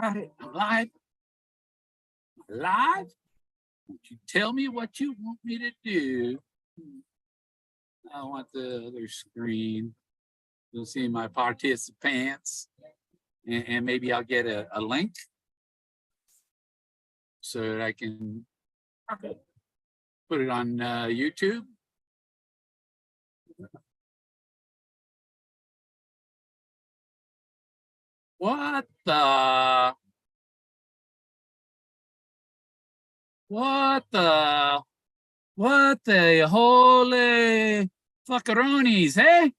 Got it. I'm live. Live? Won't you tell me what you want me to do? I want the other screen. You'll see my participants. And maybe I'll get a link so that I can put it on YouTube. What the holy fuckaroonies, hey?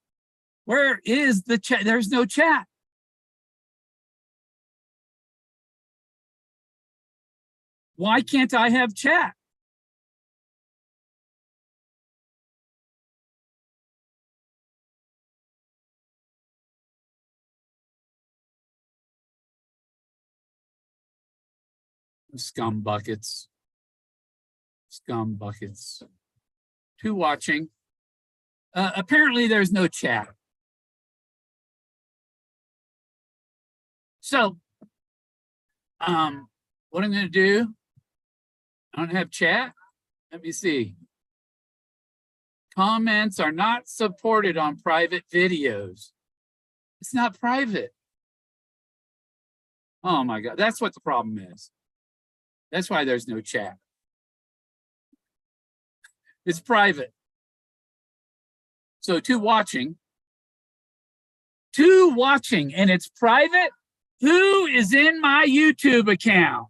Where is the chat? There's no chat. Why can't I have chat? Scum buckets. Scum buckets. Two watching. Apparently there's no chat. So, what I'm going to do, I don't have chat. Let me see. Comments are not supported on private videos. It's not private. Oh my God, that's what the problem is. That's why there's no chat. It's private. So two watching, and it's private. Who is in my YouTube account?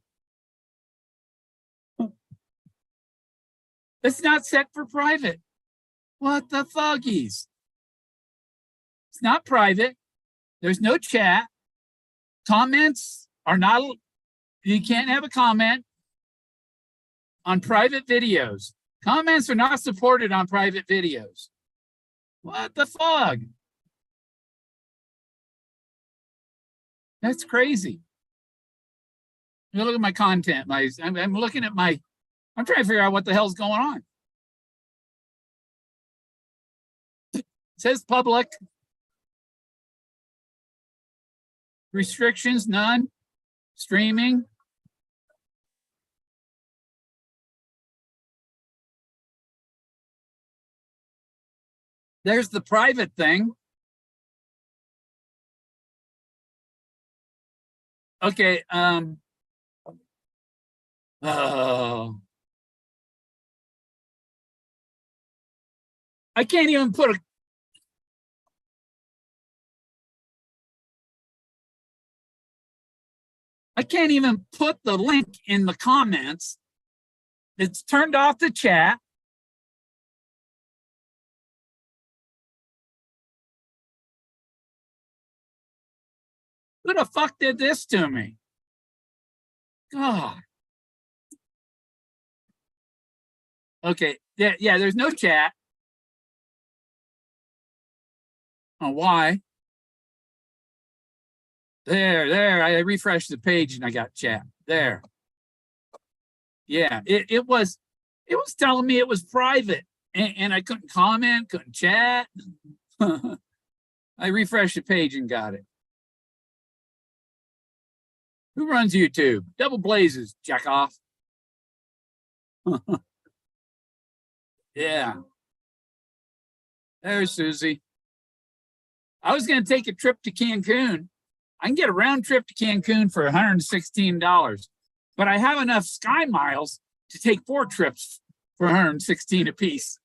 It's not set for private. What the fuggies? It's not private. There's no chat. Comments are not, you can't have a comment on private videos. Comments are not supported on private videos. What the fuck? That's crazy. You look at my content. I'm looking at my, I'm trying to figure out what the hell's going on. It says public. Restrictions, none. Streaming. There's the private thing. Okay, oh. I can't even put a, I can't even put the link in the comments. It's turned off the chat. Who the fuck did this to me? God. Okay, yeah, there's no chat. Oh, why? There, I refreshed the page and I got chat. There. Yeah, it was telling me it was private and I couldn't comment, couldn't chat. I refreshed the page and got it. Who runs YouTube? Double blazes, jack off. Yeah. There's Susie. I was going to take a trip to Cancun. I can get a round trip to Cancun for $116, but I have enough Sky miles to take 4 trips for $116 a piece.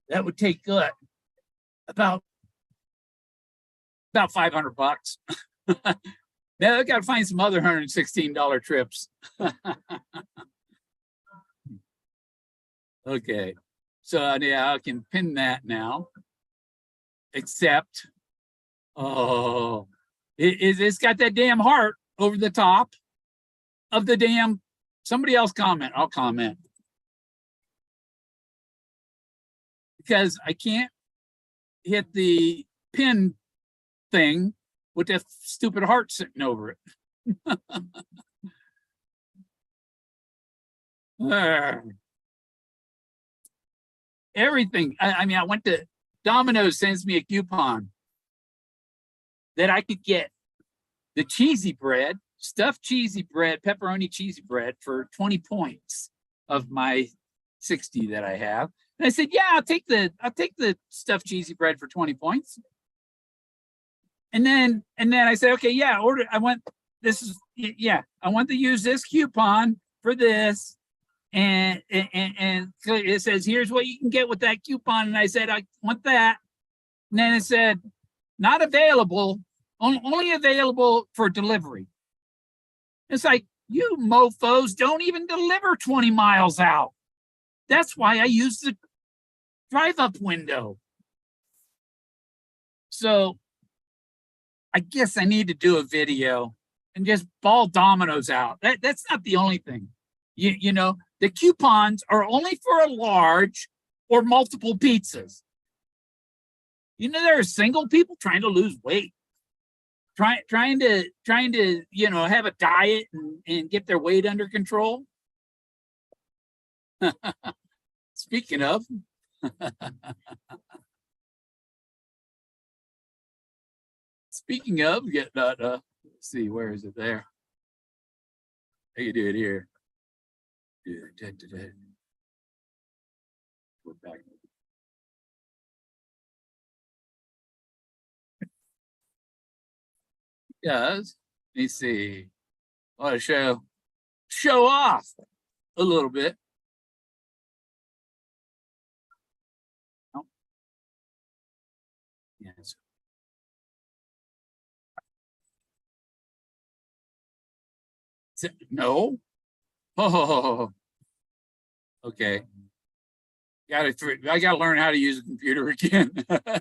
That would take about $500. Now I got to find some other $116 trips. Okay, so yeah, I can pin that now. Except, oh, it's got that damn heart over the top of the damn. Somebody else comment. I'll comment because I can't hit the pin thing with that stupid heart sitting over it. Everything. I mean, I went to Domino's, sends me a coupon that I could get the cheesy bread, stuffed cheesy bread, pepperoni cheesy bread for 20 points of my 60 that I have. And I said, yeah, I'll take the stuffed cheesy bread for 20 points. And then I said, okay, yeah, I want to use this coupon for this. And it says, here's what you can get with that coupon. And I said, I want that. And then it said, not available, only available for delivery. It's like, you mofos don't even deliver 20 miles out. That's why I use the drive-up window. So I guess I need to do a video and just ball dominoes out. That's not the only thing. You know, the coupons are only for a large or multiple pizzas. You know, there are single people trying to lose weight, trying to you know, have a diet and get their weight under control. Speaking of, get let's see, where is it there? I can do it here. We're back. Yes. Let me see. I want to show off a little bit. Oh. Yes. No. Oh, okay. I gotta learn how to use a computer again.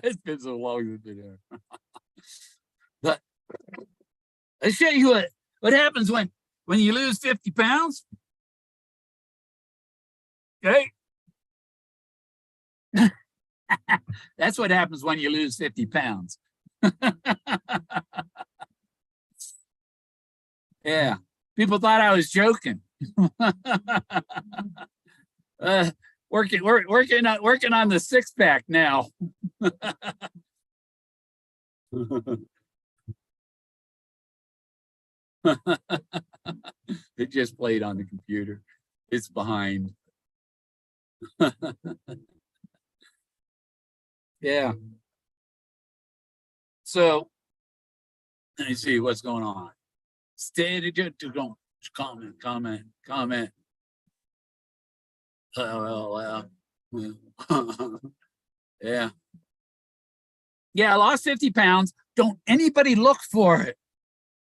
It's been so long since I've been there. But I'll show you what happens when you lose 50 pounds. Okay. That's what happens when you lose 50 pounds. Yeah. People thought I was joking. Working on the 6-pack now. It just played on the computer. It's behind. Yeah. So let me see what's going on. Stay to don't comment. Yeah. Yeah, I lost 50 pounds. Don't anybody look for it.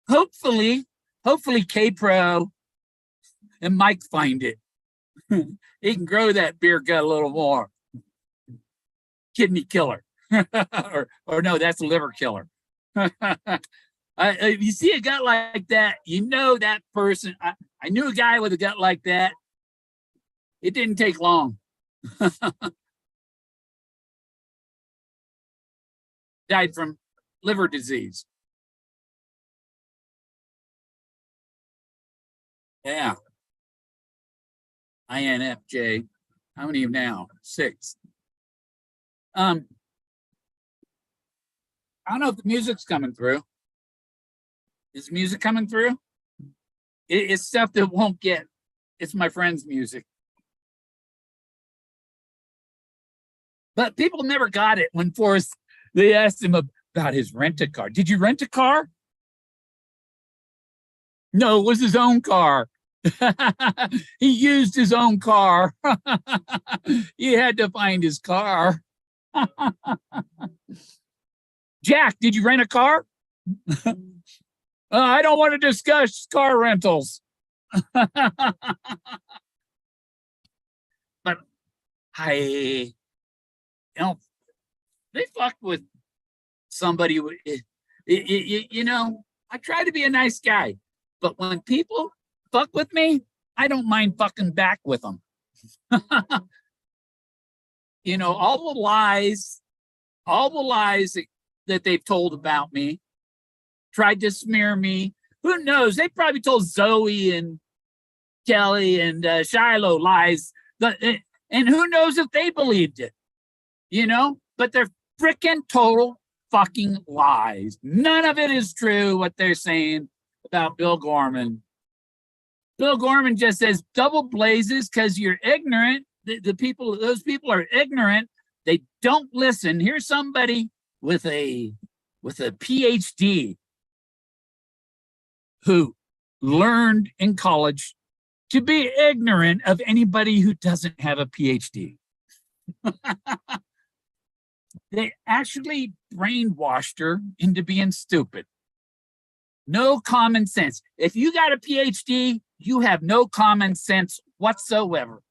Hopefully K-Pro and Mike find it. He can grow that beer gut a little more. Kidney killer. or no, that's a liver killer. If you see a gut like that, you know that person. I knew a guy with a gut like that. It didn't take long. Died from liver disease. Yeah. INFJ. How many now? 6. I don't know if the music's coming through. Is music coming through? It's stuff that won't get. It's my friend's music. But people never got it when Forrest, they asked him about his rent-a-car. Did you rent a car? No, it was his own car. He used his own car. He had to find his car. Jack, did you rent a car? I don't want to discuss car rentals. But you know, they fucked with somebody. You know, I try to be a nice guy, but when people fuck with me, I don't mind fucking back with them. You know, all the lies that they've told about me, tried to smear me. Who knows? They probably told Zoe and Kelly and Shiloh lies. And who knows if they believed it, you know? But they're freaking total fucking lies. None of it is true what they're saying about Bill Gorman. Bill Gorman just says double blazes because you're ignorant. The people, those people are ignorant. They don't listen. Here's somebody with a PhD who learned in college to be ignorant of anybody who doesn't have a PhD. They actually brainwashed her into being stupid. No common sense. If you got a PhD, you have no common sense whatsoever.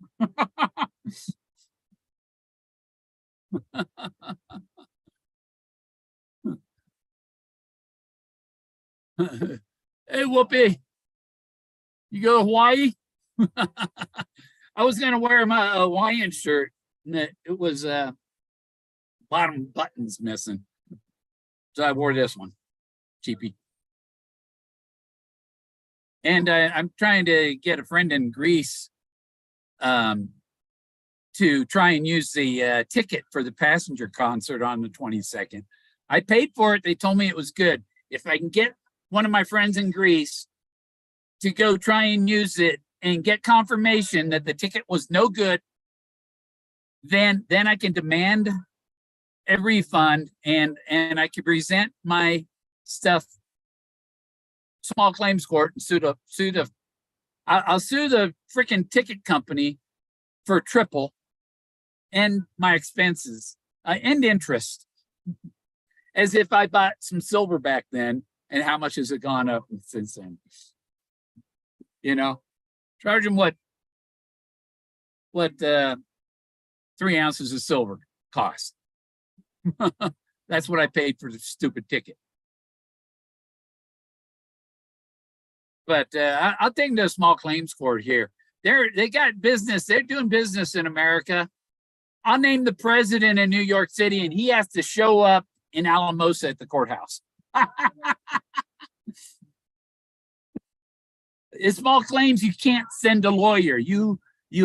Hey, Whoopi, you go to Hawaii? I was going to wear my Hawaiian shirt, and it was bottom buttons missing. So I wore this one, cheapy. And I'm trying to get a friend in Greece to try and use the ticket for the Passenger concert on the 22nd. I paid for it. They told me it was good. If I can get one of my friends in Greece to go try and use it and get confirmation that the ticket was no good, then I can demand a refund and I can present my stuff small claims court and I'll sue the freaking ticket company for triple and my expenses and interest, as if I bought some silver back then. And how much has it gone up since then? You know, charge them what 3 ounces of silver cost. That's what I paid for the stupid ticket. But I'll take them to a small claims court here. They got business. They're doing business in America. I'll name the president in New York City, and he has to show up in Alamosa at the courthouse. In small claims, you can't send a lawyer. You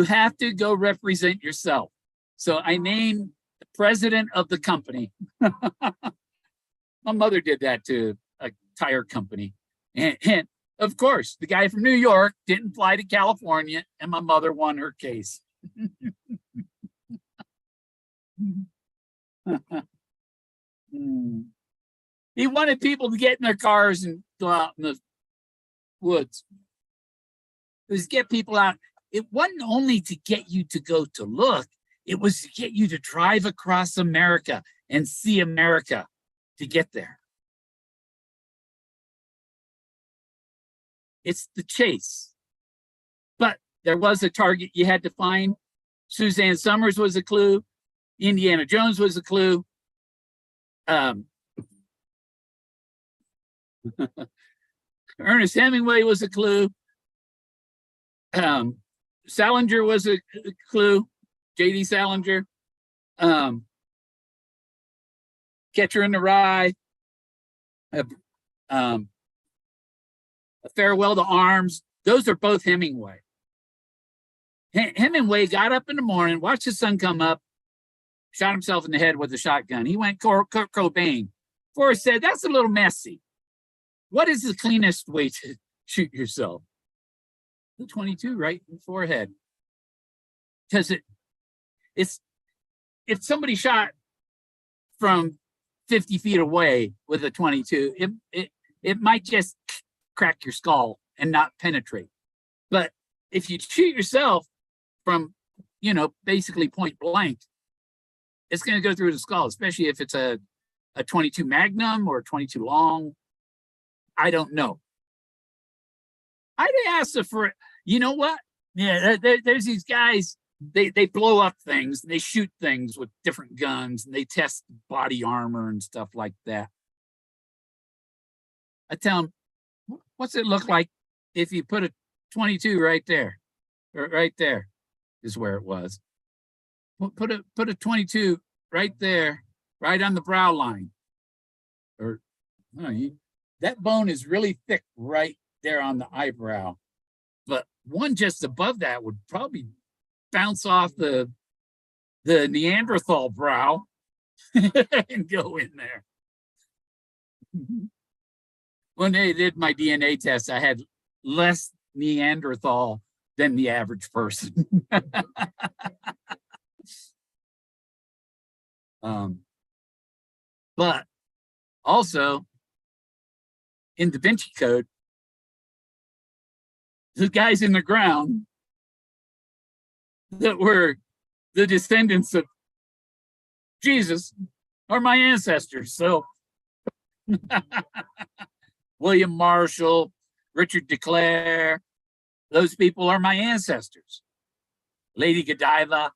have to go represent yourself. So I named the president of the company. My mother did that to a tire company. And of course, the guy from New York didn't fly to California, and my mother won her case. He wanted people to get in their cars and go out in the woods. It was get people out. It wasn't only to get you to go to look, it was to get you to drive across America and see America to get there. It's the chase. But there was a target you had to find. Suzanne Summers was a clue. Indiana Jones was a clue. Ernest Hemingway was a clue. Salinger was a clue. J.D. Salinger. Catcher in the Rye. A Farewell to Arms. Those are both Hemingway. Hemingway got up in the morning, watched the sun come up, shot himself in the head with a shotgun. He went Kurt Cobain. Forrest said, that's a little messy. What is the cleanest way to shoot yourself? The 22 right in the forehead. Because it's if somebody shot from 50 feet away with a 22, it might just crack your skull and not penetrate. But if you shoot yourself from, basically point blank, it's going to go through the skull, especially if it's a 22 Magnum or a 22 long. I don't know. I'd ask for, you know what? Yeah, there's these guys, they blow up things, they shoot things with different guns, and they test body armor and stuff like that. I tell them, what's it look like if you put a 22 right there? Right there is where it was. Put a 22 right there, right on the brow line. Or that bone is really thick right there on the eyebrow. But one just above that would probably bounce off the Neanderthal brow and go in there. When they did my DNA test, I had less Neanderthal than the average person. But also in Da Vinci Code, the guys in the ground that were the descendants of Jesus are my ancestors. So William Marshall, Richard de Clare, those people are my ancestors. Lady Godiva,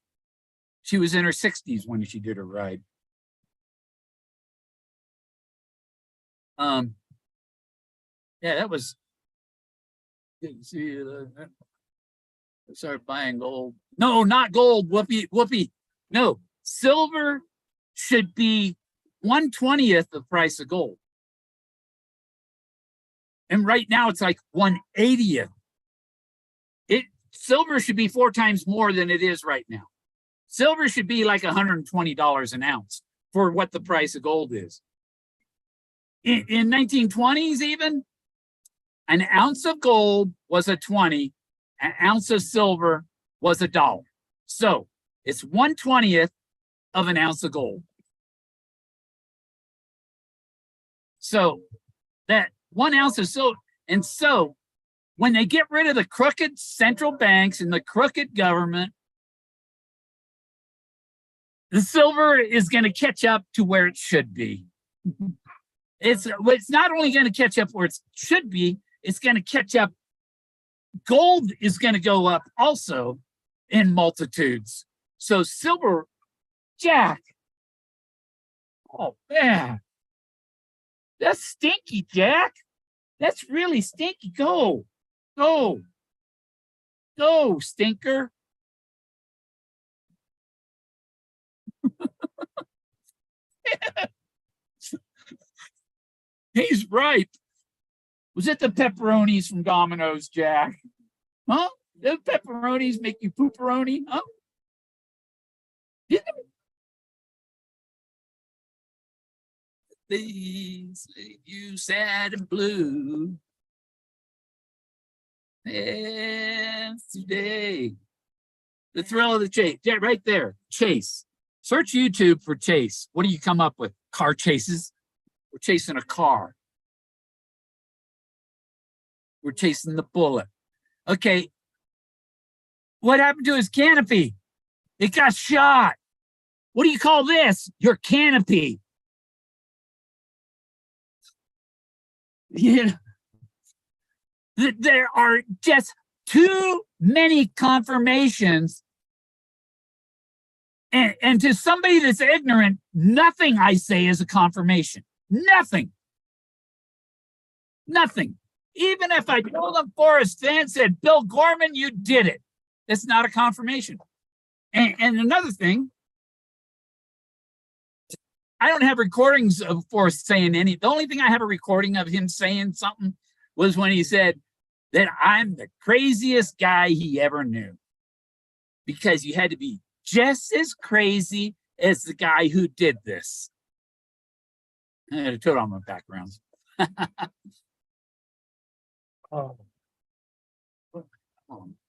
she was in her 60s when she did her ride. Yeah, that was, didn't see, start buying gold. No, not gold, whoopee. No, silver should be 1/20th the price of gold. And right now it's like 1/80th. Silver should be 4 times more than it is right now. Silver should be like $120 an ounce for what the price of gold is. In 1920s even, an ounce of gold was a 20, an ounce of silver was $1. So it's 1/20th of an ounce of gold. So that 1 ounce of silver, and so when they get rid of the crooked central banks and the crooked government, the silver is going to catch up to where it should be. It's not only going to catch up where it should be, it's going to catch up. Gold is going to go up also in multitudes. So silver, Jack. Oh, man. That's stinky, Jack. That's really stinky. Go, stinker. He's right. Was it the pepperonis from Domino's, Jack? Huh? Those pepperonis make you pooperoni? Huh? These make you sad and blue. And today, the thrill of the chase. Yeah, right there. Chase. Search YouTube for chase. What do you come up with? Car chases. We're chasing a car. We're chasing the bullet. Okay. What happened to his canopy? It got shot. What do you call this? Your canopy. You know, there are just too many confirmations. And to somebody that's ignorant, nothing I say is a confirmation. Nothing. Even if I told them Forrest Fenn said, Bill Gorman, you did it. That's not a confirmation. And another thing, I don't have recordings of Forrest saying any. The only thing I have a recording of him saying something was when he said that I'm the craziest guy he ever knew. Because you had to be just as crazy as the guy who did this. I had to turn on my backgrounds. Oh,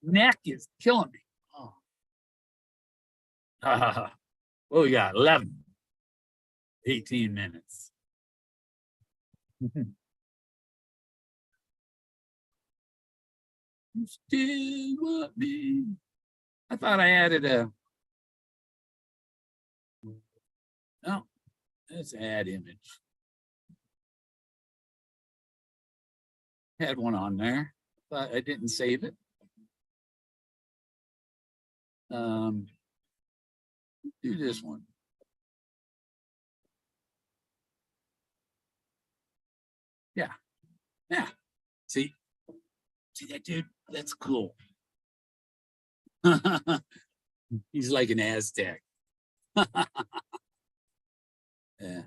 neck is killing me. Oh. What we got? 11, 18 minutes. You still want me? I thought I added a. No, let's add image. Had one on there, but I didn't save it. Do this one. Yeah. See that dude? That's cool. He's like an Aztec. Yeah.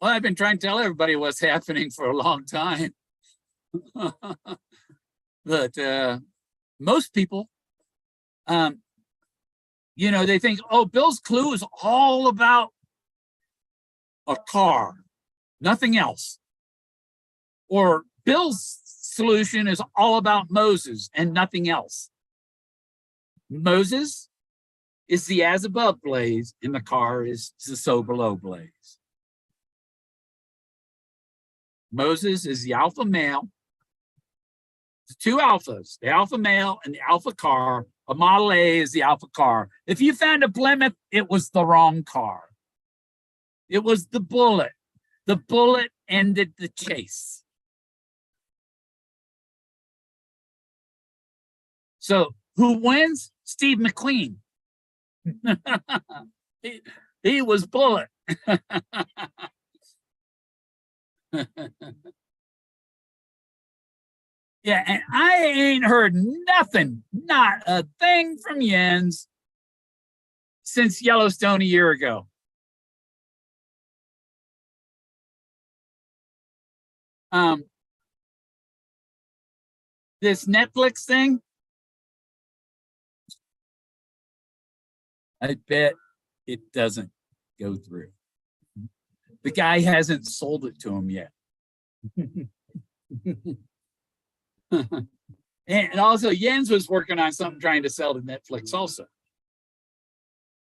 Well, I've been trying to tell everybody what's happening for a long time. But most people You know, they think, oh, Bill's clue is all about a car, nothing else. Or Bill's solution is all about Moses and nothing else. Moses is the as above blaze, and the car is the so below blaze. Moses is the alpha male, the two alphas, the alpha male and the alpha car. A Model A is the alpha car. If you found a Plymouth, it was the wrong car. It was the bullet. The bullet ended the chase. So who wins? Steve McQueen. he was bullet. Yeah, and I ain't heard nothing, not a thing from Jens since Yellowstone a year ago. This Netflix thing, I bet it doesn't go through. The guy hasn't sold it to him yet. And also Jens was working on something trying to sell to Netflix also.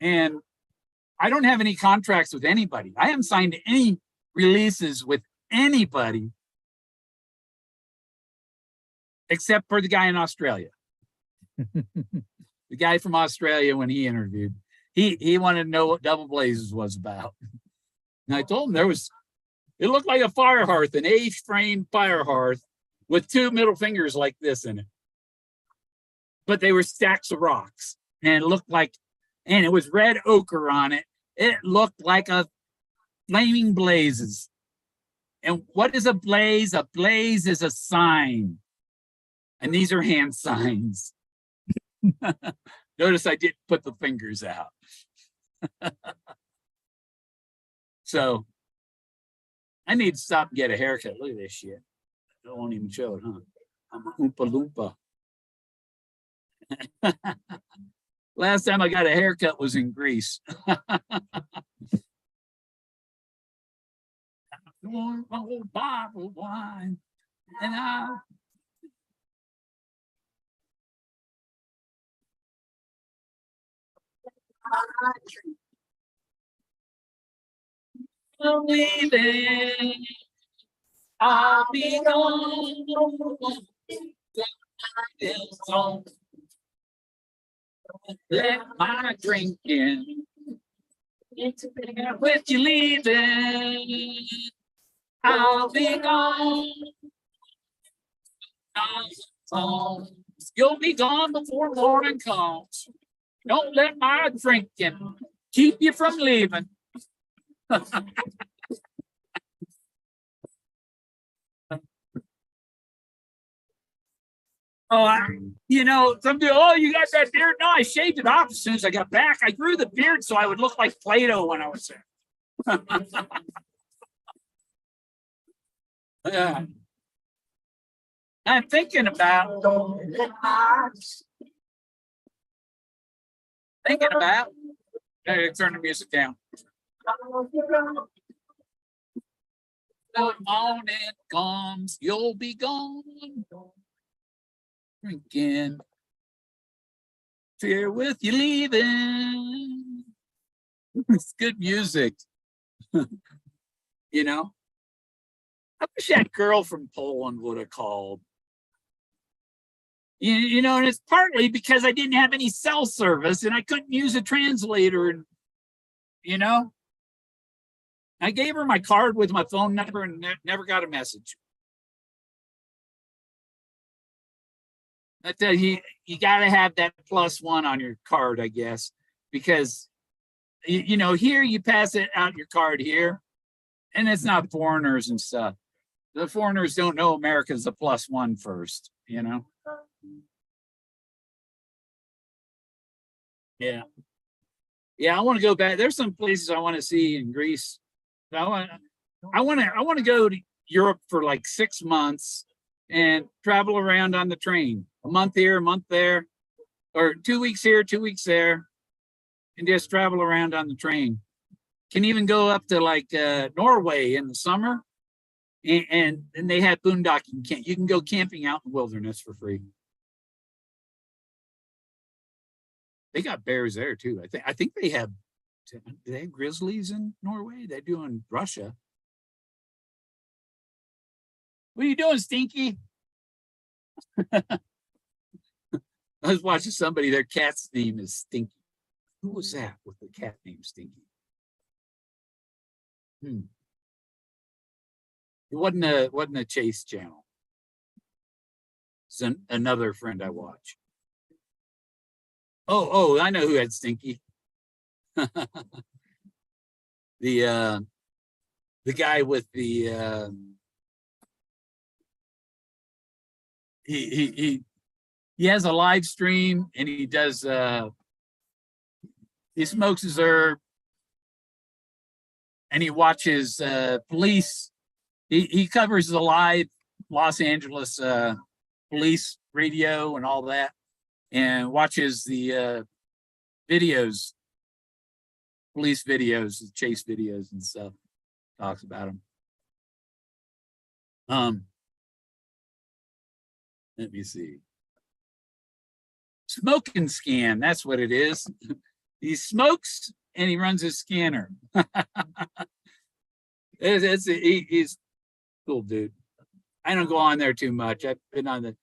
And I don't have any contracts with anybody. I haven't signed any releases with anybody except for the guy in Australia. The guy from Australia, when he interviewed, he wanted to know what Double Blazes was about. And I told him it looked like a fire hearth, an A-frame fire hearth with two middle fingers like this in it. But they were stacks of rocks, and it looked like, and it was red ochre on it. It looked like a flaming blazes. And what is a blaze? A blaze is a sign. And these are hand signs. Notice I didn't put the fingers out. So I need to stop and get a haircut. Look at this shit. I won't even show it, huh? I'm a Oompa Loompa. Last time I got a haircut was in Greece. Bottle of wine, and I'm leaving. I'll be gone. Let my drink in. With you leaving, I'll be gone. You'll be gone before morning comes. Don't let my drinking keep you from leaving. Oh, you know, some people, oh, you got that beard? No, I shaved it off as soon as I got back. I grew the beard so I would look like Plato when I was there. Yeah. I'm thinking about, hey, turn the music down. The morning comes, you'll be gone. Drinking, fear with you leaving. It's good music. You know, I wish that girl from Poland would have called. You know, and it's partly because I didn't have any cell service and I couldn't use a translator. And, you know, I gave her my card with my phone number and never got a message. I tell you, you got to have that +1 on your card, I guess, because, you know, here you pass it out your card here, and it's not foreigners and stuff. The foreigners don't know America's a +1 first, you know? Yeah. Yeah, I want to go back. There's some places I want to see in Greece. I want to go to Europe for like 6 months and travel around on the train. A month here, a month there. or 2 weeks here, 2 weeks there, and just travel around on the train. Can even go up to like Norway in the summer, and they have boondocking camp. You can go camping out in the wilderness for free. They got bears there too. I think they have. Do they have grizzlies in Norway? They do in Russia. What are you doing, Stinky? I was watching somebody. Their cat's name is Stinky. Who was that with the cat named Stinky? It wasn't a Chase channel. It's another friend I watch. Oh, I know who had Stinky. The guy with the he has a live stream, and he does he smokes his herb, and he watches police. He covers the live Los Angeles police radio and all that, and watches the videos, police videos, the chase videos and stuff. Talks about them. Let me see. Smoking scan, that's what it is. He smokes and he runs his scanner. He's a cool dude. I don't go on there too much. I've been on the,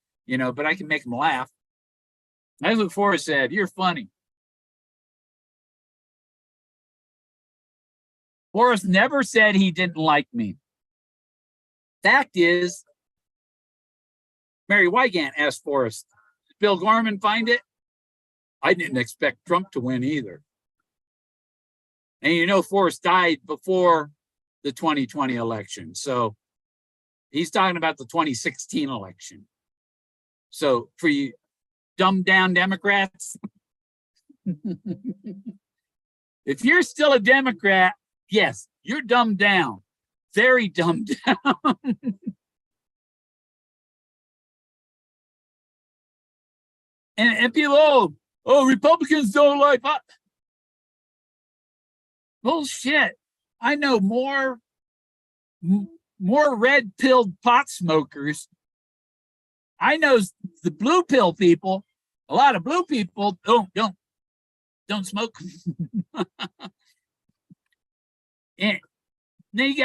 but I can make him laugh. That's what Forrest said. You're funny. Forrest never said he didn't like me. Fact is, Mary Wygant asked Forrest, did Bill Gorman find it? I didn't expect Trump to win either. And Forrest died before the 2020 election. So he's talking about the 2016 election. So for you dumbed down Democrats, if you're still a Democrat, yes, you're dumbed down. Very dumbed down. and people, Republicans don't like pot. Bullshit. I know more red-pilled pot smokers. I know the blue pill people. A lot of blue people don't smoke. And then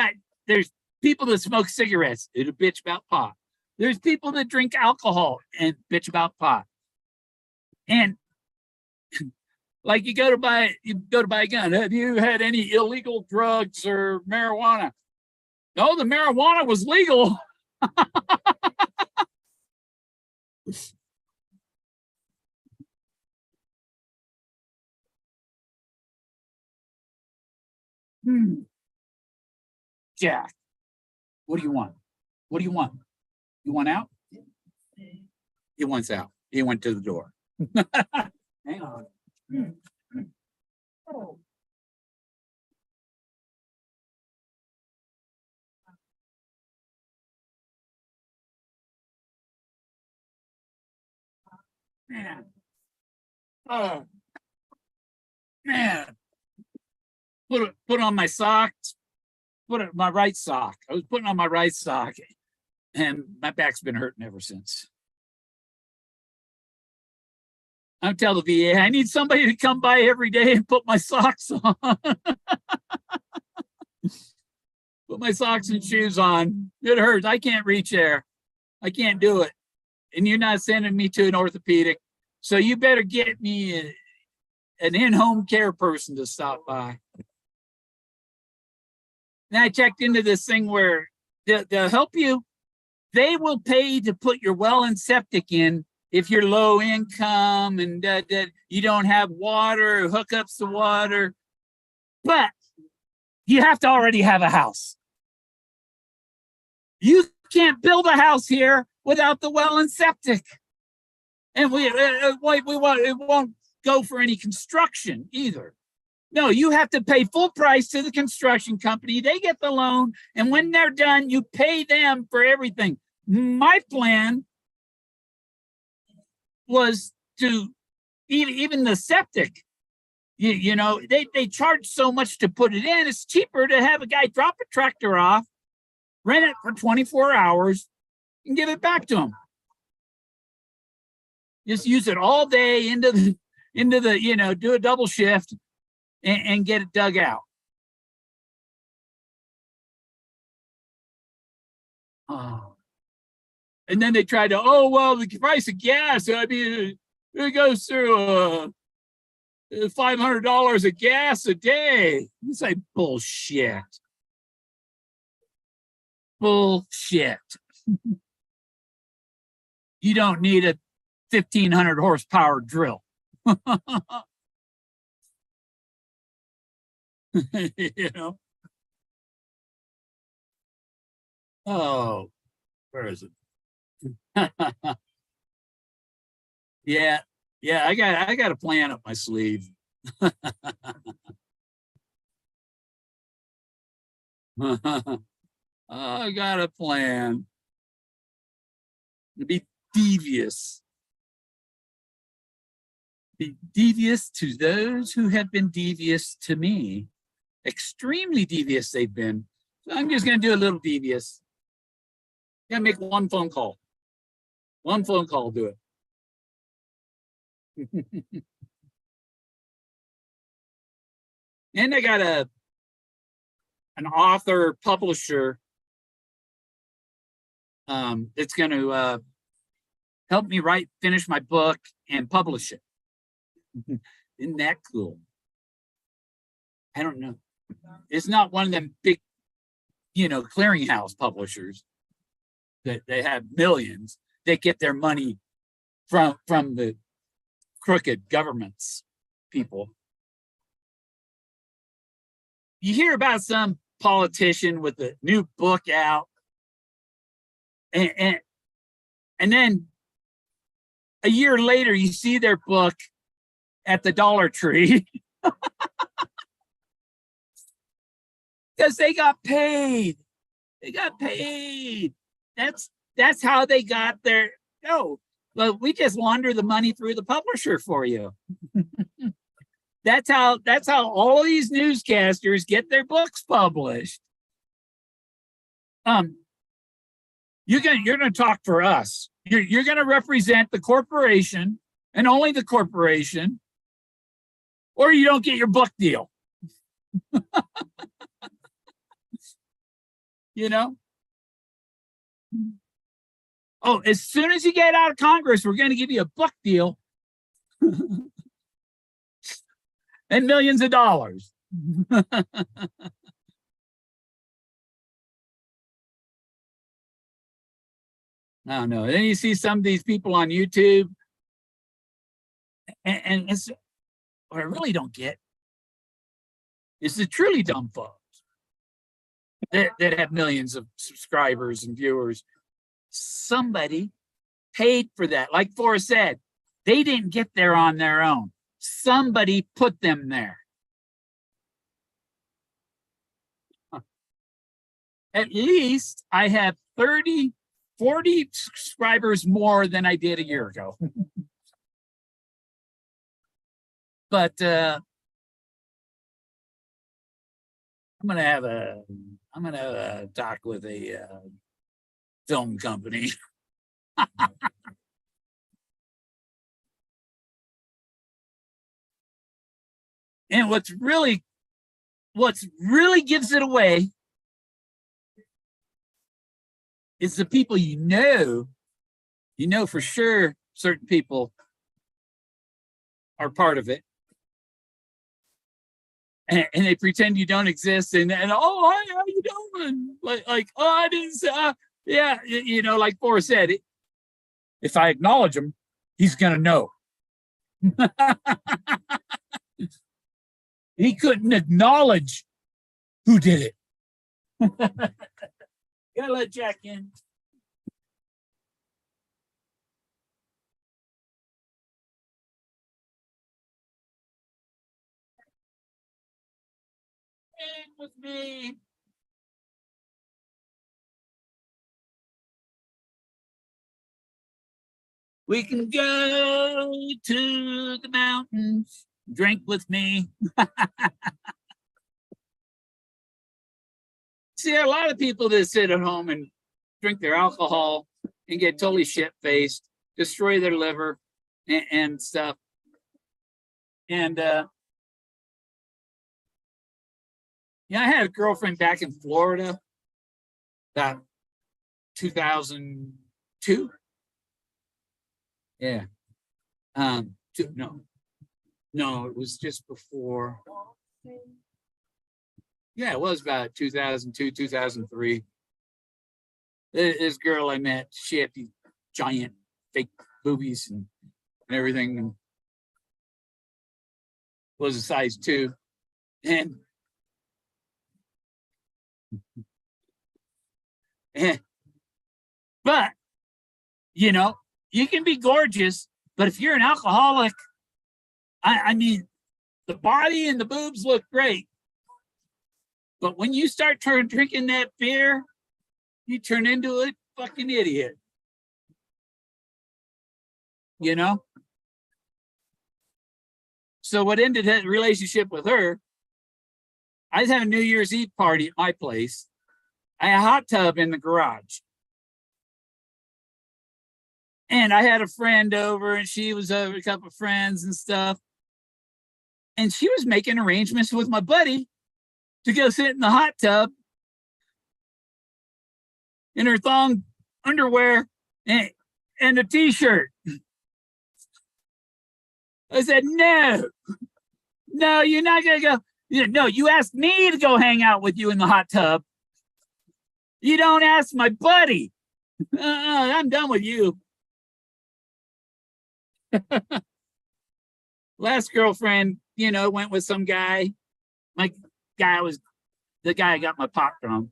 there's people that smoke cigarettes and bitch about pot. There's people that drink alcohol and bitch about pot. And like you go to buy a gun. Have you had any illegal drugs or marijuana? No, the marijuana was legal. Jack, what do you want? What do you want? You want out? He wants out. He went to the door. Hang on. Oh. Man. Oh. Man. Put on my socks. My right sock. I was putting on my right sock, and my back's been hurting ever since. I'm telling the VA, I need somebody to come by every day and put my socks on. Put my socks and shoes on. It hurts. I can't reach there. I can't do it. And you're not sending me to an orthopedic. So you better get me an in-home care person to stop by. Then I checked into this thing where they'll help you. They will pay to put your well and septic in if you're low income and you don't have water or hookups to water. But you have to already have a house. You can't build a house here without the well and septic. And it won't go for any construction either. No, you have to pay full price to the construction company. They get the loan. And when they're done, you pay them for everything. My plan was to even the septic, you know, they charge so much to put it in. It's cheaper to have a guy drop a tractor off, rent it for 24 hours, and give it back to him. Just use it all day into the you know, do a double shift and get it dug out. Oh. And then they try to, oh, well, the price of gas, I mean, it goes through $500 of gas a day. It's like bullshit. Bullshit. You don't need a 1,500 horsepower drill. You know? Oh, where is it? Yeah, yeah, I got a plan up my sleeve. I got a plan to be devious. Be devious to those who have been devious to me. Extremely devious they've been. So I'm just going to do a little devious. Gotta make one phone call. One phone call, do it. And I got an author publisher that's going to help me finish my book and publish it. Isn't that cool? I don't know. It's not one of them big, you know, clearinghouse publishers that they have millions. They get their money from the crooked governments people. You hear about some politician with a new book out, and then a year later you see their book at the Dollar Tree because they got paid. They got paid. That's how they got their. No, but we just launder the money through the publisher for you. That's how all these newscasters get their books published. You're gonna talk for us. You're gonna represent the corporation and only the corporation, or you don't get your book deal. You know? Oh, as soon as you get out of Congress, we're going to give you a book deal and millions of dollars. I don't know. Then you see some of these people on YouTube, and it's what I really don't get is the truly dumb folks that have millions of subscribers and viewers. Somebody paid for that. Like Forrest said, they didn't get there on their own. Somebody put them there. At least I have 30, 40 subscribers more than I did a year ago. But I'm gonna have a talk with a film company. And what's really gives it away is the people you know for sure certain people are part of it. And they pretend you don't exist, and oh, hi, how you doing? Like oh, I didn't say, yeah, you know, like Forrest said, if I acknowledge him, he's gonna know. He couldn't acknowledge who did it. Gotta let Jack in. In with me. We can go to to the mountains, drink with me. See, there are a lot of people that sit at home and drink their alcohol and get totally shit-faced, destroy their liver and stuff. And yeah, I had a girlfriend back in Florida about 2002. Yeah. No, it was just before. Yeah, it was about 2002, 2003. This girl I met, she had these giant fake boobies and everything, and was a size 2. But, you know, you can be gorgeous, but if you're an alcoholic, I mean, the body and the boobs look great. But when you start drinking that beer, you turn into a fucking idiot. You know? So what ended that relationship with her, I was having a New Year's Eve party at my place. I had a hot tub in the garage. And I had a friend over, and she was over, a couple of friends and stuff. And she was making arrangements with my buddy to go sit in the hot tub in her thong underwear and a t-shirt. I said, no, you're not going to go. No, you asked me to go hang out with you in the hot tub. You don't ask my buddy. I'm done with you. Last girlfriend, you know, went with some guy. My guy was the guy I got my pot from.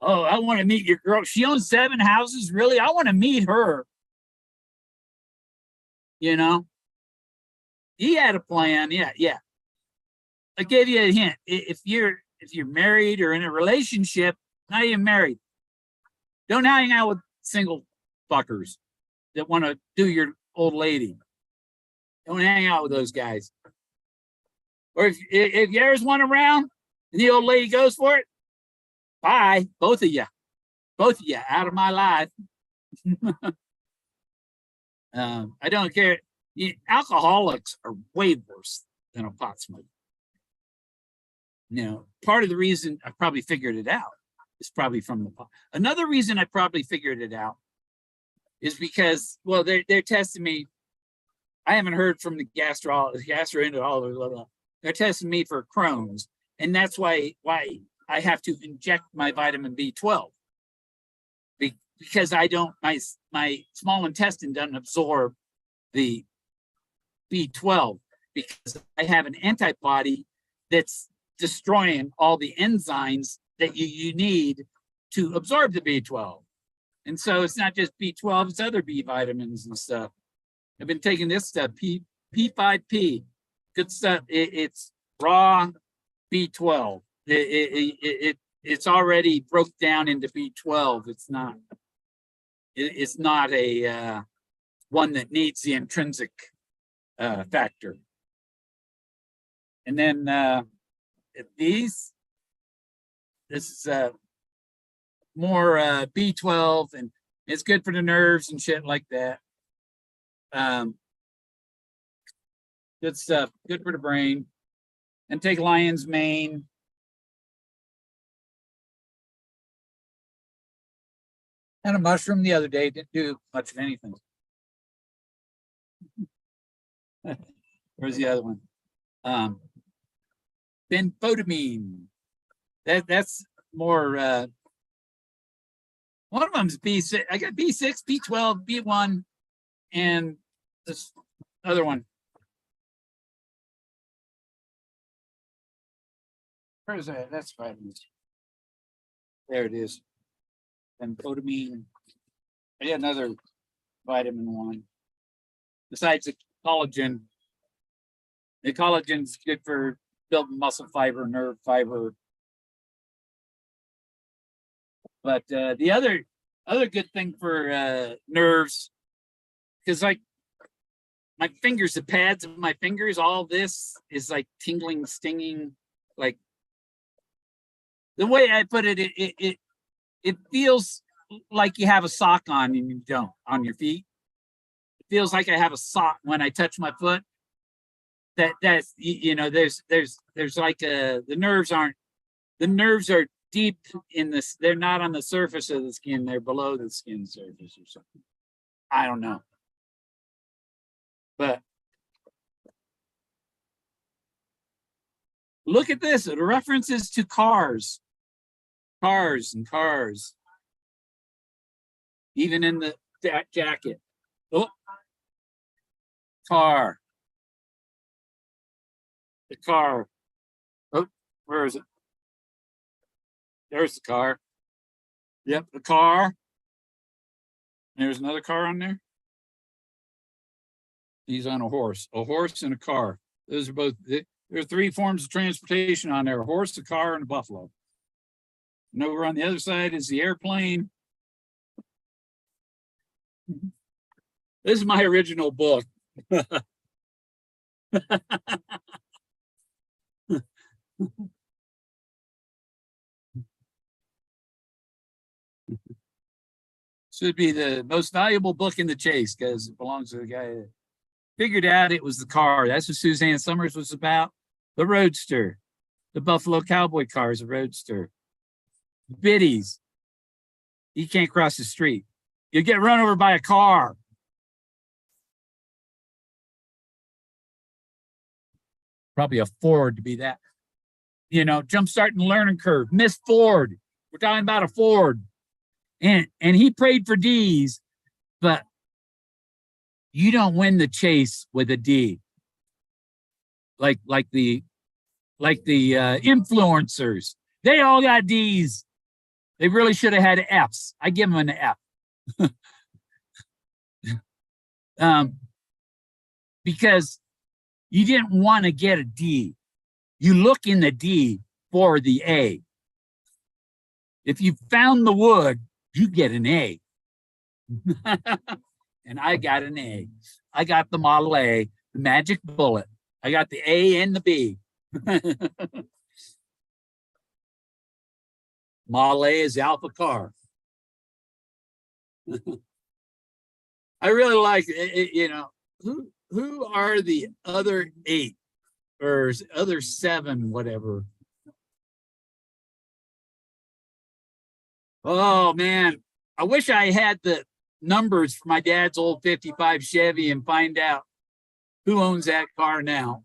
Oh, I want to meet your girl. She owns 7 houses. Really? I want to meet her. You know? He had a plan. Yeah. I gave you a hint. If you're married or in a relationship, not even married, don't hang out with single fuckers that want to do your old lady. Don't hang out with those guys. Or if there's one around and the old lady goes for it, bye, both of you out of my life. I don't care. Alcoholics are way worse than a pot smoker. You know, part of the reason I probably figured it out is probably from the pot. Another reason I probably figured it out is because, well, they're testing me. I haven't heard from the gastroenterologist. They're testing me for Crohn's, and that's why I have to inject my vitamin B12 because I don't. My small intestine doesn't absorb the B12 because I have an antibody that's destroying all the enzymes that you need to absorb the B12. And so it's not just B12, it's other B vitamins and stuff. I've been taking this stuff, P5P, good stuff. It's raw B12. It's already broke down into B12. It's not a one that needs the intrinsic factor. And then this is more B12, and it's good for the nerves and shit like that. Good stuff, good for the brain. And take lion's mane. And a mushroom the other day, didn't do much of anything. Where's the other one? Benfotiamine. That's more one of them's B6. I got B6, B12, B1, and this other one. Where is that? That's vitamins. There it is. Benfotiamine. I got another vitamin one. Besides the collagen. The collagen's good for building muscle fiber, nerve fiber. But the other good thing for nerves, because like my fingers, the pads of my fingers, all this is like tingling, stinging. Like the way I put it, it feels like you have a sock on and you don't on your feet. It feels like I have a sock when I touch my foot. That's there's like the nerves are deep in this. They're not on the surface of the skin. They're below the skin surface or something. I don't know. But look at this. It references to cars. Cars and cars. Even in the jacket. Oh, car. The car. Oh, where is it? There's the car. Yep, the car. There's another car on there. He's on a horse and a car. Those are both, there are three forms of transportation on there: a horse, a car, and a buffalo. And over on the other side is the airplane. This is my original book. Should be the most valuable book in the chase because it belongs to the guy that figured out it was the car. That's what Suzanne Summers was about. The Roadster. The Buffalo Cowboy car is a Roadster. Biddies. You can't cross the street. You get run over by a car. Probably a Ford to be that. Jump starting the learning curve. Miss Ford. We're talking about a Ford. And he prayed for D's, but you don't win the chase with a D. Like the influencers. They all got D's. They really should have had F's. I give them an F. Because you didn't want to get a D. You look in the D for the A. If you found the wood, you get an A. And I got an A. I got the Model A, the magic bullet. I got the A and the B. Model A is the alpha car. I really like it, who are the other 8 or other 7, whatever? Oh man, I wish I had the numbers for my dad's old 55 Chevy and find out who owns that car now.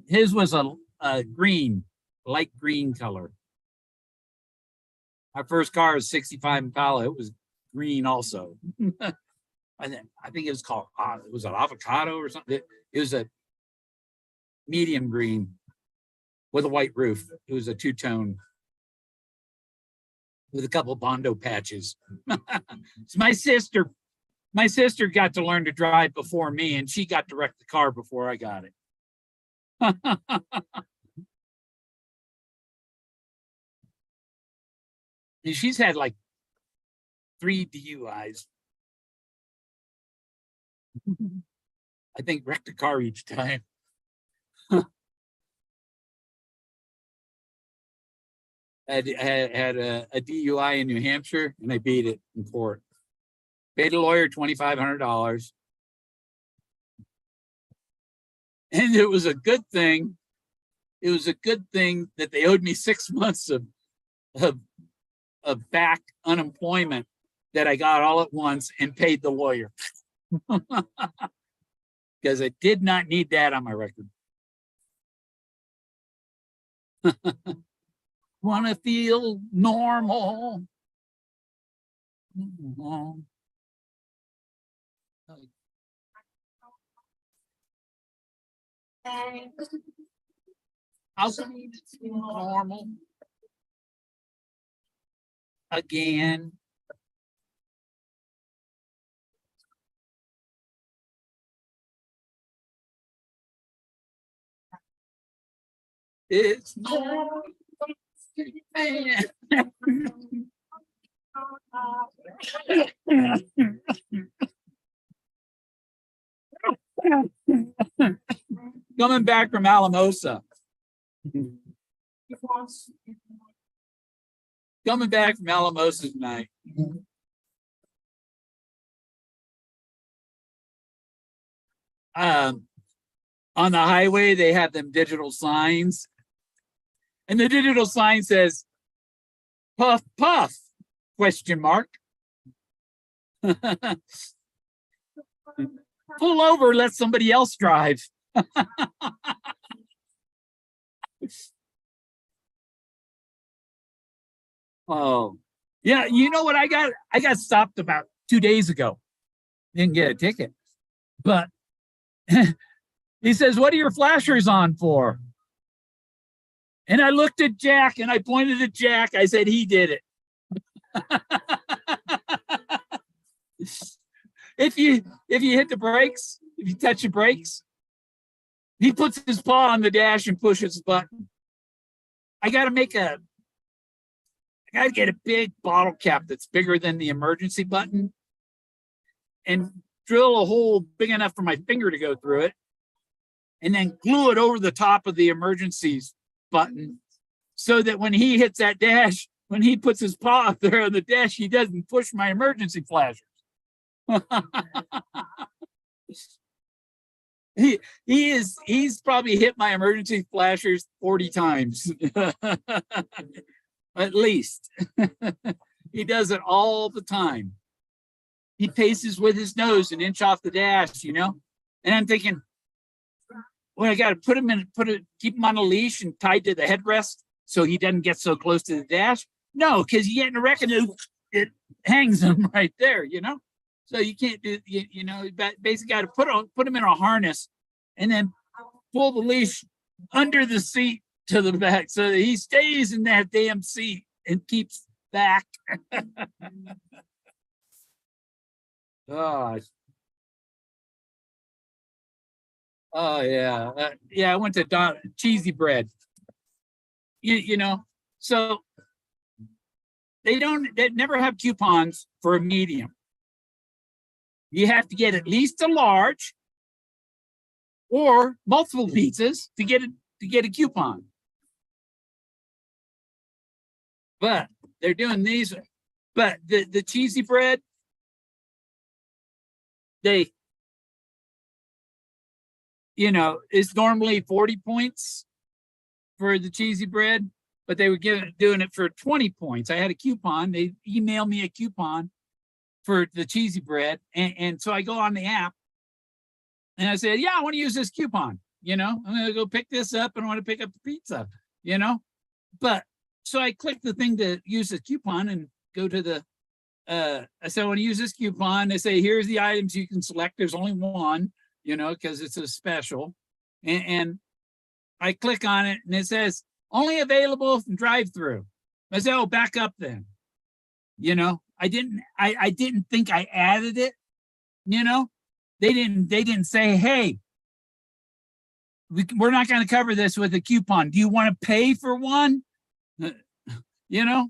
His was a green, light green color. My first car was 65 Impala. It was green also. I think it was called, it was an avocado or something. It was a medium green with a white roof. It was a 2-tone with a couple Bondo patches. So my sister got to learn to drive before me, and she got to wreck the car before I got it. She's had like 3 DUIs. I think wrecked a car each time. I had a DUI in New Hampshire, and I beat it in court. Paid a lawyer $2,500. And it was a good thing. It was a good thing that they owed me 6 months of back unemployment that I got all at once and paid the lawyer. Because I did not need that on my record. Want to feel normal. Also need to feel normal again. It's normal. Coming back from Alamosa. Coming back from Alamosa tonight. On the highway, they have them digital signs. And the digital sign says, puff, puff, question mark. Pull over, let somebody else drive. Oh, yeah. You know what I got? I got stopped about 2 days ago. Didn't get a ticket. But he says, what are your flashers on for? And I looked at Jack and I pointed at Jack. I said, he did it. If you hit the brakes, if you touch the brakes, he puts his paw on the dash and pushes the button. I gotta get a big bottle cap that's bigger than the emergency button and drill a hole big enough for my finger to go through it, and then glue it over the top of the emergencies button so that when he hits that dash, when he puts his paw up there on the dash, he doesn't push my emergency flashers. He's probably hit my emergency flashers 40 times. At least. He does it all the time. He paces with his nose an inch off the dash, you know? And I'm thinking, well, I got to keep him on a leash and tied to the headrest so he doesn't get so close to the dash. No, because you get in a wreck and it hangs him right there, you know? So you can't do, you know, basically got to put him in a harness and then pull the leash under the seat to the back so that he stays in that damn seat and keeps back. Gosh. Oh yeah. Yeah, I went to Cheesy Bread. You know, so they never have coupons for a medium. You have to get at least a large or multiple pizzas to get a coupon. But they're doing these. But the Cheesy Bread, they, you know, is normally 40 points for the Cheesy Bread, but they were doing it for 20 points. I had a coupon. They emailed me a coupon for the Cheesy Bread. And so I go on the app and I said, yeah, I want to use this coupon. You know, I'm going to go pick this up and I want to pick up the pizza, you know? But so I clicked the thing to use the coupon and go to the, I said, I want to use this coupon. They say, here's the items you can select. There's only one, you know, because it's a special. And I click on it and it says, only available from drive-through. I said, oh, back up then. You know, I didn't think I added it, you know? They didn't say, hey, we're not going to cover this with a coupon. Do you want to pay for one? You know?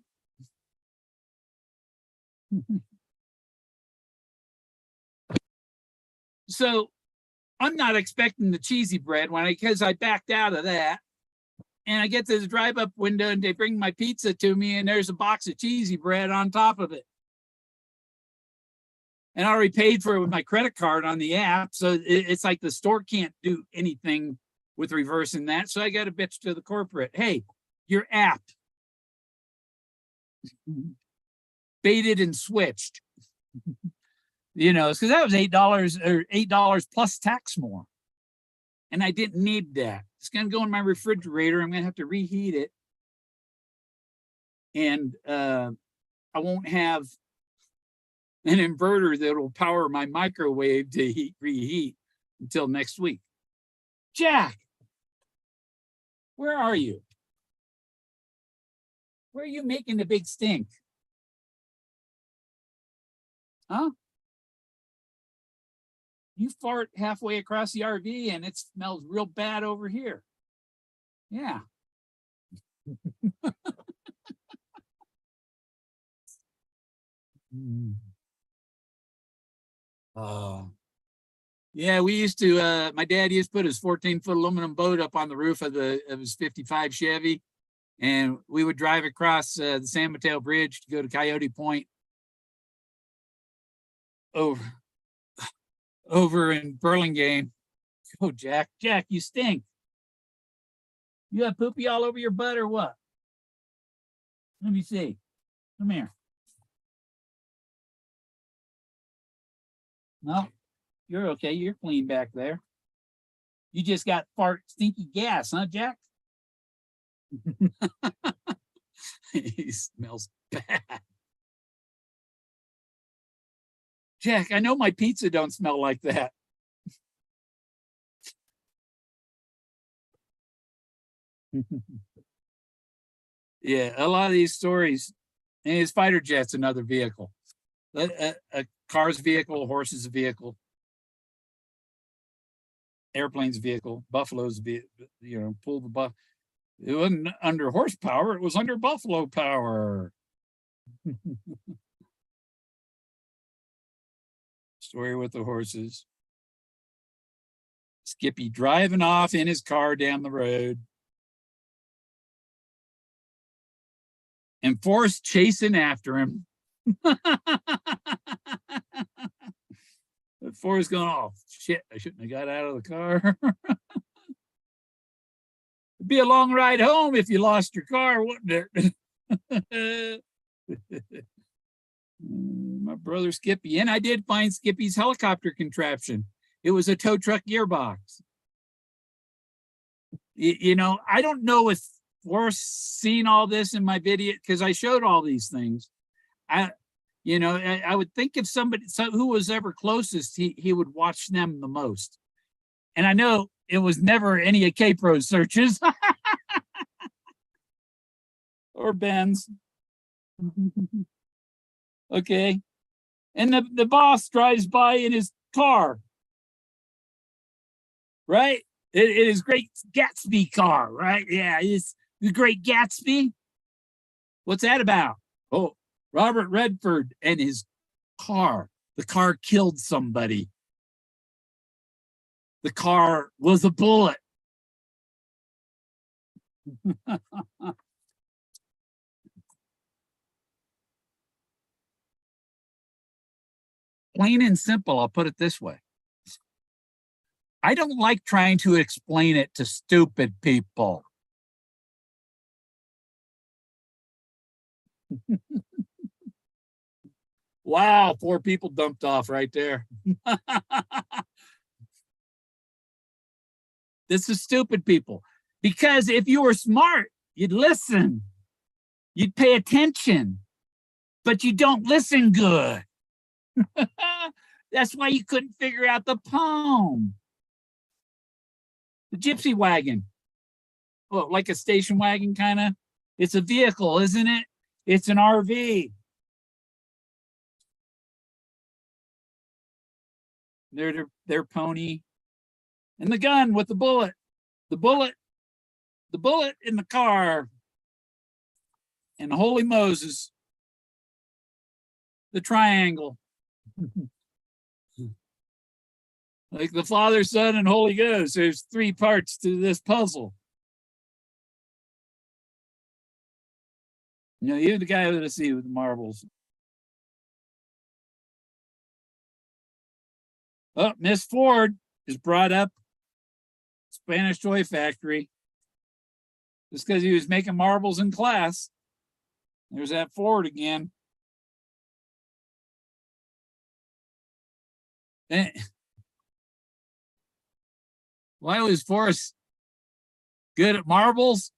So I'm not expecting the Cheesy Bread because I backed out of that. And I get to the drive-up window and they bring my pizza to me and there's a box of Cheesy Bread on top of it. And I already paid for it with my credit card on the app. So it's like the store can't do anything with reversing that. So I got to bitch to the corporate. Hey, your app baited and switched. You know, because that was $8 or $8 plus tax more. And I didn't need that. It's going to go in my refrigerator. I'm going to have to reheat it. And I won't have an inverter that will power my microwave to reheat until next week. Jack, where are you? Where are you making the big stink? Huh? You fart halfway across the RV and it smells real bad over here. Yeah. Yeah, we used to, my dad used to put his 14-foot aluminum boat up on the roof of his 55 Chevy. And we would drive across the San Mateo Bridge to go to Coyote Point over in Burlingame. Oh, Jack, you stink. You have poopy all over your butt or what? Let me see. Come here. No, you're okay. You're clean back there. You just got stinky gas, huh, Jack? He smells bad. Jack, I know my pizza don't smell like that. Yeah, a lot of these stories, and his fighter jet's another vehicle. A car's vehicle, a horse's vehicle, airplane's vehicle, buffalo's vehicle, pull the buff. It wasn't under horsepower, it was under buffalo power. Story with the horses. Skippy driving off in his car down the road. And Forrest chasing after him. Forrest going, oh, shit, I shouldn't have got out of the car. It'd be a long ride home if you lost your car, wouldn't it? My brother Skippy. And I did find Skippy's helicopter contraption. It was a tow truck gearbox. I don't know if Forrest seen all this in my video because I showed all these things. I would think if somebody who was ever closest, he would watch them the most. And I know it was never any of K-Pro's searches or Ben's. Okay. And the boss drives by in his car. Right? It is Great Gatsby car, right? Yeah, it's the Great Gatsby. What's that about? Oh, Robert Redford and his car. The car killed somebody. The car was a bullet. Plain and simple, I'll put it this way. I don't like trying to explain it to stupid people. Wow, 4 people dumped off right there. This is stupid people. Because if you were smart, you'd listen. You'd pay attention. But you don't listen good. That's why you couldn't figure out the poem. The gypsy wagon. Well, like a station wagon, kind of. It's a vehicle, isn't it? It's an RV. Their pony. And the gun with the bullet. The bullet in the car. And Holy Moses. The triangle. Like the Father, Son, and Holy Ghost. There's 3 parts to this puzzle. You're the guy with the sea with the marbles. Oh, Miss Ford is brought up. Spanish toy factory. Just because he was making marbles in class. There's that Ford again. Why was Forrest good at marbles?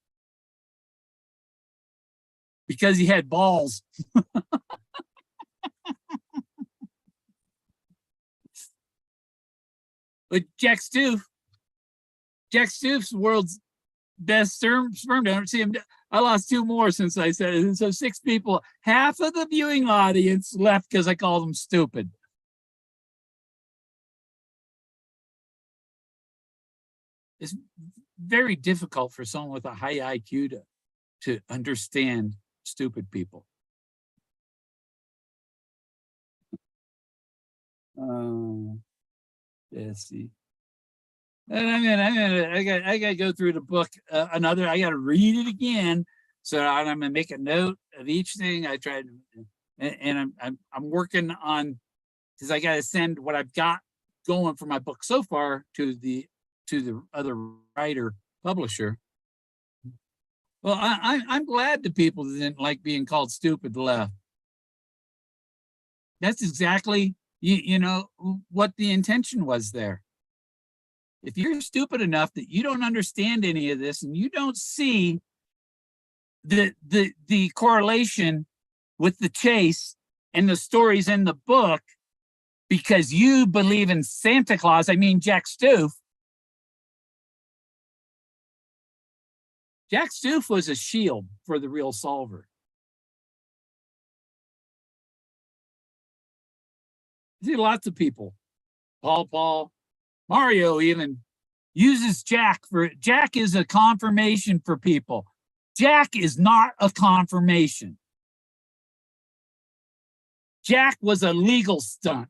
Because he had balls. But Jack Stoof's the world's best sperm donor. See him. I lost 2 more since I said it. So 6 people, half of the viewing audience left because I called them stupid. It's very difficult for someone with a high IQ to understand stupid people. Let's see. And I gotta go through the book. I gotta read it again. So I'm gonna make a note of each thing. I tried, and I'm working on, because I gotta send what I've got going for my book so far to the other writer publisher. Well, I'm glad the people that didn't like being called stupid left. That's exactly you know what the intention was there. If you're stupid enough that you don't understand any of this and you don't see the correlation with the chase and the stories in the book because you believe in Santa Claus, I mean Jack Stoof. Jack Stoof was a shield for the real solver. You see lots of people, Paul, Mario even uses Jack is a confirmation for people. Jack is not a confirmation. Jack was a legal stunt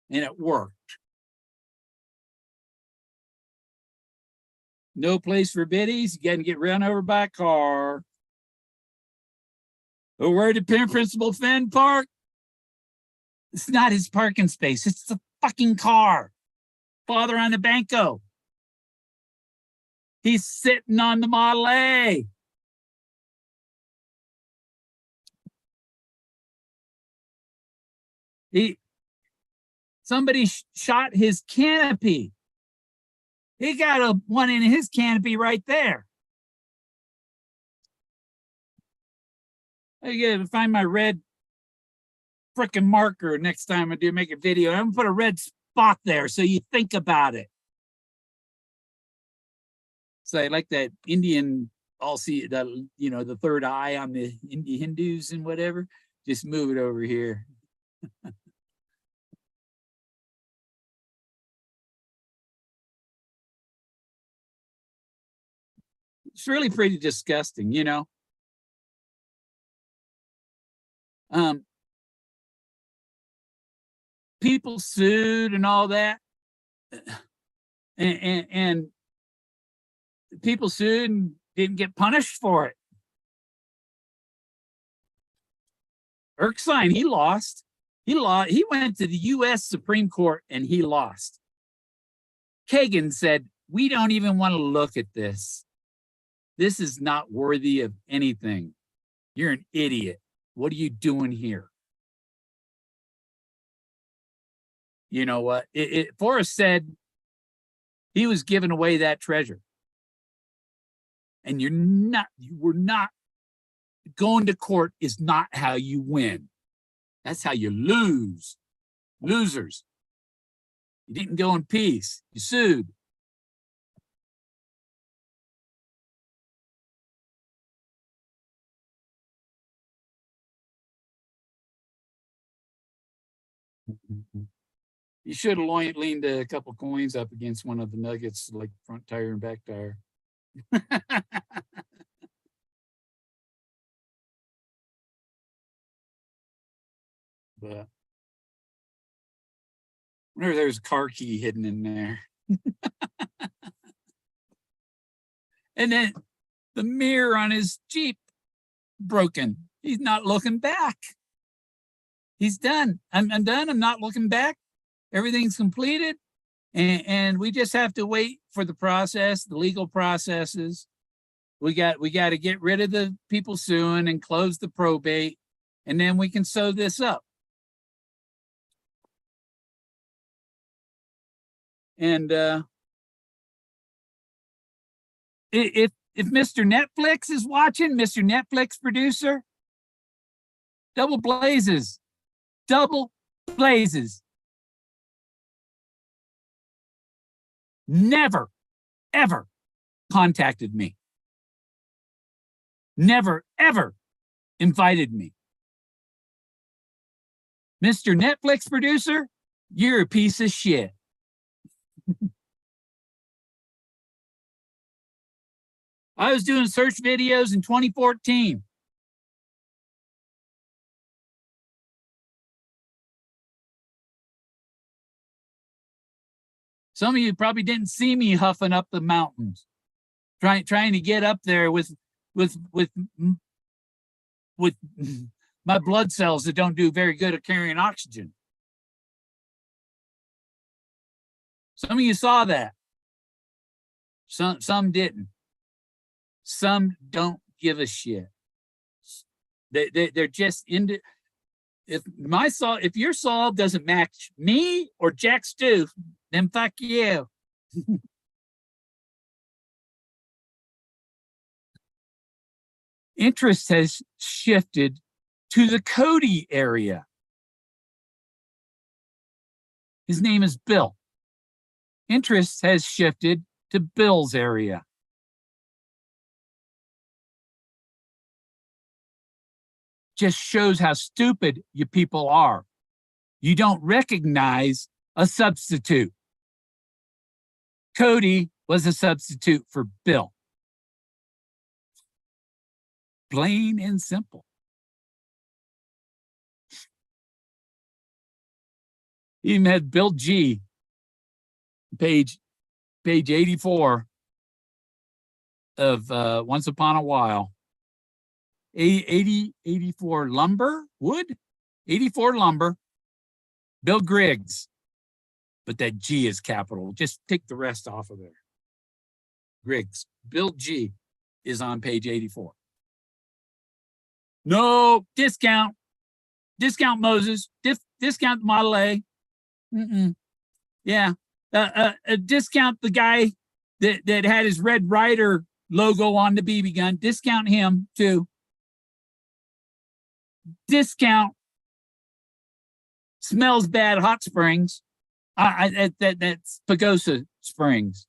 and it worked. No place for biddies. You gotta get run over by a car. Oh, where did Principal Fenn park? It's not his parking space. It's the fucking car. Father on the banco. He's sitting on the Model A. Somebody shot his canopy. He got one in his canopy right there. I gotta find my red frickin' marker next time I do make a video. I'm gonna put a red spot there so you think about it. So I like that Indian, I'll see that, the third eye on the Hindus and whatever. Just move it over here. It's really pretty disgusting, people sued and all that, and people sued and didn't get punished for it. Erskine, he lost. He went to the U.S. Supreme Court and he lost. Kagan said, "We don't even want to look at this. This is not worthy of anything. You're an idiot. What are you doing here?" You know what? Forrest said he was giving away that treasure. And you were not, going to court is not how you win. That's how you lose. Losers. You didn't go in peace. You sued. You should have leaned a couple coins up against one of the nuggets, like front tire and back tire. But whenever there's a car key hidden in there. And then the mirror on his Jeep broken. He's not looking back. He's done. I'm done. I'm not looking back. Everything's completed. And we just have to wait for the process, the legal processes. We got to get rid of the people suing and close the probate, and then we can sew this up. And if Mr. Netflix is watching, Mr. Netflix producer, double blazes. Never, ever contacted me. Never, ever invited me. Mr. Netflix producer, you're a piece of shit. I was doing search videos in 2014. Some of you probably didn't see me huffing up the mountains, trying to get up there with my blood cells that don't do very good at carrying oxygen. Some of you saw that. Some didn't. Some don't give a shit. They're just into. If your solve doesn't match me or Jack Stu, then fuck you. Interest has shifted to the Cody area. His name is Bill. Interest has shifted to Bill's area. Just shows how stupid you people are. You don't recognize a substitute. Cody was a substitute for Bill. Plain and simple. Even had Bill G, page 84 of Once Upon a While. 84 lumber, wood, 84 lumber, Bill Griggs. But that G is capital. Just take the rest off of there. Griggs. Bill G is on page 84. No discount. Discount Moses. Discount Model A. Yeah. Discount the guy that had his Red Ryder logo on the BB gun. Discount him too. Discount Smells Bad Hot Springs. That's Pagosa Springs.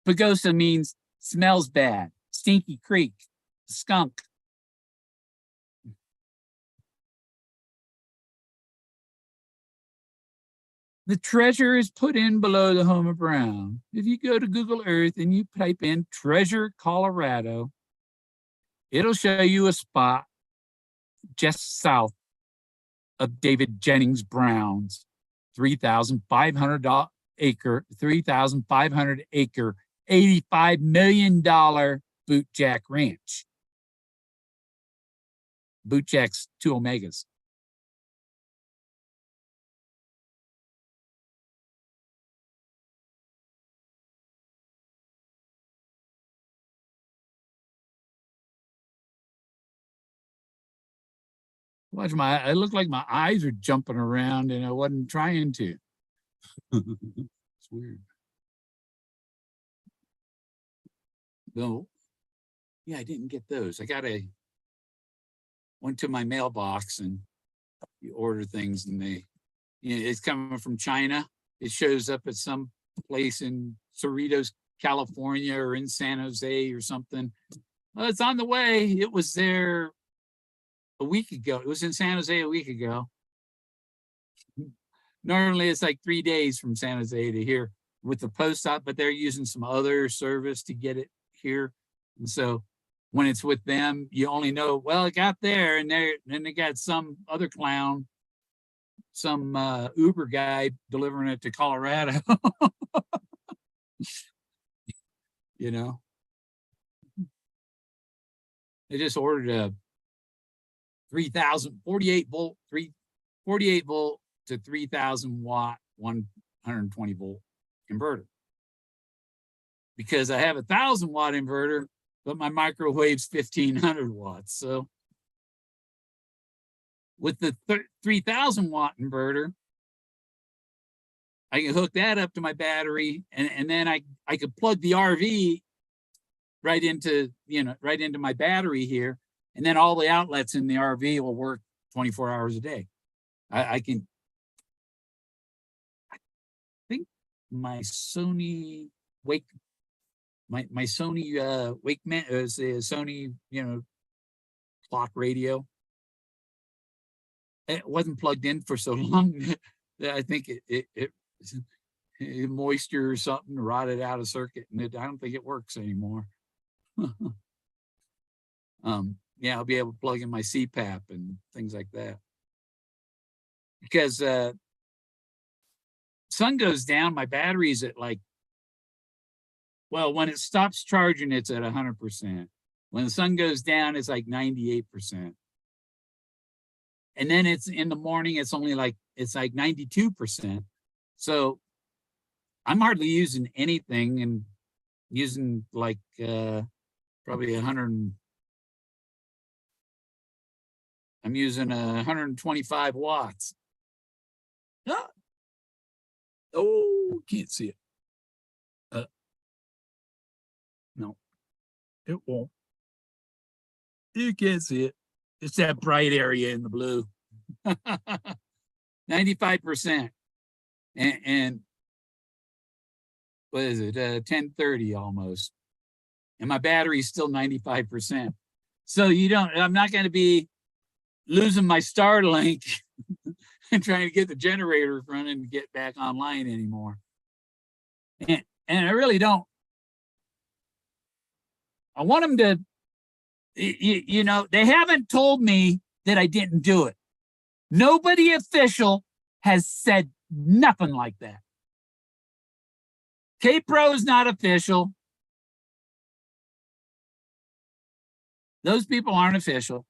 Pagosa means smells bad. Stinky Creek, skunk. The treasure is put in below the home of Brown. If you go to Google Earth and you type in Treasure, Colorado, it'll show you a spot just south of David Jennings Brown's 3,500 acre, $85 million Bootjack Ranch. Bootjack's 2 Omegas. Watch I look like my eyes are jumping around and I wasn't trying to. It's weird. No. Yeah, I didn't get those. Went to my mailbox and you order things and it's coming from China. It shows up at some place in Cerritos, California or in San Jose or something. Well, it's on the way. It was there a week ago. It was in San Jose a week ago. Normally it's like 3 days from San Jose to here with the post op, but they're using some other service to get it here. And so when it's with them, you only know, well, it got there and then they got some other clown, some Uber guy delivering it to Colorado. You know, they just ordered a 48 volt to 3,000 watt 120 volt inverter, because I have 1,000 watt inverter, but my microwave's 1,500 watts. So with the 3,000 watt inverter, I can hook that up to my battery, and then I could plug the RV right into my battery here, and then all the outlets in the RV will work 24 hours a day. I think my Sony my Sony Wakeman is a Sony clock radio. It wasn't plugged in for so long that I think it moisture or something rotted out of circuit, and I don't think it works anymore. Yeah, I'll be able to plug in my CPAP and things like that. Because sun goes down, my battery's at like, well, when it stops charging, it's at 100%. When the sun goes down, it's like 98%. And then it's in the morning, it's only like, it's like 92%. So I'm hardly using anything and using like probably 100. I'm using 125 watts. Ah. Oh, can't see it. No, it won't. You can't see it. It's that bright area in the blue. 95%. And what is it? 10:30 almost. And my battery's still 95%. So I'm not going to be losing my Starlink and trying to get the generator running and get back online anymore. And I really don't. I want them to, they haven't told me that I didn't do it. Nobody official has said nothing like that. K-Pro is not official. Those people aren't official.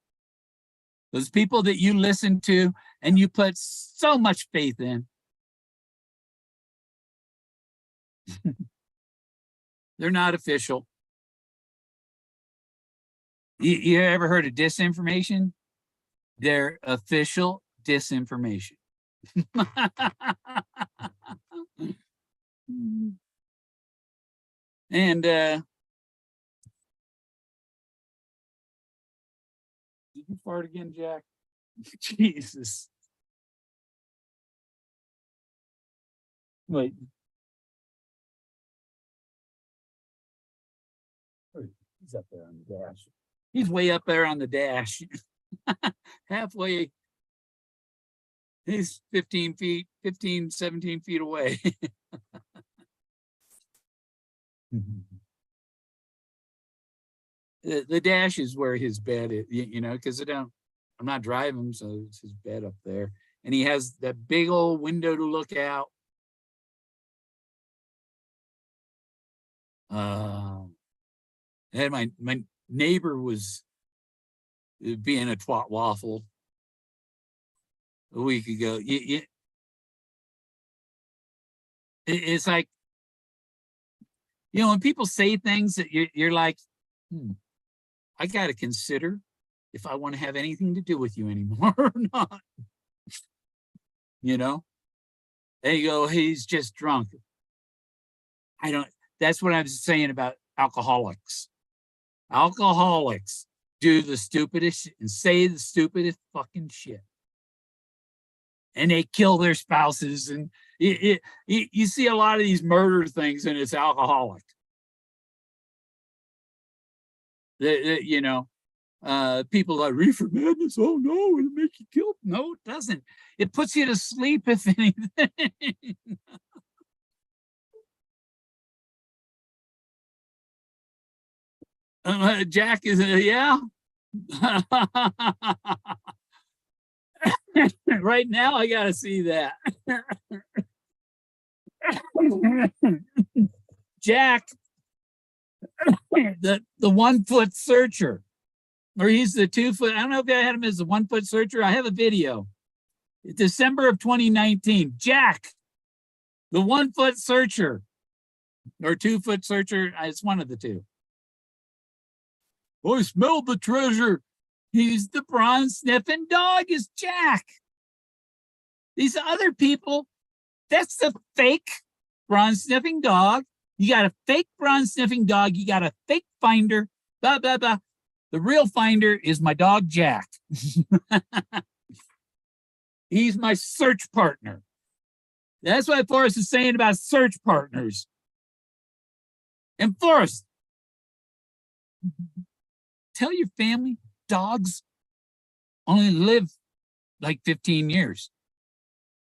Those people that you listen to and you put so much faith in. They're not official. You ever heard of disinformation? They're official disinformation. And did you fart again, Jack? Jesus. Wait. He's up there on the dash. He's way up there on the dash. Halfway. He's 15 feet, 15, 17 feet away. The dash is where his bed is, because I'm not driving, so it's his bed up there. And he has that big old window to look out. And my neighbor was being a twat waffle a week ago. It's like, when people say things that you're like, I got to consider if I want to have anything to do with you anymore or not. There you go, he's just drunk. That's what I was saying about alcoholics. Alcoholics do the stupidest and say the stupidest fucking shit. And they kill their spouses. And you see a lot of these murder things, and it's alcoholic. People like reefer madness. Oh no, it'll make you kill. No, it doesn't. It puts you to sleep, if anything. Jack is yeah. Right now, I gotta see that. Jack, the 1 foot searcher, or he's the 2 foot. I don't know if I had him as the 1 foot searcher. I have a video. December of 2019. Jack, the 1 foot searcher, or 2 foot searcher. It's one of the two. I smelled the treasure. He's the bronze sniffing dog, is Jack. These other people, that's the fake bronze sniffing dog. You got a fake bronze sniffing dog. You got a fake finder, blah, blah, blah. The real finder is my dog, Jack. He's my search partner. That's what Forrest is saying about search partners. And Forrest, tell your family dogs only live like 15 years.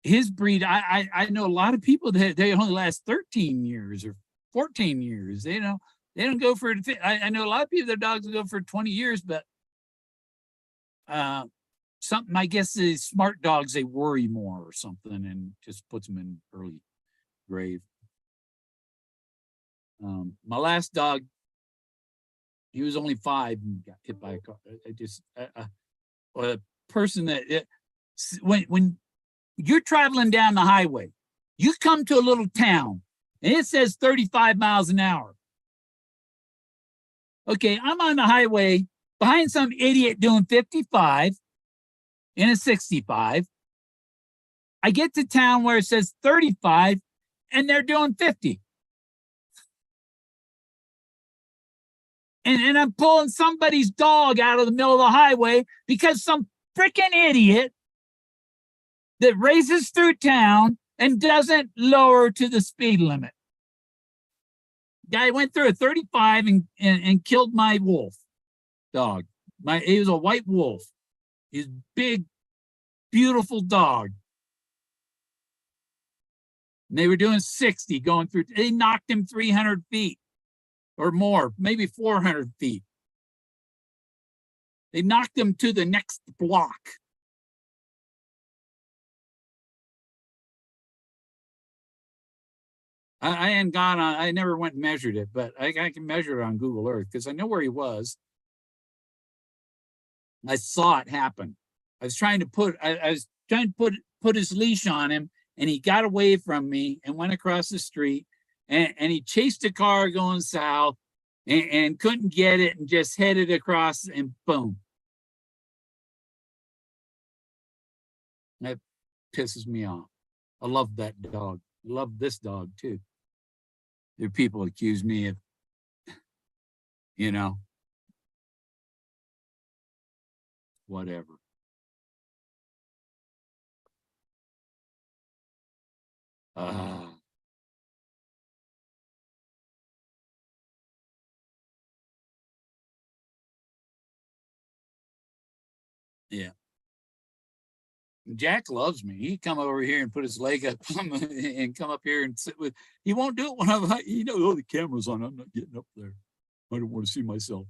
His breed, I know a lot of people that they only last 13 years or 14 years. They don't go for it. I know a lot of people, their dogs will go for 20 years, but something, I guess, the smart dogs, they worry more or something, and just puts them in early. grave. My last dog, he was only 5 and got hit by a car. A person that when you're traveling down the highway, you come to a little town and it says 35 miles an hour. Okay, I'm on the highway behind some idiot doing 55 in a 65. I get to town where it says 35 and they're doing 50. And I'm pulling somebody's dog out of the middle of the highway because some freaking idiot that races through town and doesn't lower to the speed limit. Guy went through a 35 and killed my wolf dog. He was a white wolf. He's big, beautiful dog. And they were doing 60 going through. They knocked him 300 feet or more, maybe 400 feet. They knocked him to the next block. I hadn't gone on, I never went and measured it, but I can measure it on Google Earth because I know where he was. I saw it happen. I was trying to put his leash on him, and he got away from me and went across the street, and he chased a car going south and couldn't get it and just headed across and boom. That pisses me off. I love that dog. I love this dog too. There are people accuse me of, whatever. Yeah. Jack loves me. He'd come over here and put his leg up and come up here and sit with. He won't do it when I'm like, oh, the camera's on. I'm not getting up there. I don't want to see myself.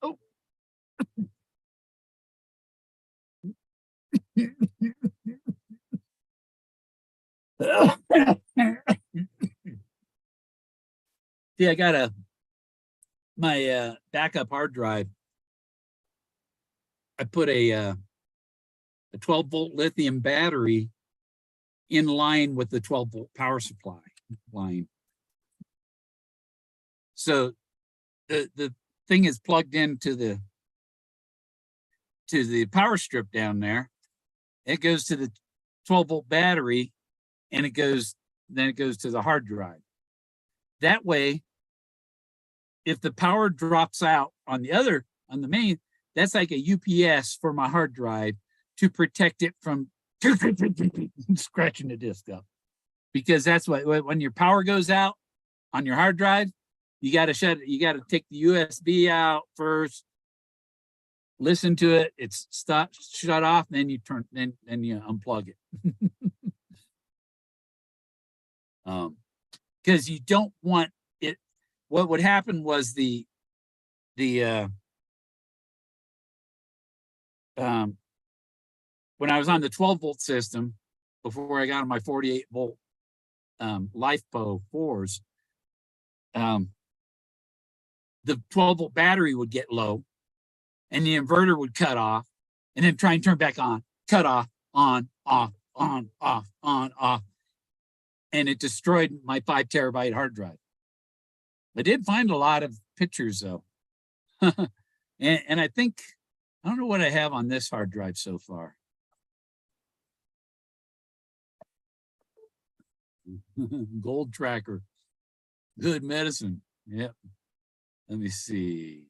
Oh. See, I got my backup hard drive. I put a 12-volt lithium battery in line with the 12-volt power supply line. So the thing is plugged into the power strip down there. It goes to the 12-volt battery, and it goes to the hard drive. That way, if the power drops out on the main, that's like a UPS for my hard drive to protect it from scratching the disk up. Because that's what, when your power goes out on your hard drive, you got to take the USB out first, listen to it, it's shut off, then you unplug it. Because you don't want it. What would happen was when I was on the 12-volt system, before I got on my 48-volt LifePo 4s, the 12-volt battery would get low, and the inverter would cut off, and then try and turn back on, cut off, on, off, on, off, on, off. And it destroyed my 5 terabyte hard drive. I did find a lot of pictures though. and I think, I don't know what I have on this hard drive so far. Gold tracker. Good medicine. Yep. Let me see.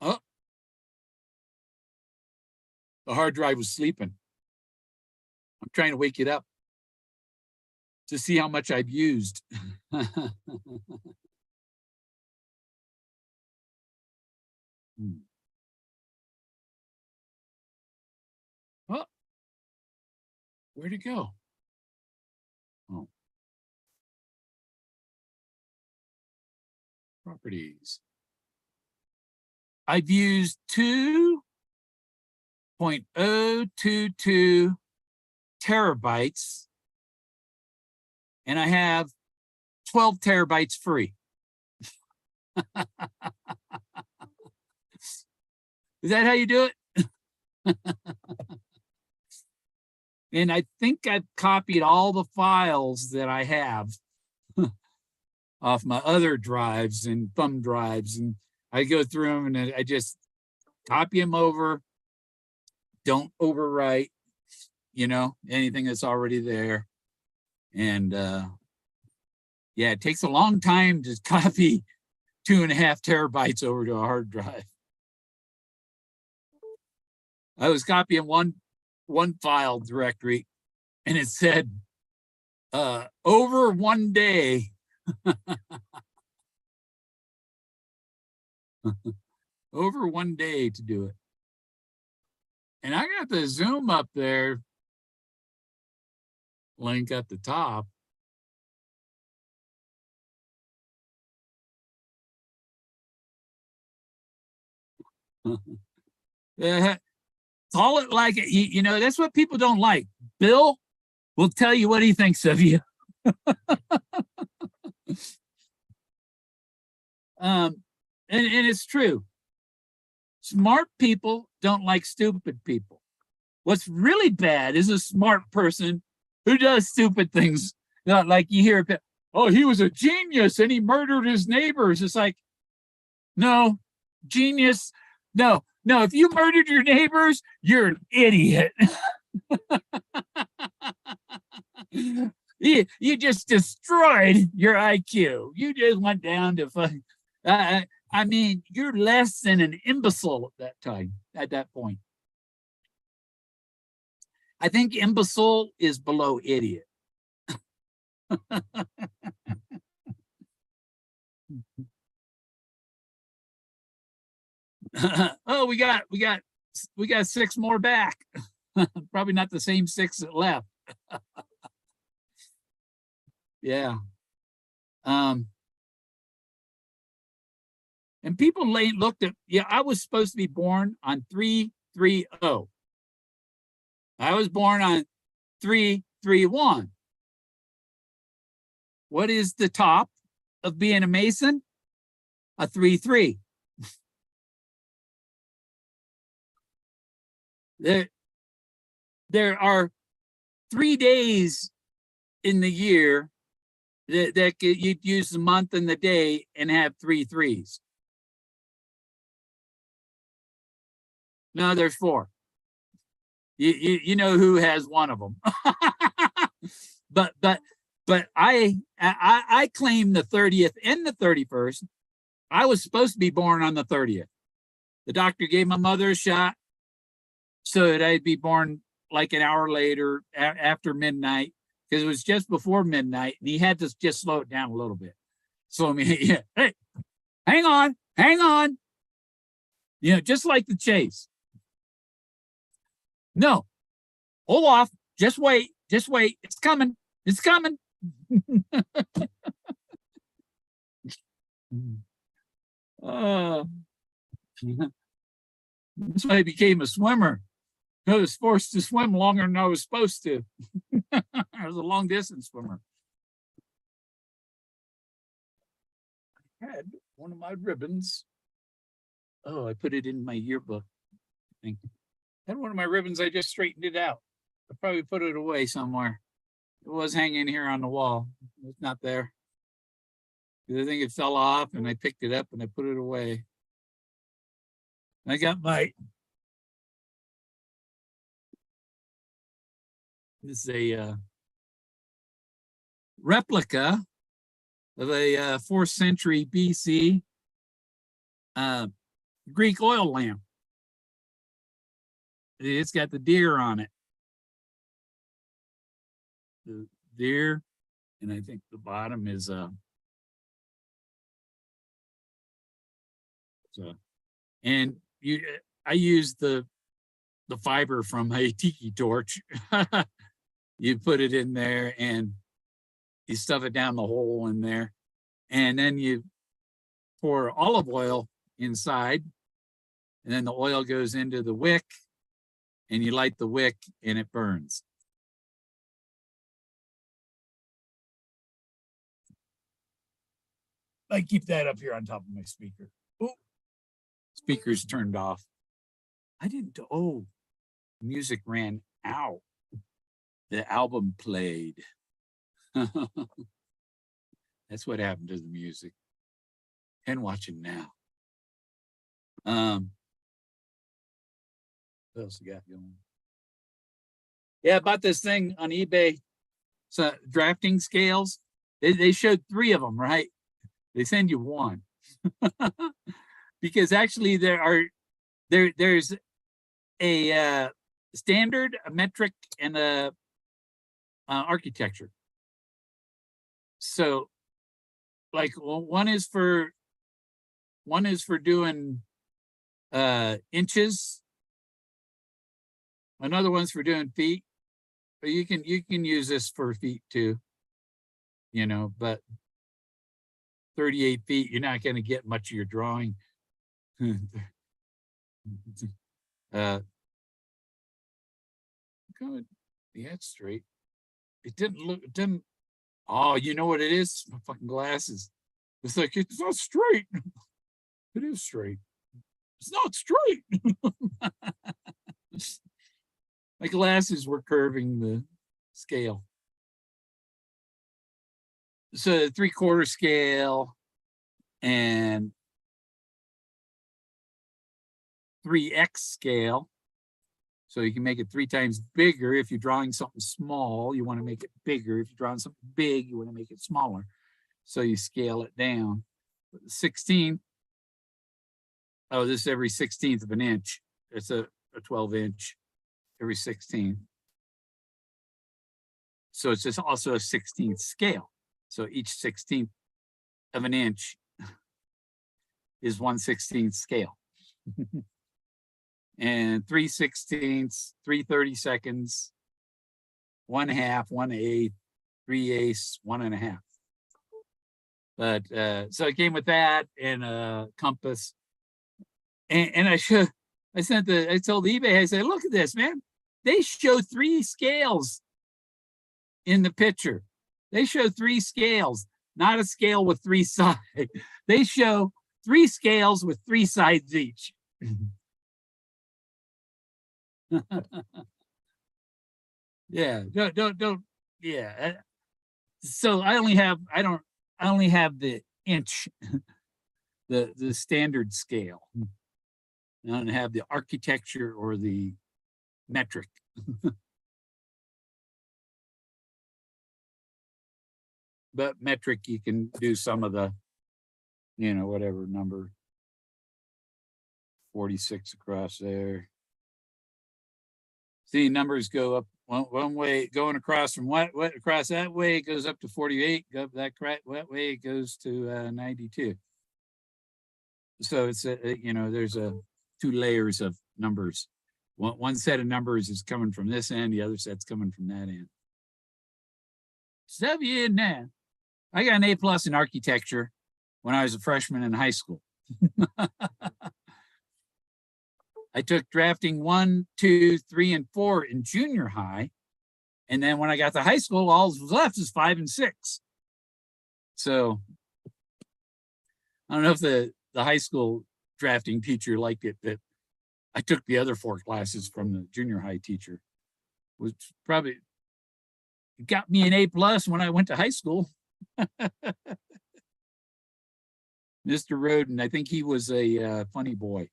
Oh, the hard drive was sleeping. I'm trying to wake it up to see how much I've used. Oh, where'd it go? Oh, properties. I've used 2.022 terabytes, and I have 12 terabytes free. Is that how you do it? And I think I've copied all the files that I have off my other drives and thumb drives, and I go through them and I just copy them over, don't overwrite, anything that's already there. And yeah, it takes a long time to copy 2.5 terabytes over to a hard drive. I was copying one file directory, and it said over 1 day. Over 1 day to do it. And I got the Zoom up there, link at the top. Call it like it. That's what people don't like. Bill will tell you what he thinks of you. And it's true. Smart people don't like stupid people. What's really bad is a smart person who does stupid things. Like you hear, oh, he was a genius and he murdered his neighbors. It's like, no, genius. No, if you murdered your neighbors, you're an idiot. You just destroyed your IQ. You just went down to fucking. I mean, you're less than an imbecile at that point. I think imbecile is below idiot. Oh, we got 6 more back. Probably not the same 6 that left. Yeah. And people looked at, I was supposed to be born on 330. I was born on 331. What is the top of being a Mason? A 3-3. There are 3 days in the year that you'd use the month and the day and have 3 3s. No, there's 4. You know who has one of them. but I claim the 30th and the 31st. I was supposed to be born on the 30th. The doctor gave my mother a shot so that I'd be born like an hour later after midnight, because it was just before midnight, and he had to just slow it down a little bit. So hey, hang on. Just like the chase. No, hold off. Just wait. It's coming. That's why I became a swimmer. I was forced to swim longer than I was supposed to. I was a long distance swimmer. I had one of my ribbons. Oh, I put it in my yearbook. I think. I had one of my ribbons, I just straightened it out. I probably put it away somewhere. It was hanging here on the wall. It's not there. I think it fell off, and I picked it up and I put it away. I got this is a replica of a 4th century BC Greek oil lamp. It's got the deer on it. The deer, and I think the bottom is and I use the the fiber from a tiki torch. You put it in there and you stuff it down the hole in there. And then you pour olive oil inside. And then the oil goes into the wick. And you light the wick and it burns. I keep that up here on top of my speaker. Oh, speaker's turned off. I didn't, oh, music ran out. The album played. That's what happened to the music. And watching now. What else you got going? Yeah, I bought this thing on eBay. So drafting scales. They showed 3 of them, right? They send you 1. Because actually there's a standard, a metric, and a architecture. So like one is for doing inches, another one's for doing feet, but you can use this for feet too, you know, but 38 feet, you're not going to get much of your drawing. Good. Yeah, it's straight. It didn't, oh, you know what it is? My fucking glasses. It's like, it's not straight. It is straight. It's not straight. My glasses were curving the scale. So 3/4 scale and 3x scale. So you can make it 3 times bigger. If you're drawing something small, you want to make it bigger. If you're drawing something big, you want to make it smaller. So you scale it down. 16. Oh, this is every 16th of an inch. It's a 12-inch every 16th. So it's just also a 16th scale. So each 16th of an inch is 1/16 scale. And 3/16, 3/32, 1/2, 1/8, 3/8, 1 1/2. But so it came with that and a compass. And I told eBay, I said, look at this, man. They show 3 scales in the picture. They show 3 scales, not a scale with 3 sides. They show 3 scales with 3 sides each. Yeah, don't, yeah. So I only have the inch, the standard scale. I don't have the architecture or the metric. But metric, you can do some of the, you know, whatever number, 46 across there. See, numbers go up one way, going across from what across that way, it goes up to 48. Go up that way, it goes to 92. So it's you know, there's 2 layers of numbers. One set of numbers is coming from this end, the other set's coming from that end. Stuff you in there. I got an A+ in architecture when I was a freshman in high school. I took drafting 1, 2, 3, and 4 in junior high. And then when I got to high school, all that was left is 5 and 6. So I don't know if the high school drafting teacher liked it that I took the other 4 classes from the junior high teacher, which probably got me an A+ when I went to high school. Mr. Roden, I think he was a funny boy.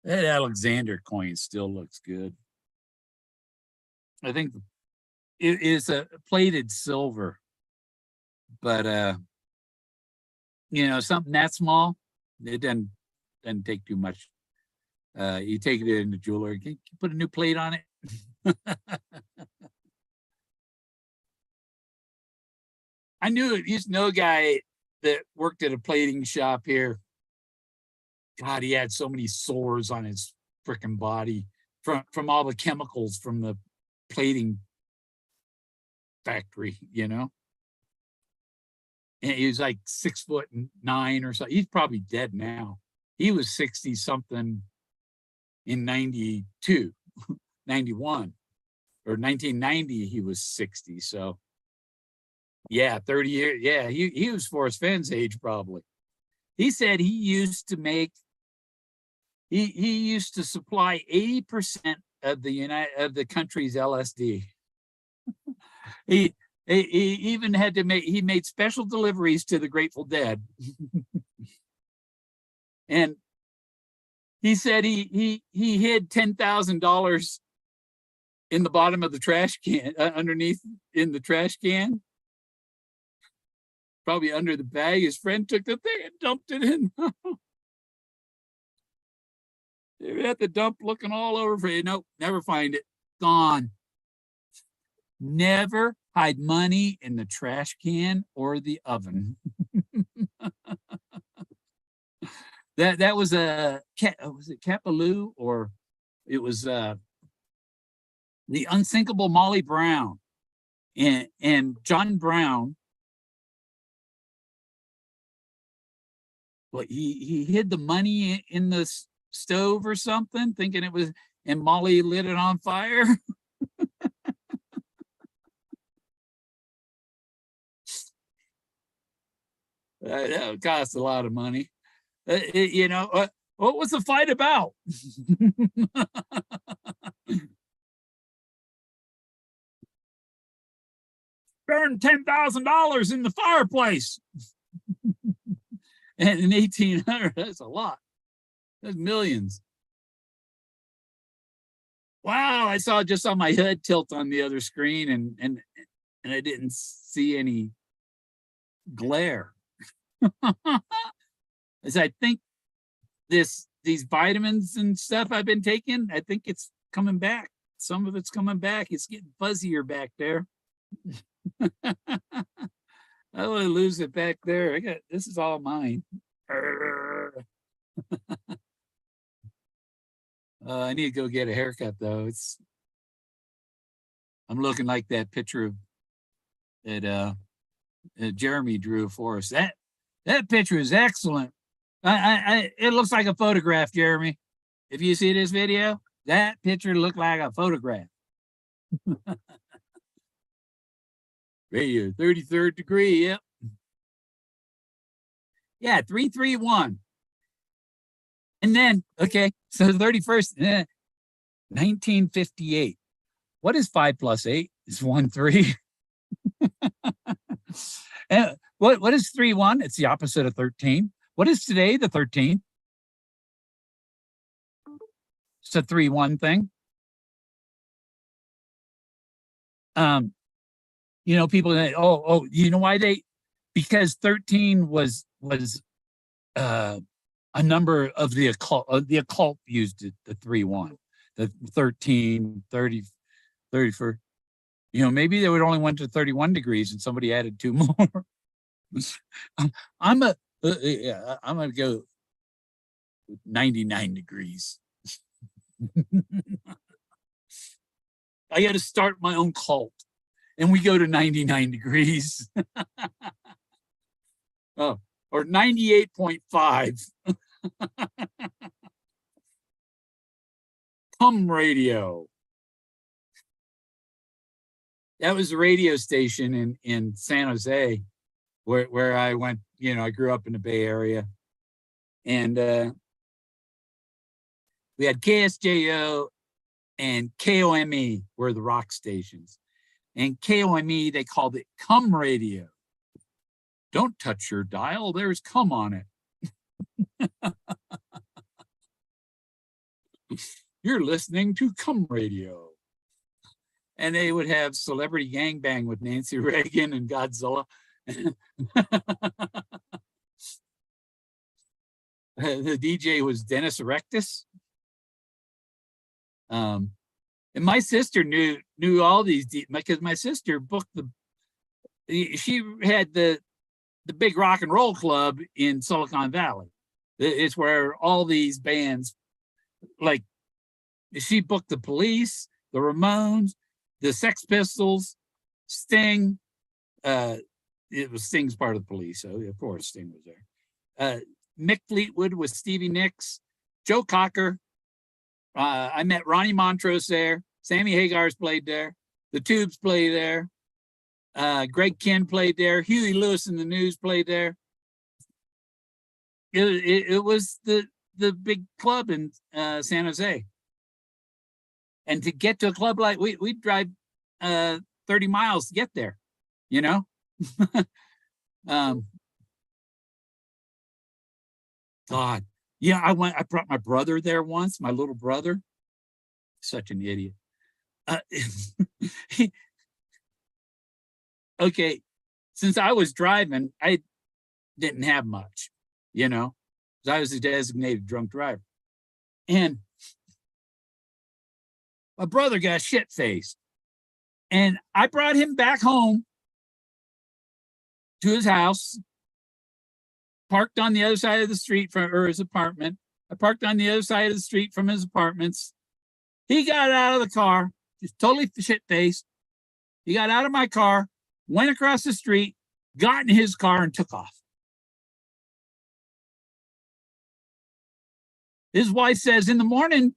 That Alexander coin still looks good. I think it is a plated silver, but you know, something that small, it doesn't take too much. You take it in the jeweler, can you put a new plate on it? I used to know a guy that worked at a plating shop here, God, he had so many sores on his freaking body from all the chemicals from the plating factory, you know. And he was like 6'9" or so. He's probably dead now. He was 60 something in 92, 91, or 1990. He was 60. So yeah, 30 years. Yeah, he was Forrest Fenn's age probably. He said he used to make, he used to supply 80% of the country's LSD. he he even had to he made special deliveries to the Grateful Dead. And he said he hid $10,000 in the bottom of the trash can, underneath in the trash can, probably under the bag. His friend took the thing and dumped it in. They were at the dump looking all over for you. Nope, never find it. Gone. Never hide money in the trash can or the oven. that was a was it Capaloo, or it was the unsinkable Molly Brown, and John Brown. Well, he hid the money in the stove or something, thinking it was, and Molly lit it on fire. That would cost a lot of money. You know, what was the fight about? Burned $10,000 in the fireplace. And in 1800, that's a lot. That's millions. Wow, I saw just on my head tilt on the other screen, and I didn't see any glare. As I think these vitamins and stuff I've been taking, I think it's coming back. Some of it's coming back. It's getting fuzzier back there. I want to lose it back there. This is all mine. I need to go get a haircut though. I'm looking like that picture that Jeremy drew for us. That picture is excellent. It looks like a photograph, Jeremy. If you see this video, that picture looked like a photograph. Radio 33rd degree, yep. Yeah, 331. And then, okay, so 31st, 1958. What is 5 plus 8? It's 1, 3. And what is 3, 1? It's the opposite of 13. What is today, the 13th? It's a 3, 1 thing. You know, people say, oh, you know why because 13 was a number of the occult. The occult used it, the 3, 1, the 13, 30, 34. You know, maybe they would only went to 31 degrees and somebody added 2 more. I'm gonna go 99 degrees. I got to start my own cult, and we go to 99 degrees. Oh, or 98.5. Cum radio. That was a radio station in San Jose, where I went. You know, I grew up in the Bay Area, and we had KSJO and KOME were the rock stations, and KOME they called it cum radio. Don't touch your dial. There's cum on it. You're listening to cum radio. And they would have Celebrity Gangbang with Nancy Reagan and Godzilla. The DJ was Dennis Erectus. And my sister knew all these because my sister booked she had the big rock and roll club in Silicon Valley. It's where all these bands, like, she booked the Police, the Ramones, the Sex Pistols, Sting. It was Sting's part of the Police, so of course Sting was there. Mick Fleetwood with Stevie Nicks, Joe Cocker. I met Ronnie Montrose there. Sammy Hagar's played there. The Tubes played there. Greg Kihn played there. Huey Lewis and the News played there. It was the big club in San Jose. And to get to a club like we'd drive 30 miles to get there, you know? God. Yeah, I brought my brother there once, my little brother. Such an idiot. Okay, since I was driving, I didn't have much, you know, because I was a designated drunk driver. And my brother got shit-faced. And I brought him back home to his house, parked on the other side of the street from his apartment. I parked on the other side of the street from his apartments. He got out of the car, just totally shit-faced. He got out of my car, went across the street, got in his car, and took off. His wife says in the morning,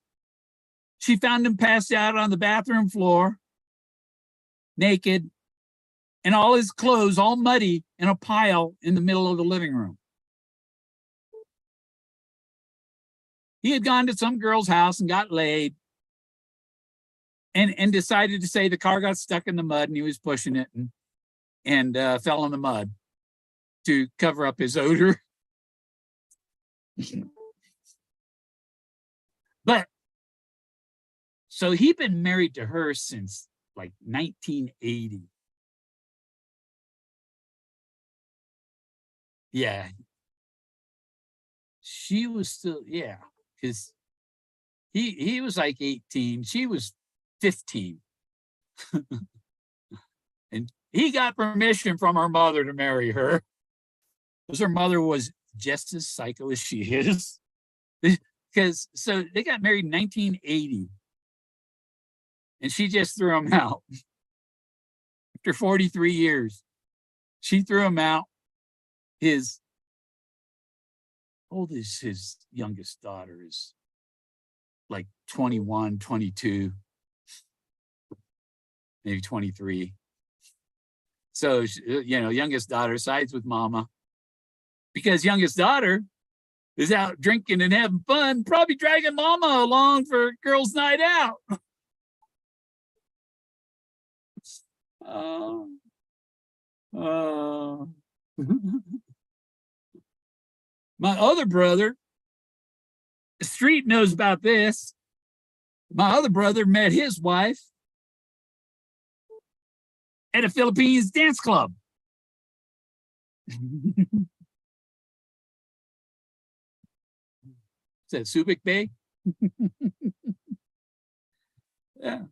she found him passed out on the bathroom floor, naked, and all his clothes all muddy in a pile in the middle of the living room. He had gone to some girl's house and got laid and decided to say the car got stuck in the mud and he was pushing it and fell in the mud to cover up his odor. But so he'd been married to her since like 1980. Yeah. She was still, yeah, because he was like 18. She was 15. And he got permission from her mother to marry her, because her mother was just as psycho as she is. Because so they got married in 1980, and she just threw him out. After 43 years, she threw him out. His old is his youngest daughter is like 21, 22, maybe 23. So, you know, youngest daughter sides with mama, because youngest daughter is out drinking and having fun, probably dragging mama along for girls' night out. My other brother, the street knows about this. My other brother met his wife at a Philippines dance club. Is that Subic Bay? Yeah.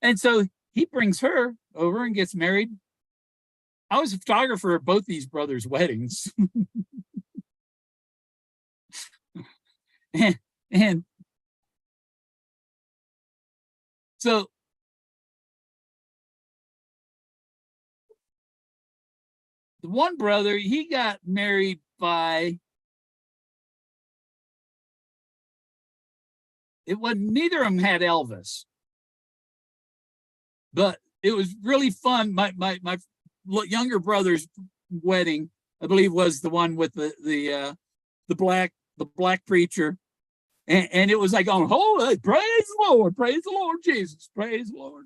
And so he brings her over and gets married. I was a photographer at both these brothers' weddings. and so the one brother, he got married by, it was neither of them had Elvis, but it was really fun. My younger brother's wedding, I believe, was the one with the black preacher, and it was like, on holy, praise the Lord Jesus, praise the Lord.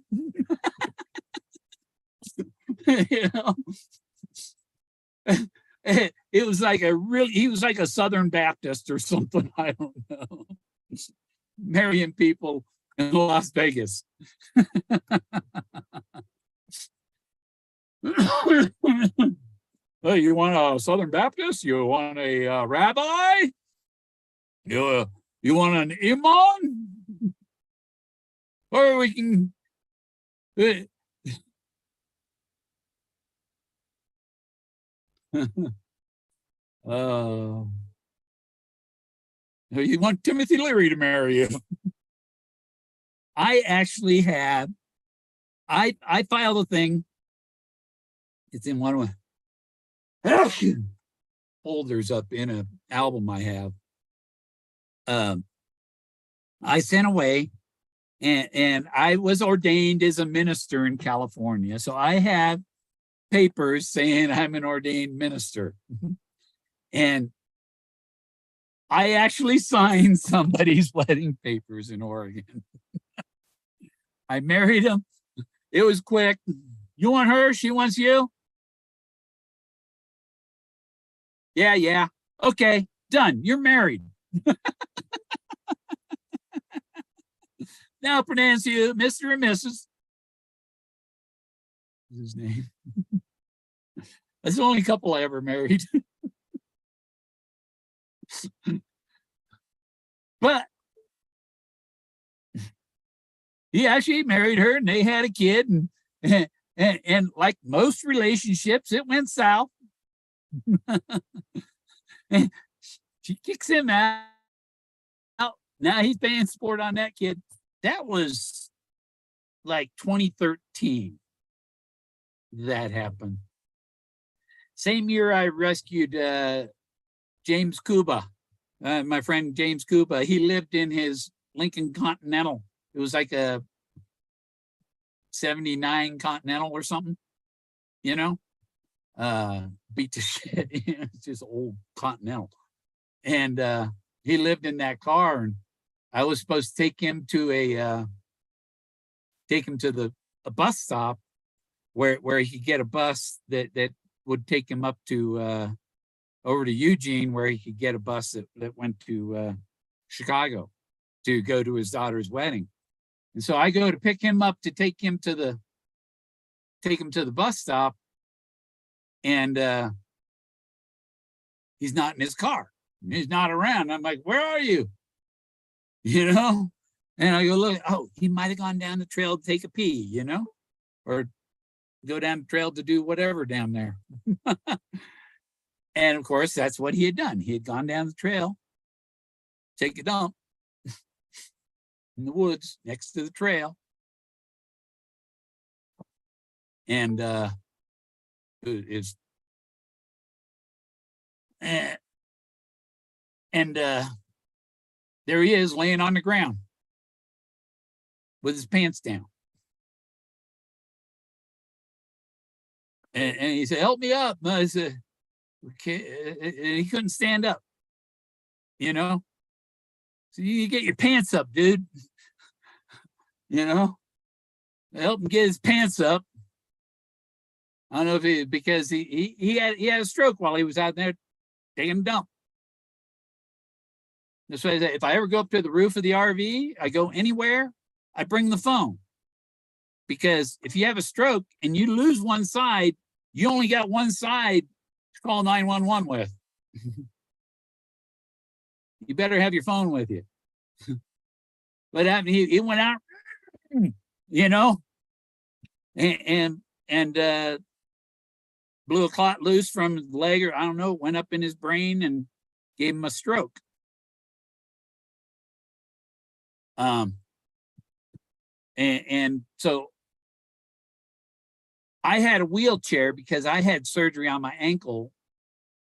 You know, it was like he was like a Southern Baptist or something. I don't know, marrying people in Las Vegas. Hey, you want a Southern Baptist? You want a rabbi? You want an imam? Or we can. You want Timothy Leary to marry you. I actually have, I filed a thing. It's in one of my folders up in an album I have. I sent away, and I was ordained as a minister in California. So I have papers saying I'm an ordained minister. And I actually signed somebody's wedding papers in Oregon. I married him. It was quick. You want her? She wants you? Yeah. Okay, done. You're married. Now pronounce you Mr. and Mrs. His name. That's the only couple I ever married. But he actually married her and they had a kid, and like most relationships, it went south. And she kicks him out. Now he's paying support on that kid. That was like 2013 that happened. Same year I rescued James Cuba, my friend James Cuba. He lived in his Lincoln Continental. It was like a 79 Continental or something, you know, beat to shit. It's just old Continental. And he lived in that car, and I was supposed to take him to a bus stop where he could get a bus that would take him up to over to Eugene, where he could get a bus that went to Chicago to go to his daughter's wedding. And so I go to pick him up to take him to the bus stop, and he's not in his car. He's not around. I'm like, where are you? You know? And I go, look, oh, he might have gone down the trail to take a pee, you know, or go down the trail to do whatever down there. And of course, that's what he had done. He had gone down the trail, take a dump in the woods next to the trail. And there he is laying on the ground with his pants down. And he said, help me up. And I said, okay. And he couldn't stand up, you know? So you get your pants up, dude. You know? I helped him get his pants up. I don't know if because he had a stroke while he was out there taking a dump. That's why I say, if I ever go up to the roof of the RV, I go anywhere, I bring the phone. Because if you have a stroke and you lose one side, you only got one side to call 911 with. You better have your phone with you. What happened? He went out, you know, and blew a clot loose from his leg, or I don't know, went up in his brain and gave him a stroke. And so I had a wheelchair because I had surgery on my ankle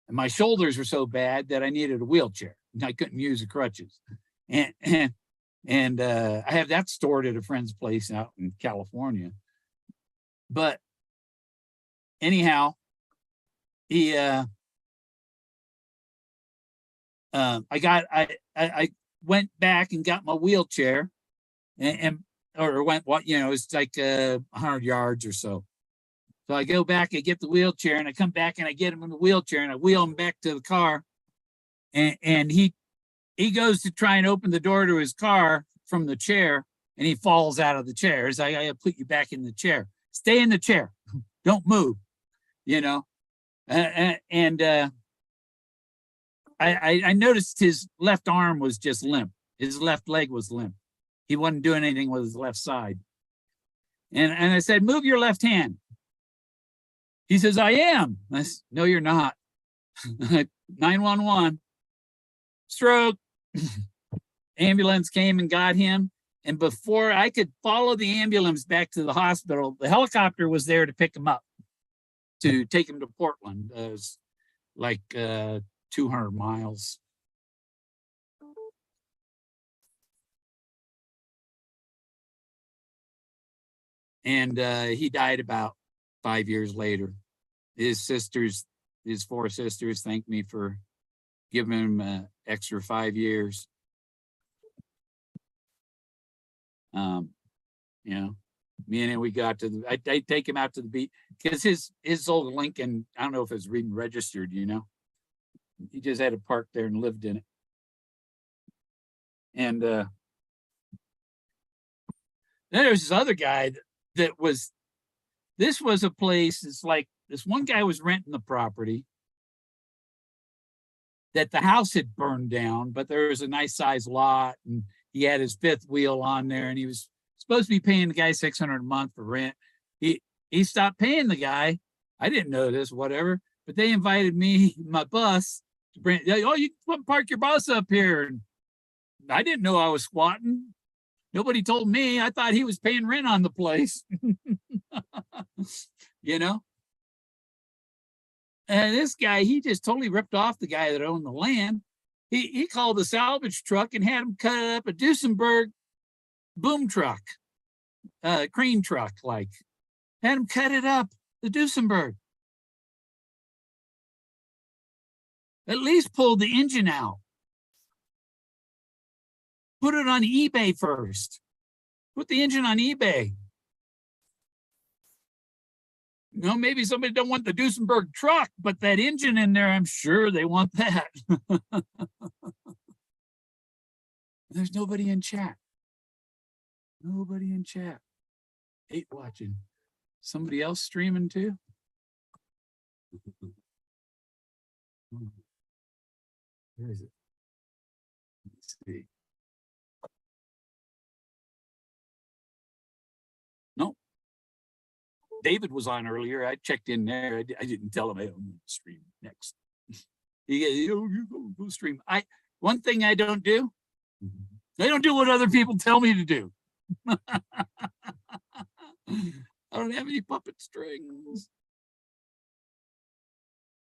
and my shoulders were so bad that I needed a wheelchair. I couldn't use the crutches. And I have that stored at a friend's place out in California. But anyhow, I went back and got my wheelchair or went, what, you know, it's like 100 yards or so. So I go back, I get the wheelchair, and I come back and I get him in the wheelchair and I wheel him back to the car. And he goes to try and open the door to his car from the chair, and he falls out of the chair. It's like, I gotta put you back in the chair. Stay in the chair. Don't move, you know? I noticed his left arm was just limp. His left leg was limp. He wasn't doing anything with his left side. And I said, move your left hand. He says, I am. I said, no, you're not. 911. Stroke. Ambulance came and got him. And before I could follow the ambulance back to the hospital, the helicopter was there to pick him up, to take him to Portland. It was like 200 miles. And he died about 5 years later. His sisters, his 4 sisters, thanked me for giving him an extra 5 years. You know, me and him, we got to the, I take him out to the beach because his old Lincoln, I don't know if it's even registered, you know, he just had a park there and lived in it. And then there's this other guy that was, this was a place, it's like this one guy was renting the property that the house had burned down, but there was a nice sized lot and he had his 5th wheel on there and he was supposed to be paying the guy $600 a month for rent. He stopped paying the guy. I didn't know this, whatever, but they invited me, my bus, to bring, oh, you can park your bus up here. And I didn't know I was squatting. Nobody told me. I thought he was paying rent on the place. You know? And this guy, he just totally ripped off the guy that owned the land. He called the salvage truck and had him cut up a Duesenberg boom truck, crane truck, like. Had him cut it up, the Duesenberg. At least pull the engine out. Put it on eBay first. Put the engine on eBay. You know, maybe somebody don't want the Duesenberg truck, but that engine in there, I'm sure they want that. There's nobody in chat. Nobody in chat. 8 watching. Somebody else streaming too? Where is it? Let's see. No. David was on earlier. I checked in there. I didn't tell him I don't stream next. You go stream. One thing I don't do, I don't do what other people tell me to do. I don't have any puppet strings.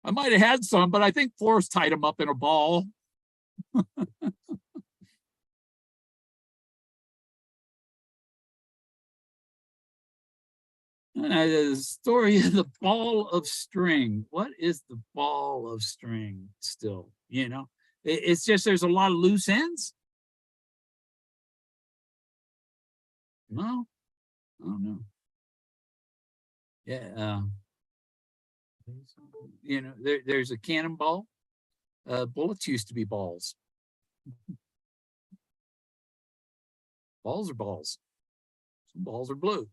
I might have had some, but I think Forrest tied them up in a ball. The story of the ball of string. What is the ball of string still? You know, it's just there's a lot of loose ends. No, I don't know. Yeah, you know, there's a cannonball. Bullets used to be balls. Balls are balls. Some balls are blue.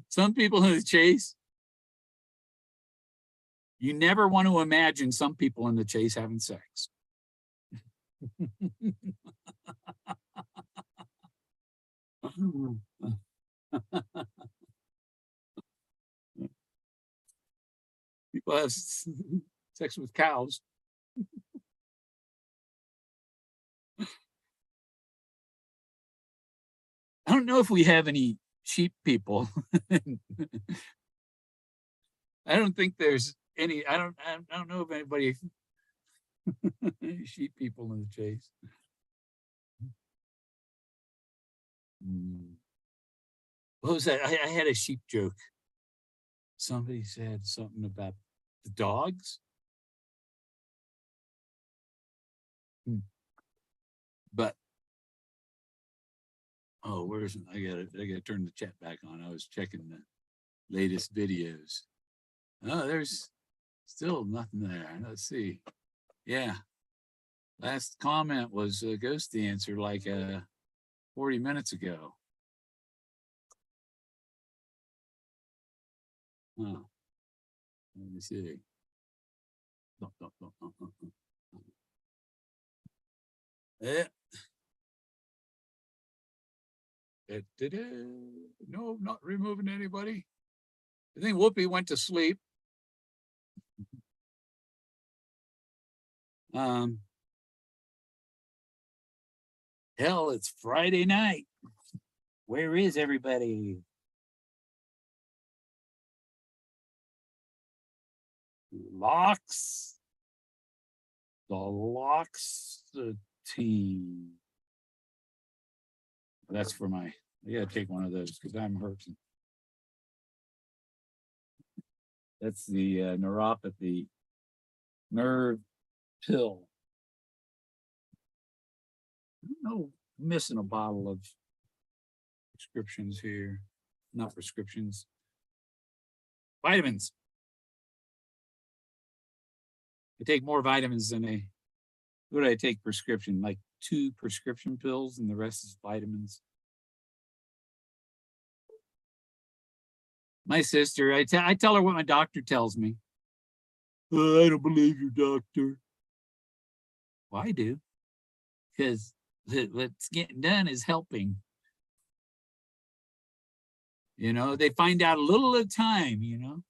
Some people in the chase, you never want to imagine some people in the chase having sex. People have sex with cows. I don't know if we have any sheep people. I don't think there's any. I don't know if anybody sheep people in the chase. What was that? I had a sheep joke. Somebody said something about the dogs. But oh, where's I gotta turn the chat back on. I was checking the latest videos. Oh, there's still nothing there. Let's see. Yeah. Last comment was a ghost answer like 40 minutes ago. Oh. Let me see. Yeah. No, not removing anybody. I think Whoopi went to sleep. Hell, it's Friday night. Where is everybody? Locks. The Locks team. That's for my, I gotta take one of those because I'm hurting. That's the neuropathy nerve pill. I don't know, I'm missing a bottle of prescriptions here. Not prescriptions. Vitamins. I take more vitamins than what do I take prescription? Like 2 prescription pills and the rest is vitamins. My sister, I tell her what my doctor tells me. I don't believe your doctor. Well, I do. Because what's getting done is helping. You know, they find out a little at a time, you know.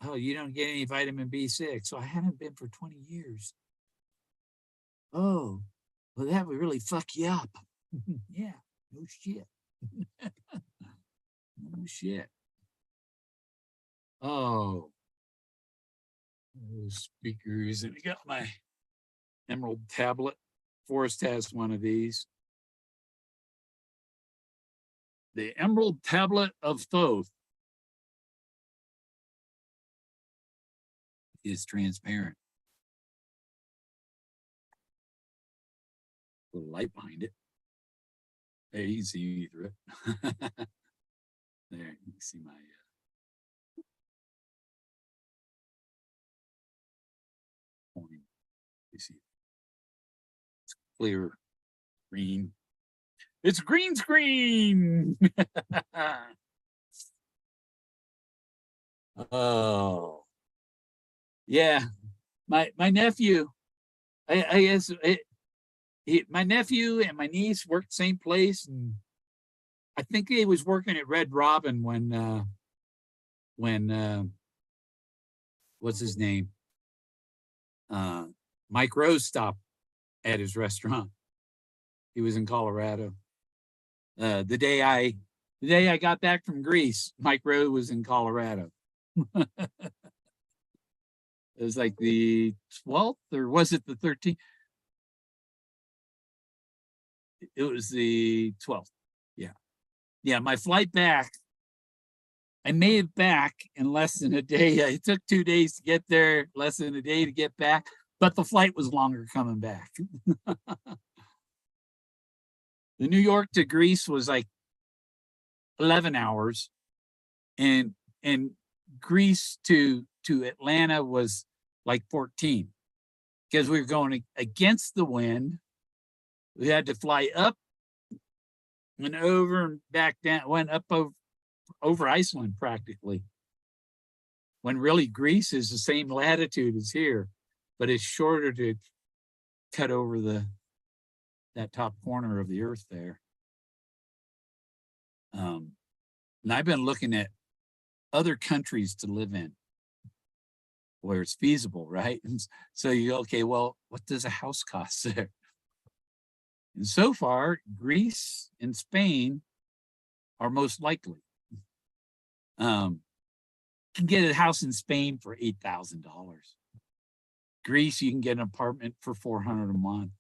Oh, you don't get any vitamin B6. So I haven't been for 20 years. Oh, well, that would really fuck you up. Yeah, no shit. No shit. Oh, those speakers. And I got my emerald tablet. Forrest has one of these. The emerald tablet of Thoth is transparent. A little light behind it. There, you can see through it. There, you can see my point. You see, it's clear green. It's green screen. Oh, yeah. My nephew, I guess my nephew and my niece worked same place, and I think he was working at Red Robin when what's his name? Mike Rose stopped at his restaurant. He was in Colorado. The day I got back from Greece, Mike Rose was in Colorado. It was like the 12th, or was it the 13th? It was the 12th. Yeah. Yeah, my flight back, I made it back in less than a day. It took 2 days to get there, less than a day to get back, but the flight was longer coming back. The New York to Greece was like 11 hours, and Greece to Atlanta was like 14, because we were going against the wind. We had to fly up and over and back down, went up over Iceland practically, when really Greece is the same latitude as here, but it's shorter to cut over that top corner of the earth there. And I've been looking at other countries to live in where it's feasible, right? And so you go, okay, well, what does a house cost there? And so far, Greece and Spain are most likely. Can get a house in Spain for $8,000. Greece, you can get an apartment for $400 a month.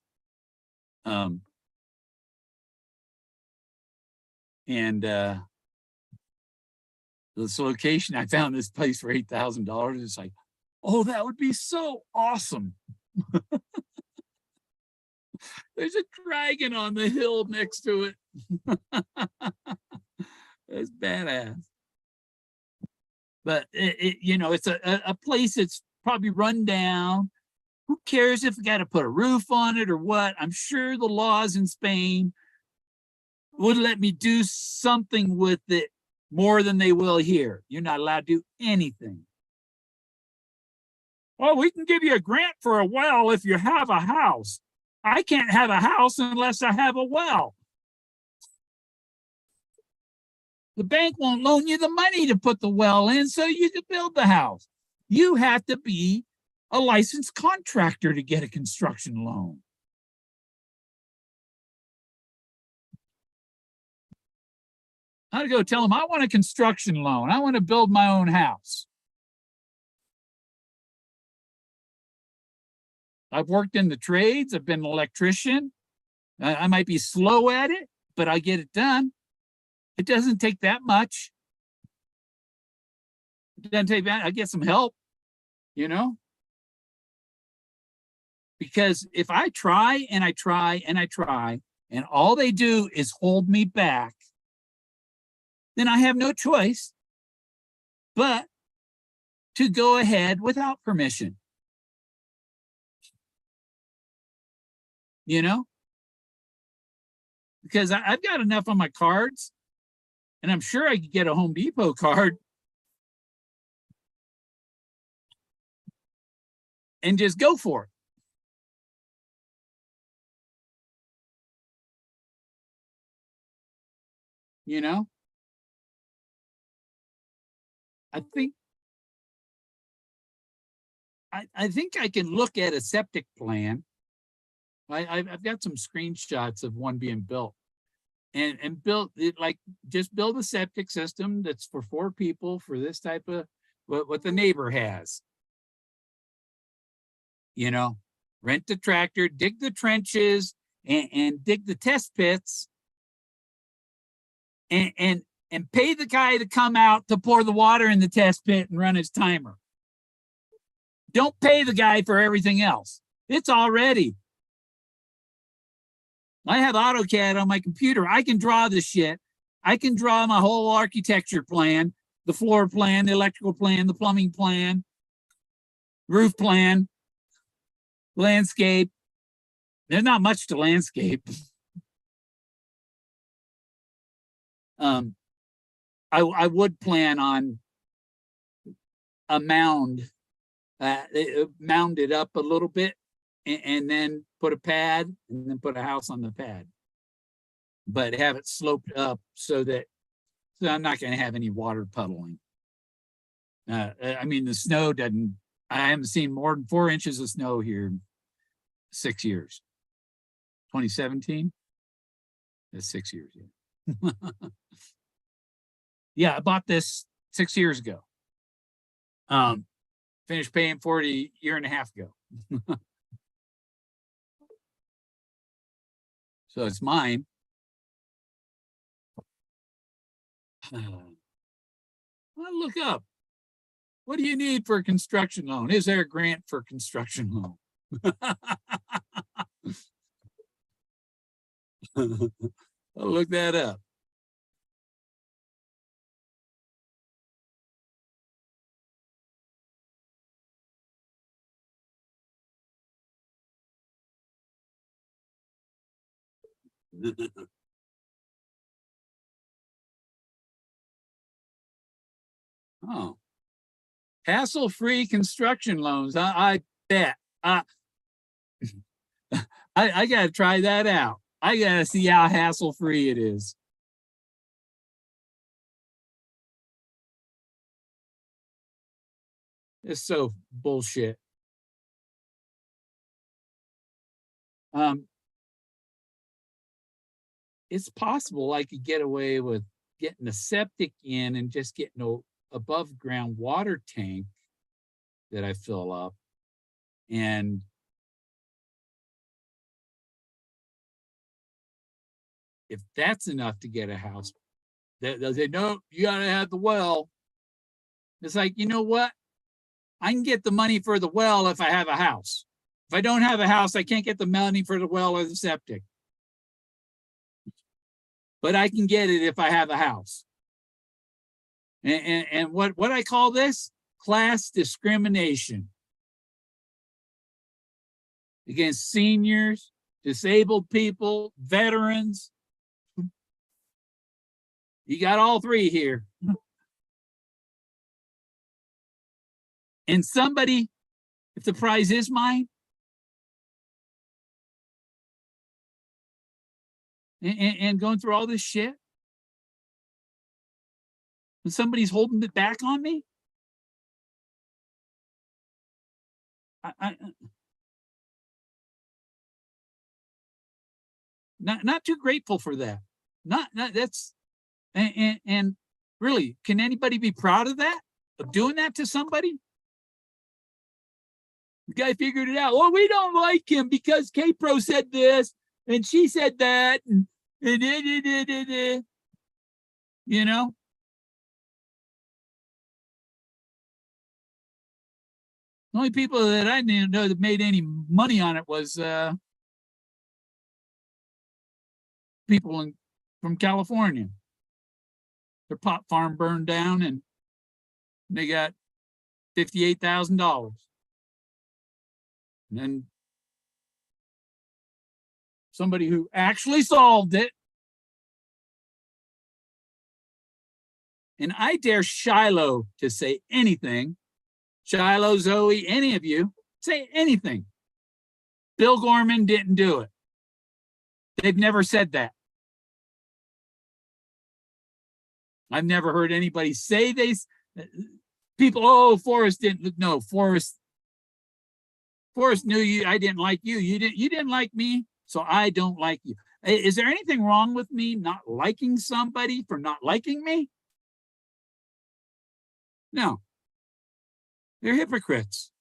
This location, I found this place for $8,000. It's like, oh, that would be so awesome. There's a dragon on the hill next to it. That's badass. But it's a place that's probably run down. Who cares if we got to put a roof on it or what? I'm sure the laws in Spain would let me do something with it more than they will here. You're not allowed to do anything. Well, we can give you a grant for a well if you have a house. I can't have a house unless I have a well. The bank won't loan you the money to put the well in so you can build the house. You have to be a licensed contractor to get a construction loan. I'd go tell them, I want a construction loan. I want to build my own house. I've worked in the trades. I've been an electrician. I might be slow at it, but I get it done. It doesn't take that much. It doesn't take that. I get some help, you know? Because if I try and I try and I try, and all they do is hold me back, then I have no choice but to go ahead without permission. You know? Because I've got enough on my cards, and I'm sure I could get a Home Depot card and just go for it. You know? I think I can look at a septic plan. I've got some screenshots of one being built, and built it, like, just build a septic system that's for 4 people for this type of what the neighbor has. You know, rent the tractor, dig the trenches, and dig the test pits, and pay the guy to come out to pour the water in the test pit and run his timer. Don't pay the guy for everything else. It's already. I have AutoCAD on my computer. I can draw the shit. I can draw my whole architecture plan, the floor plan, the electrical plan, the plumbing plan, roof plan, landscape. There's not much to landscape. I would plan on a mound, mound it up a little bit, and then put a pad, and then put a house on the pad, but have it sloped up so I'm not going to have any water puddling. I mean, the snow doesn't. I haven't seen more than 4 inches of snow here in 6 years. 2017. That's 6 years. Yeah. Yeah, I bought this 6 years ago. Finished paying for it a year and a half ago. So it's mine. I'll look up. What do you need for a construction loan? Is there a grant for a construction loan? I'll look that up. Oh, hassle-free construction loans. I bet. I got to try that out. I got to see how hassle-free it is. It's so bullshit. It's possible I could get away with getting a septic in and just getting an above ground water tank that I fill up. And if that's enough to get a house, they'll say, no, you got to have the well. It's like, you know what? I can get the money for the well if I have a house. If I don't have a house, I can't get the money for the well or the septic. But I can get it if I have a house. And what I call this? Class discrimination against seniors, disabled people, veterans. You got all 3 here. And somebody, if the prize is mine, and going through all this shit, when somebody's holding it back on me? Not too grateful for that. Not that's and really, can anybody be proud of that? Of doing that to somebody? The guy figured it out. Oh, we don't like him because K-Pro said this and she said that, and you know. The only people that I didn't know that made any money on it was people from California. Their pot farm burned down and they got $58,000. And then somebody who actually solved it. And I dare Shiloh to say anything. Shiloh, Zoe, any of you, say anything. Bill Gorman didn't do it. They've never said that. I've never heard anybody say people, oh, Forrest didn't. No, Forrest knew you. I didn't like you. You didn't like me, so I don't like you. Is there anything wrong with me not liking somebody for not liking me? No. They're hypocrites.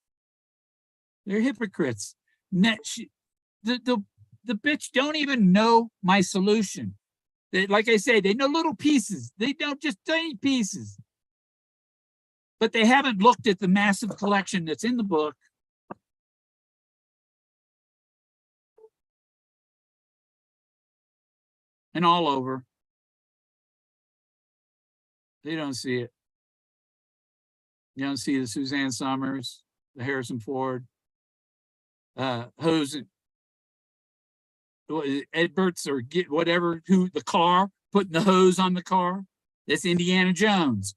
They're hypocrites. The bitch don't even know my solution. Like I say, they know little pieces. They don't just tiny pieces. But they haven't looked at the massive collection that's in the book. And all over. They don't see it. You don't see the Suzanne Summers, the Harrison Ford, hose, Edberts or get whatever, who the car, putting the hose on the car. That's Indiana Jones.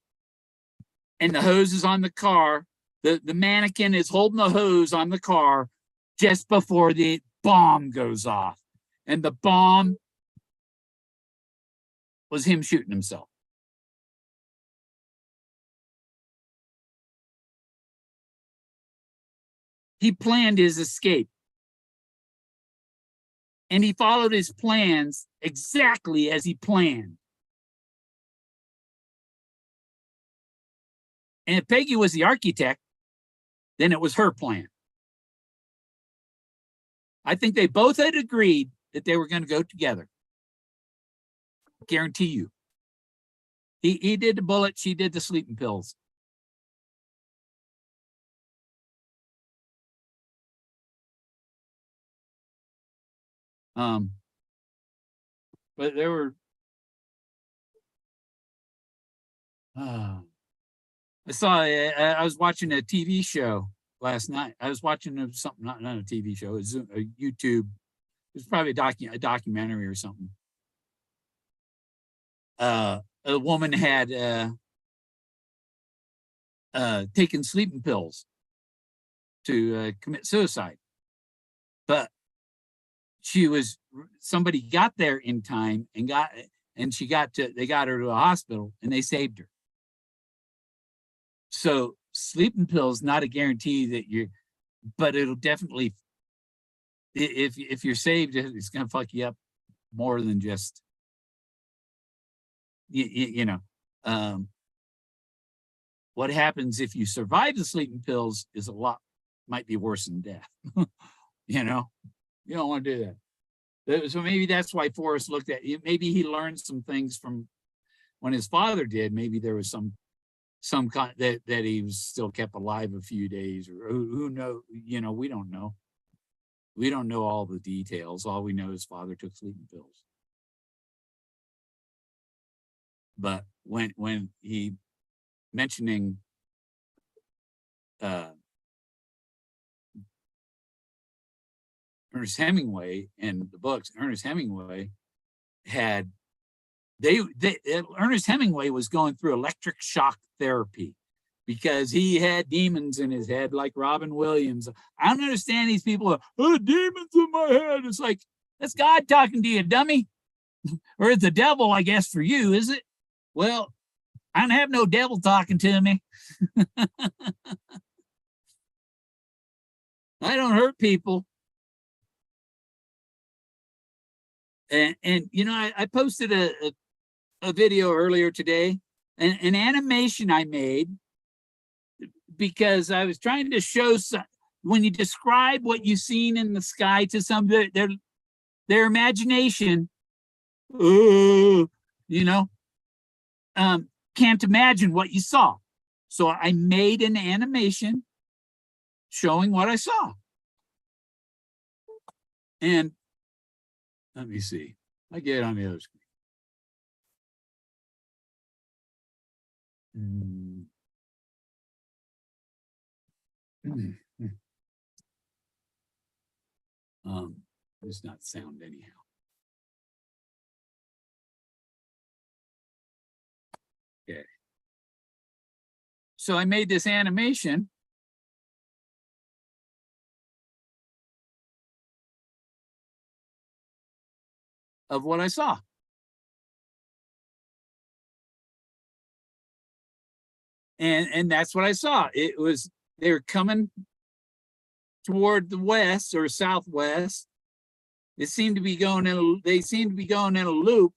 And the hose is on the car. The mannequin is holding the hose on the car just before the bomb goes off. And the bomb was him shooting himself. He planned his escape. And he followed his plans exactly as he planned. And if Peggy was the architect, then it was her plan. I think they both had agreed that they were going to go together. Guarantee you. He did the bullet, she did the sleeping pills. But there were I was watching a TV show last night. I was watching something, not a TV show, it was a YouTube. It was probably a documentary or something. A woman had taken sleeping pills to commit suicide, but somebody got there in time and they got her to a hospital and they saved her. So sleeping pills, not a guarantee that but it'll definitely, if you're saved, it's going to fuck you up more than just, what happens if you survive the sleeping pills is might be worse than death. You don't want to do that. So maybe that's why Forrest looked at it. Maybe he learned some things from when his father did. Maybe there was some kind that he was still kept alive a few days, or who knows? We don't know. We don't know all the details. All we know is father took sleeping pills. But when he mentioning Ernest Hemingway and the books, Ernest Hemingway Ernest Hemingway was going through electric shock therapy because he had demons in his head, like Robin Williams. I don't understand these people. Oh, demons in my head. It's like, that's God talking to you, dummy. Or it's the devil, I guess, for you, is it? Well, I don't have no devil talking to me. I don't hurt people. And you know, I posted a video earlier today, an animation I made because I was trying to show some, when you describe what you've seen in the sky to some their imagination, you know, can't imagine what you saw. So I made an animation showing what I saw. And let me see. I get it on the other screen. It's not sound anyhow. Okay. So I made this animation. Of what I saw. And that's what I saw. It was, they were coming toward the west or southwest. It seemed to be going in they seemed to be going in a loop,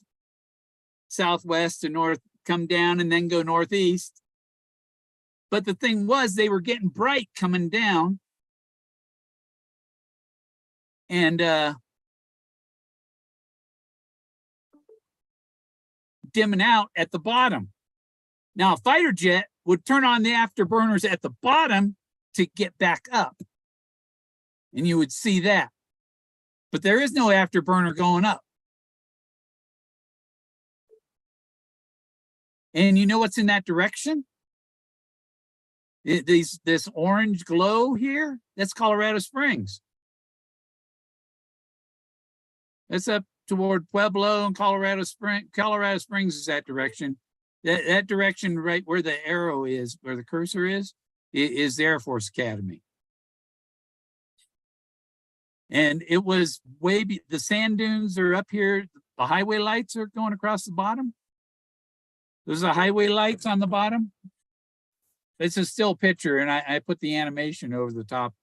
southwest to north, come down and then go northeast. But the thing was, they were getting bright coming down. And dimming out at the bottom. Now, a fighter jet would turn on the afterburners at the bottom to get back up. And you would see that. But there is no afterburner going up. And you know what's in that direction? This orange glow here, that's Colorado Springs. That's up toward Pueblo and Colorado Springs. Colorado Springs is that direction. That direction right where the arrow is, where the cursor is the Air Force Academy. And it was the sand dunes are up here. The highway lights are going across the bottom. There's the highway lights on the bottom. It's a still picture, and I put the animation over the top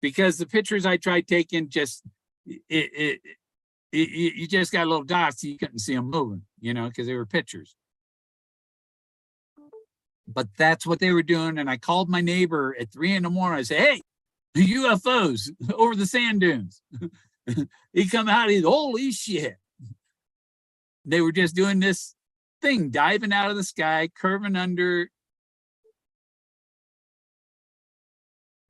because the pictures I tried taking just, you just got little dots, so you couldn't see them moving, you know, because they were pictures. But that's what they were doing. And I called my neighbor at 3 in the morning. I said, hey, UFOs over the sand dunes. He come out, he's, holy shit. They were just doing this thing, diving out of the sky, curving under.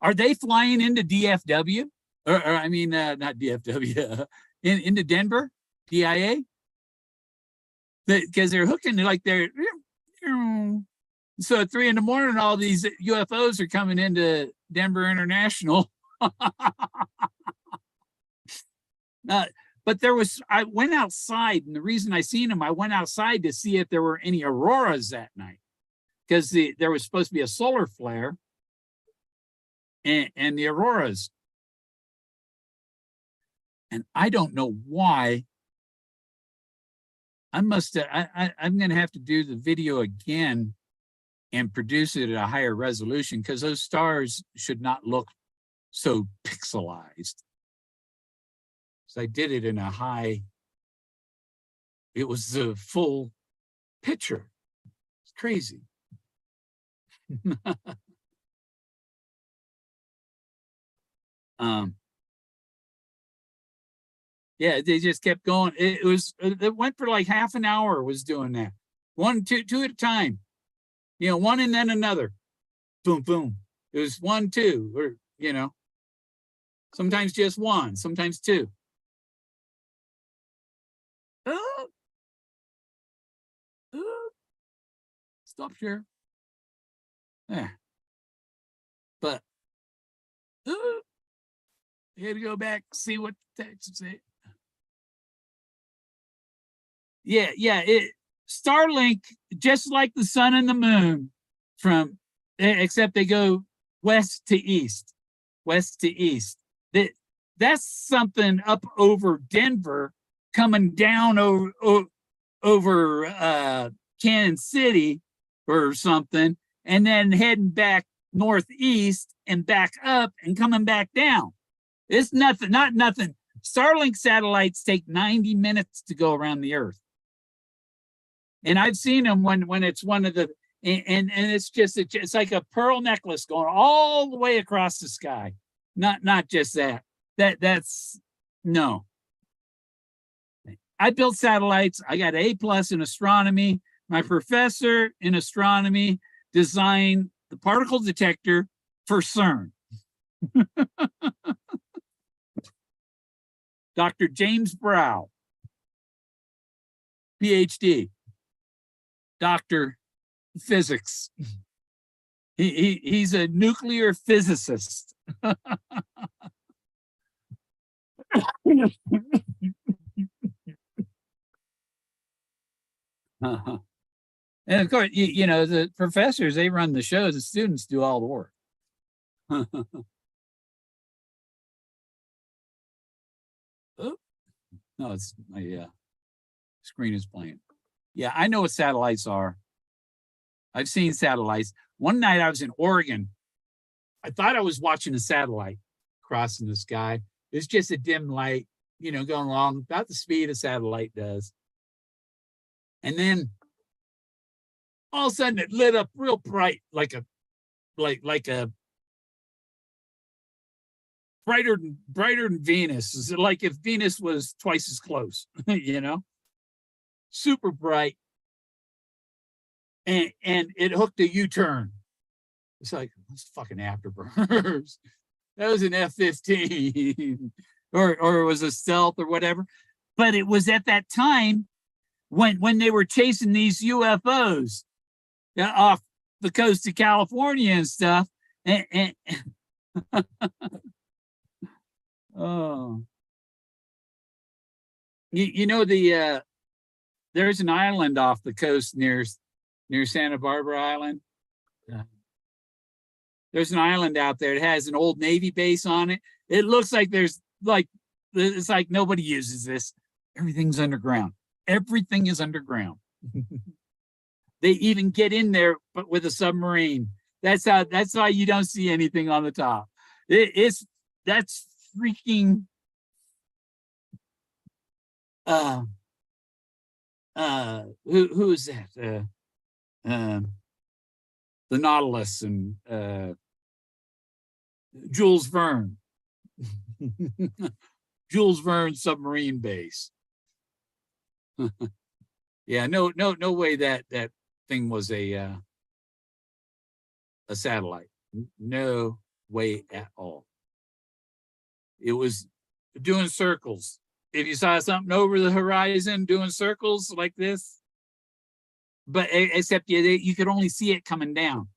Are they flying into DFW? Or I mean, not DFW, into Denver, DIA? Because they're hooking, like they're, so at 3 in the morning, all these UFOs are coming into Denver International. But I went outside, and the reason I seen them, I went outside to see if there were any auroras that night, because there was supposed to be a solar flare and the auroras. And I don't know why. I'm going to have to do the video again and produce it at a higher resolution, because those stars should not look so pixelized. So I did it in a high, it was a full picture. It's crazy. Yeah, they just kept going. It went for like half an hour, was doing that. Two at a time. You know, one and then another. Boom, boom. It was 1, 2, or, you know, sometimes just one, sometimes two. Stop share. Yeah. But you had to go back, see what the text say. Yeah, Starlink, just like the sun and the moon, except they go west to east. That's something up over Denver, coming down over Kansas City, or something, and then heading back northeast and back up and coming back down. It's nothing, not nothing. Starlink satellites take 90 minutes to go around the Earth. And I've seen them when it's one of the, and it's like a pearl necklace going all the way across the sky. Not just that. That's no. I built satellites. I got A+ in astronomy. My professor in astronomy designed the particle detector for CERN. Dr. James Brow, PhD, Dr. Physics. He's a nuclear physicist. And of course, you know, the professors, they run the shows, the students do all the work. Oh, no, it's my screen is playing. Yeah, I know what satellites are. I've seen satellites. One night I was in Oregon. I thought I was watching a satellite crossing the sky. It's just a dim light, you know, going along about the speed a satellite does. And then all of a sudden it lit up real bright, like a brighter than Venus. Is it like if Venus was twice as close, you know? Super bright. And it hooked a U-turn. It's like, it's fucking afterburners. That was an F-15 or it was a stealth or whatever. But it was at that time when they were chasing these UFOs off the coast of California and stuff. And oh, you know, there's an island off the coast near Santa Barbara Island. There's an island out there. It has an old Navy base on it. It looks like it's like nobody uses this. Everything's underground. Everything is underground. They even get in there, but with a submarine. That's how you don't see anything on the top. That's freaking who is that? The Nautilus and Jules Verne. Jules Verne submarine base. Yeah, no way that thing was a satellite. No way at all. It was doing circles. If you saw something over the horizon doing circles like this, but except you could only see it coming down,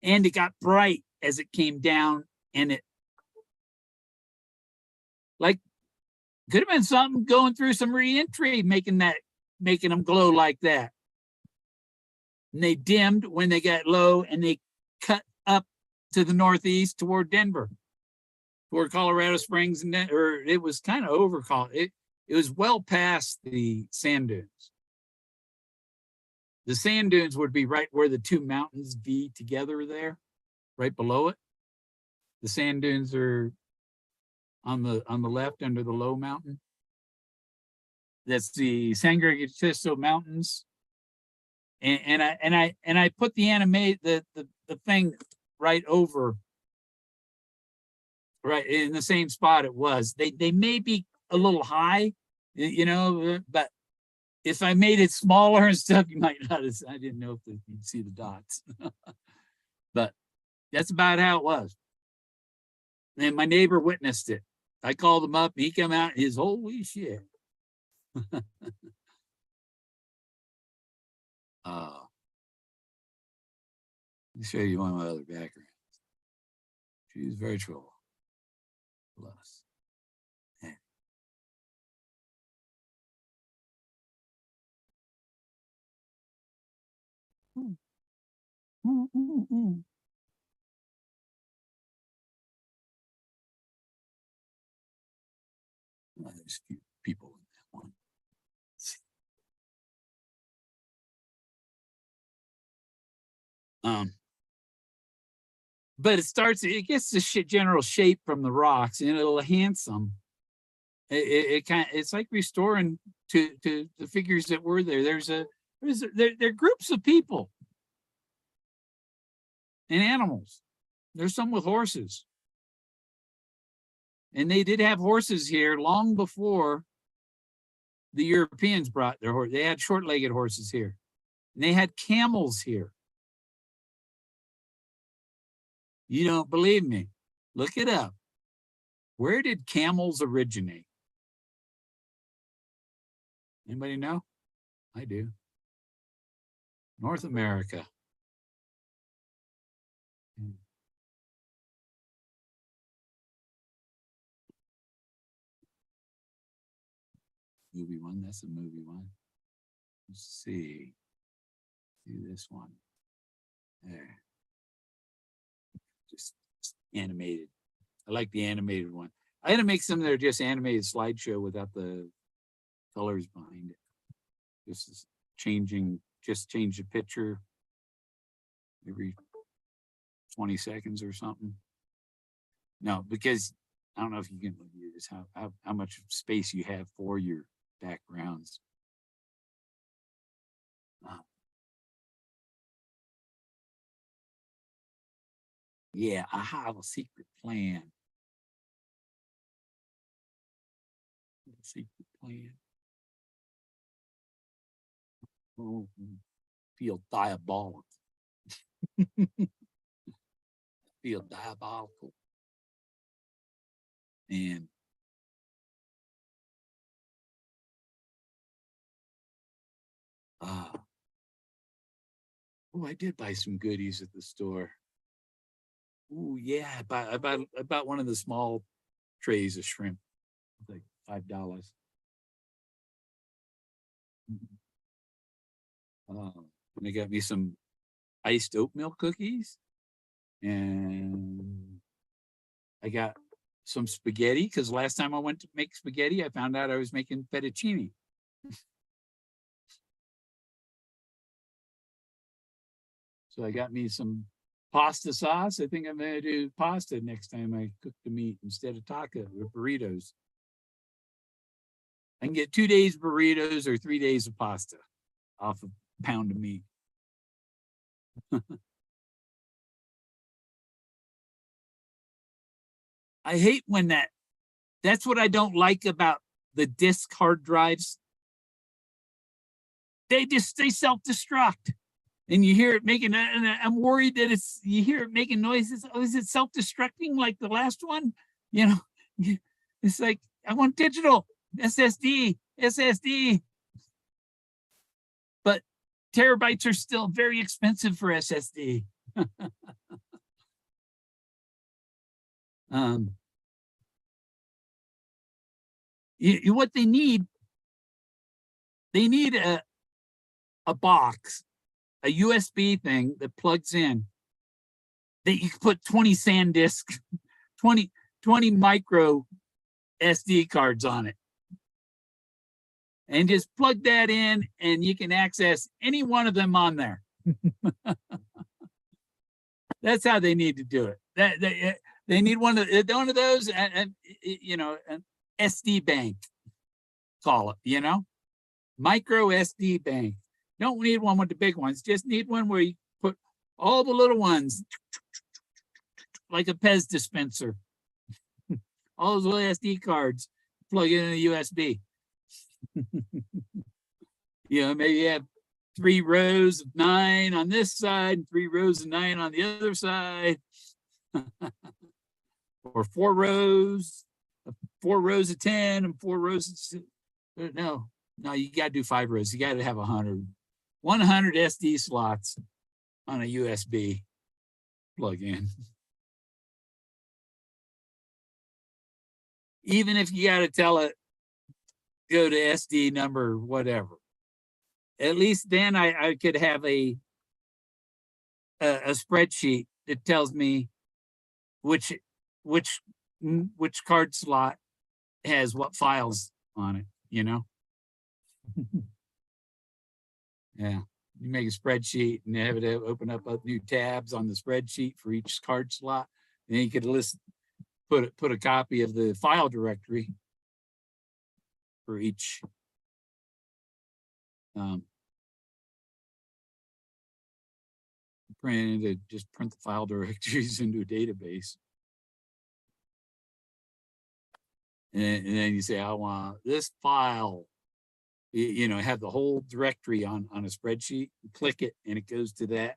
and it got bright as it came down, and it like could have been something going through some re-entry, making them glow like that. And they dimmed when they got low, and they cut up to the northeast toward Denver, toward Colorado Springs, and or it was kind of over. It was well past the sand dunes. The sand dunes would be right where the two mountains be together there, right below it. The sand dunes are on the left under the low mountain. That's the San Francisco Mountains. And I put the thing right over, right in the same spot it was. They may be a little high, you know, but if I made it smaller and stuff, you might not have, I didn't know if you'd see the dots. But that's about how it was. And my neighbor witnessed it. I called him up, he came out, his holy shit. Let me show you one of my other backgrounds. She's virtual. Plus. There's a few people in that one. But it gets the general shape from the rocks, and it'll enhance them. It's like restoring to the figures that were there. There are groups of people and animals. There's some with horses. And they did have horses here long before the Europeans brought their horse. They had short-legged horses here. And they had camels here. You don't believe me? Look it up. Where did camels originate? Anybody know? I do. North America. Movie one, that's a movie one. Let's see. Do this one. There. Just animated. I like the animated one. I had to make some that are just animated slideshow without the colors behind it. Just change the picture every 20 seconds or something. No, because I don't know if you can review this, how much space you have for your backgrounds. Yeah, I have a secret plan. Secret plan. Oh, feel diabolical. Feel diabolical. And oh, I did buy some goodies at the store. Oh yeah, I bought one of the small trays of shrimp, like $5. And they got me some iced oatmeal cookies, and I got some spaghetti because last time I went to make spaghetti, I found out I was making fettuccine. So I got me some pasta sauce. I think I'm going to do pasta next time I cook the meat instead of taco or burritos. I can get 2 days burritos or 3 days of pasta off a pound of meat. I hate when that's what I don't like about the disk hard drives. They self-destruct. And you hear it making, and I'm worried that you hear it making noises. Oh, is it self-destructing like the last one? You know, it's like, I want digital, SSD. But terabytes are still very expensive for SSD. What they need a box, a USB thing that plugs in, that you can put 20 SanDisk, 20 micro SD cards on it. And just plug that in and you can access any one of them on there. That's how they need to do it. They need one of those, and you know, an SD bank, call it, micro SD bank. Don't need one with the big ones. Just need one where you put all the little ones, like a Pez dispenser. All those little SD cards, plug it in a USB. Maybe you have 3 rows of 9 on this side, and 3 rows of 9 on the other side. Or 4 rows of 10 and 4 rows of, no, you got to do 5 rows. You got to have 100 SD slots on a USB plug-in. Even if you got to tell it, go to SD number, whatever. At least then I could have a spreadsheet that tells me which card slot has what files on it, Yeah. You make a spreadsheet and have it open up new tabs on the spreadsheet for each card slot. And then you could put a copy of the file directory for each. Just print the file directories into a database. And then you say, I want this file, have the whole directory on a spreadsheet, click it, and it goes to that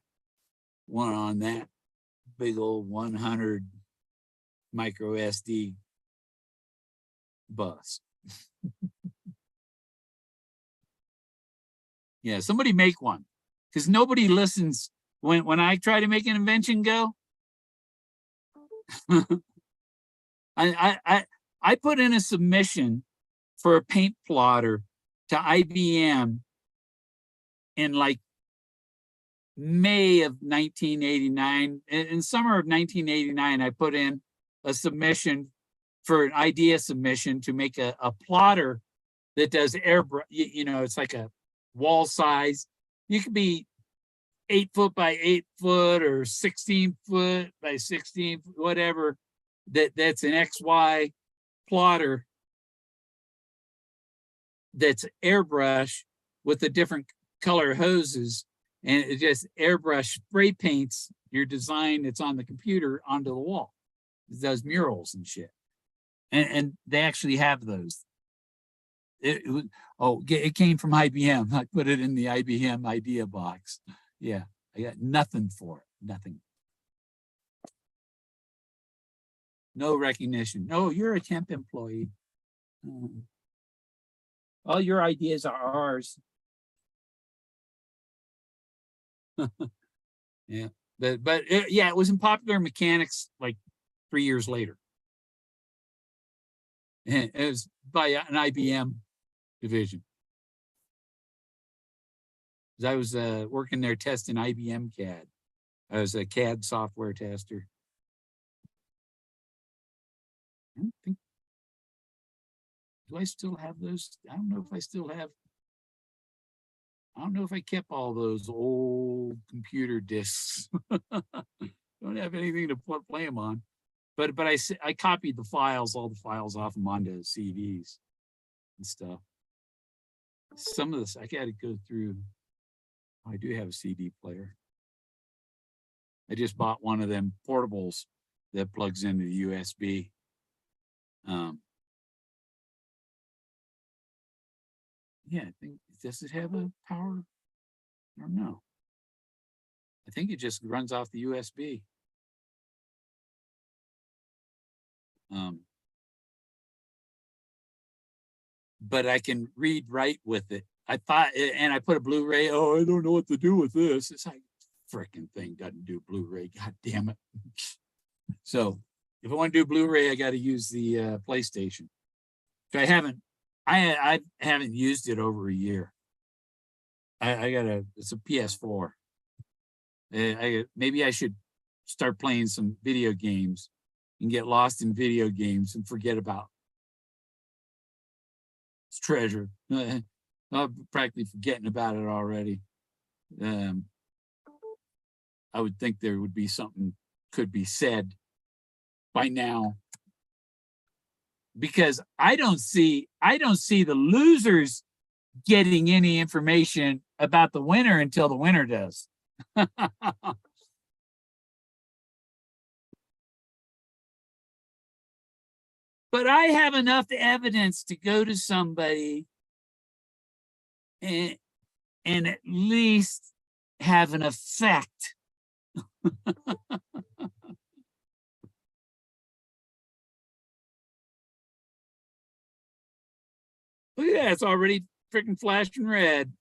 one on that big old 100 micro SD bus. Yeah, somebody make one, because nobody listens when I try to make an invention go. I put in a submission for a paint plotter to IBM in like May of 1989. In summer of 1989, I put in a submission for an idea submission to make a plotter that does airbrush. It's like a wall size. You could be 8 foot by 8 foot or 16 foot by 16, whatever. That's an XY plotter that's airbrush with the different color hoses, and it just airbrush spray paints your design that's on the computer onto the wall. It does murals and shit. And they actually have those. It came from IBM. I put it in the IBM idea box. Yeah, I got nothing for it. Nothing. No recognition. No, you're a temp employee. All your ideas are ours. Yeah, but it was in Popular Mechanics like 3 years later. And it was by an IBM division. I was working there testing IBM CAD. I was a CAD software tester. I don't think. Do I still have those? I don't know if I still have. I don't know if I kept all those old computer discs. Don't have anything to play them on. But I copied the files, all the files off them onto CDs and stuff. Some of this I got to go through. I do have a CD player. I just bought one of them portables that plugs into the USB. Yeah, I think, does it have a power? I don't know. I think it just runs off the USB. But I can read, write with it. I thought, and I put a Blu-ray. Oh, I don't know what to do with this. It's like, freaking thing doesn't do Blu-ray. God damn it. So if I want to do Blu-ray, I got to use the PlayStation. I haven't used it over a year. It's a PS4. Maybe I should start playing some video games and get lost in video games and forget about its treasure. I'm practically forgetting about it already. I would think there would be something could be said by now, because I don't see the losers getting any information about the winner until the winner does. But I have enough evidence to go to somebody and at least have an effect. Look at that, it's already freaking flashing red.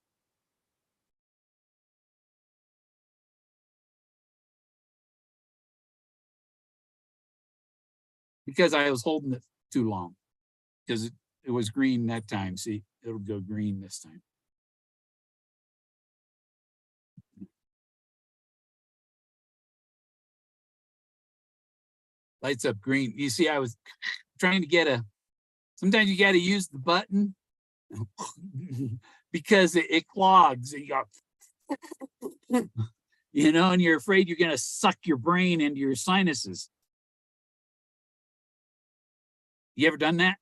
Because I was holding it too long, because it was green that time. See, it'll go green this time. Lights up green. You see, I was trying to get sometimes you got to use the button because it clogs. You got, You know, and you're afraid you're going to suck your brain into your sinuses. You ever done that?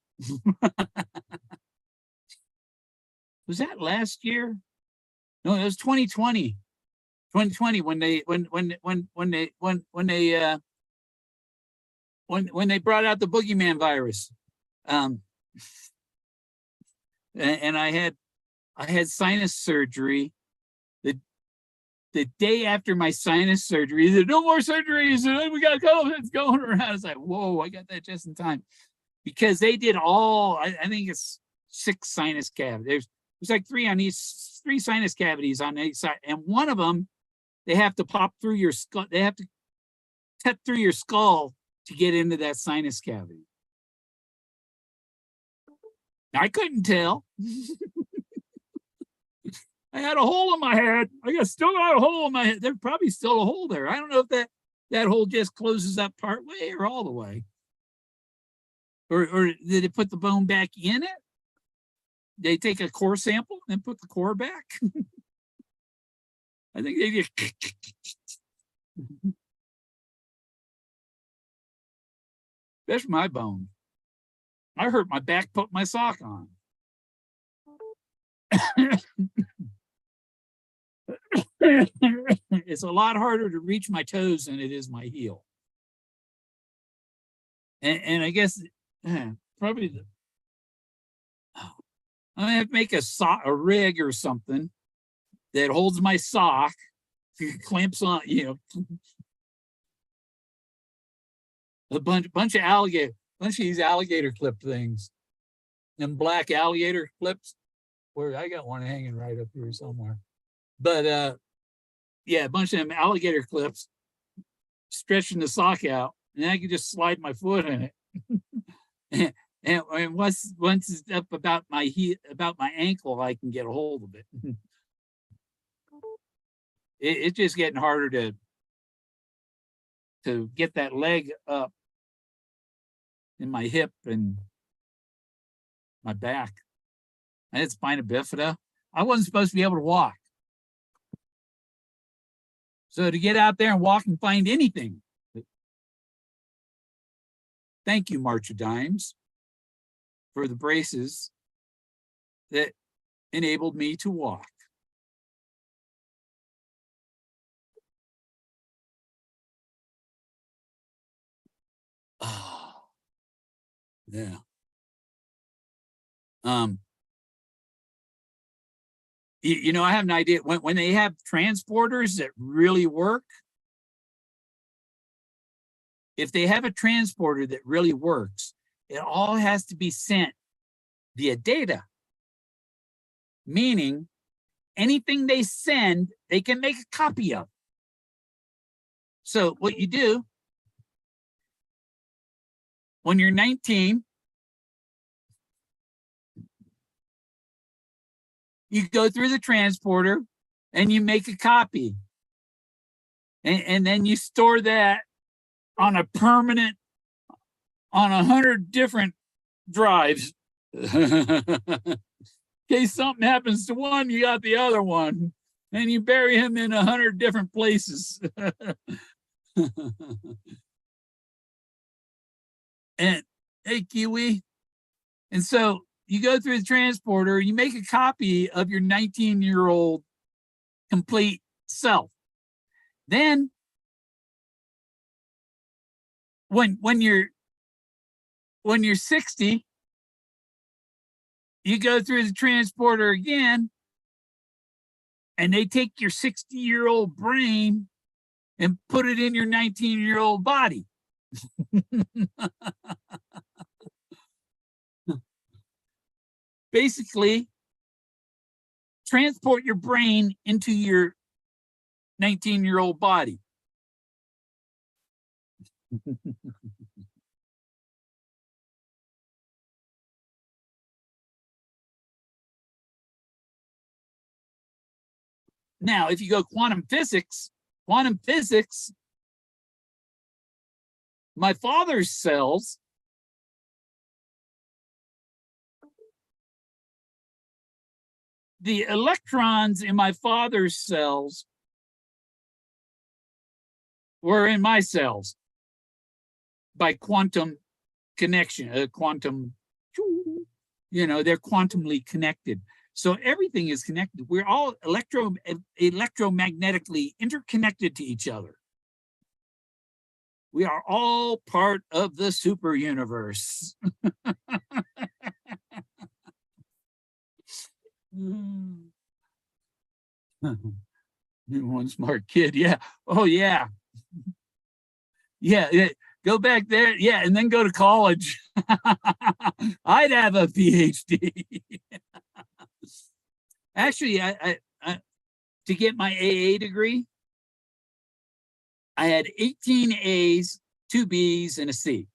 Was that last year? No, it was 2020. 2020 when they when they brought out the boogeyman virus. And I had sinus surgery. The day after my sinus surgery, he said, "No more surgeries. We got COVID going around." I was like, "Whoa!" I got that just in time, because they did all. I think it's 6 sinus cavities. There's like 3 sinus cavities on each side, and one of them they have to pop through your skull. They have to cut through your skull to get into that sinus cavity. I couldn't tell. I had a hole in my head. Still got a hole in my head. There's probably still a hole there. I don't know if that hole just closes up part way or all the way. Or did they put the bone back in it? They take a core sample and put the core back. I think they just. That's my bone. I hurt my back putting my sock on. It's a lot harder to reach my toes than it is my heel. And I guess probably I'm gonna have to make a rig or something that holds my sock, clamps on, a bunch of these alligator clip things, and black alligator clips. Where I got one hanging right up here somewhere, but yeah, a bunch of them alligator clips, stretching the sock out, and I can just slide my foot in it. and once it's up about my ankle, I can get a hold of it. It's just getting harder to get that leg up in my hip and my back. I had spina bifida. I wasn't supposed to be able to walk. So to get out there and walk and find anything. Thank you, March of Dimes, for the braces that enabled me to walk. Oh, yeah. I have an idea when they have transporters that really work. If they have a transporter that really works, it all has to be sent via data. Meaning, anything they send, they can make a copy of. So what you do, when you're 19, you go through the transporter and you make a copy. And then you store that on a permanent, on 100 different drives. In case something happens to one, you got the other one. And you bury him in 100 different places. And hey, Kiwi. And so you go through the transporter, you make a copy of your 19-year-old complete self. Then when you're 60, you go through the transporter again, and they take your 60-year-old brain and put it in your 19-year-old body. Basically, transport your brain into your 19-year-old body. Now, if you go quantum physics, my father's cells the electrons in my father's cells were in my cells by quantum connection, quantum, they're quantumly connected. So everything is connected. We're all electromagnetically interconnected to each other. We are all part of the super universe. One smart kid, yeah. Oh, yeah. Yeah, go back there, yeah, and then go to college. I'd have a PhD. Actually, I to get my AA degree, I had 18 A's, 2 B's, and a C.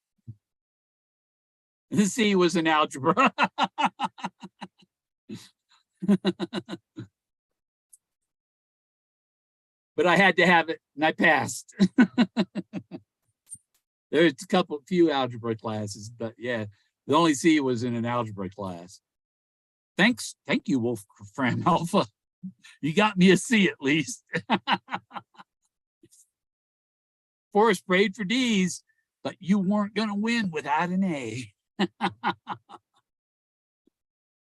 The C was in algebra. But I had to have it, and I passed. There's a few algebra classes, but yeah, the only C was in an algebra class. Thank you, Wolfram Alpha. You got me a C at least. Forrest prayed for D's, but you weren't going to win without an A.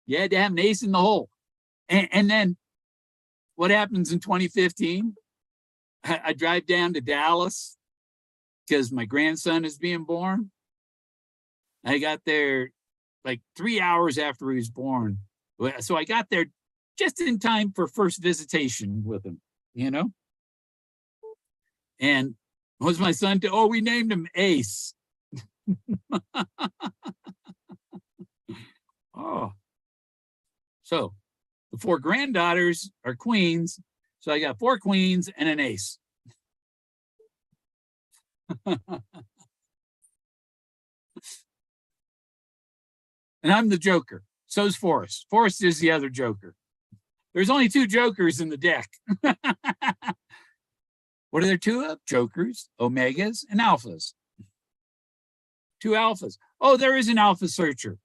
You had to have an ace in the hole. And then what happens in 2015? I drive down to Dallas because my grandson is being born. I got there like 3 hours after he was born. So I got there just in time for first visitation with him, And what was my son? We named him Ace. Oh. So the 4 granddaughters are queens. So I got 4 queens and an ace. And I'm the Joker. So's Forrest. Forrest is the other Joker. There's only 2 Jokers in the deck. What are there 2 of? Jokers, Omegas, and Alphas. 2 Alphas. Oh, there is an Alpha searcher.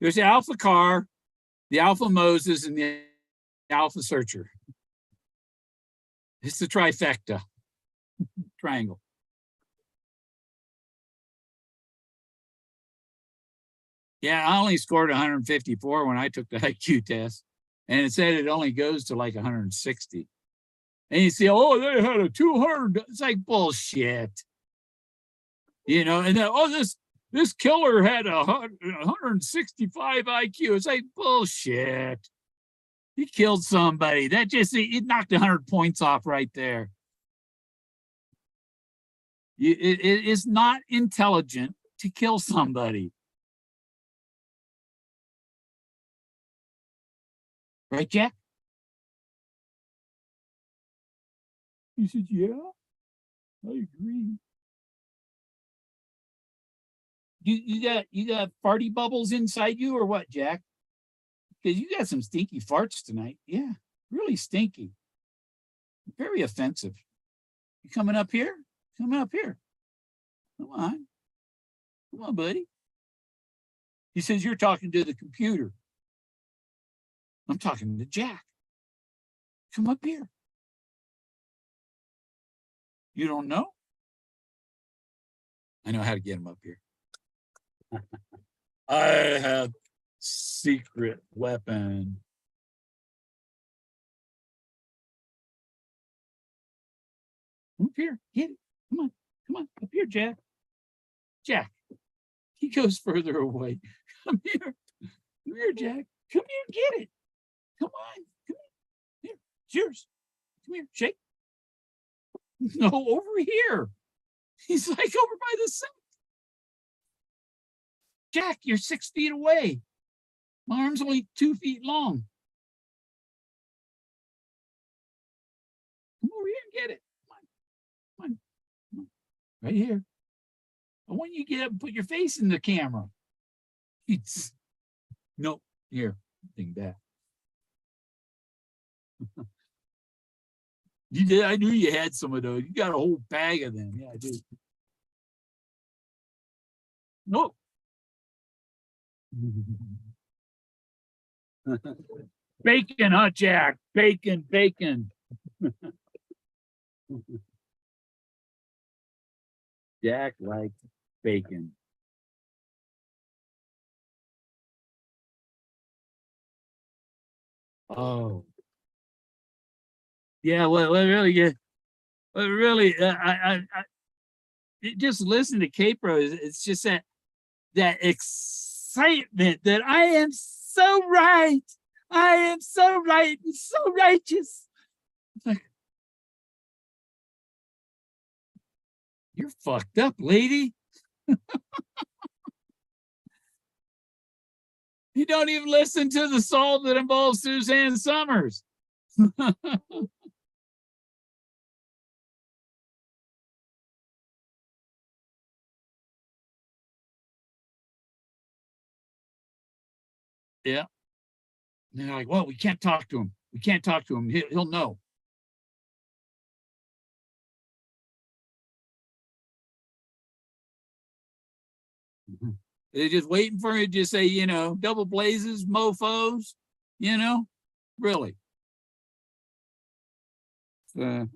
There's the Alpha car, the Alpha Moses, and the Alpha searcher. It's the trifecta. Triangle. Yeah, I only scored 154 when I took the IQ test, and it said it only goes to like 160. And you see, they had a 200. It's like bullshit, And then this killer had a 165 IQ. It's like bullshit. He killed somebody. It knocked 100 points off right there. It is not intelligent to kill somebody. Right, Jack? He said, yeah, I agree. You got farty bubbles inside you or what, Jack? Because you got some stinky farts tonight. Yeah, really stinky. Very offensive. You coming up here? Come up here. Come on. Come on, buddy. He says, you're talking to the computer. I'm talking to Jack. Come up here. You don't know? I know how to get him up here. I have secret weapon. Come up here. Get it. Come on. Come on. Up here, Jack. Jack. He goes further away. Come here. Come here, Jack. Come here and get it. Come on. Come here. Here. It's yours. Come here. Shake. No, over here. He's like over by the sink. Jack, you're 6 feet away. My arm's only 2 feet long. Come over here and get it. Come on. Come on. Come on. Right here. I want you to get up and put your face in the camera. Nope. Here. Thing back. You did. I knew you had some of those. You got a whole bag of them. Yeah, I do. Nope. Bacon, huh, Jack? Bacon, bacon. Jack likes bacon. Oh, yeah. Well, really, yeah. Well, really, just listen to Capro. It's just that excitement that I am so right. I am so right and so righteous. It's like, you're fucked up, lady. You don't even listen to the song that involves Suzanne Summers. Yeah. And they're like, well, we can't talk to him. We can't talk to him. He'll know. They're just waiting for you to say, double blazes, mofos, you know, really. Uh,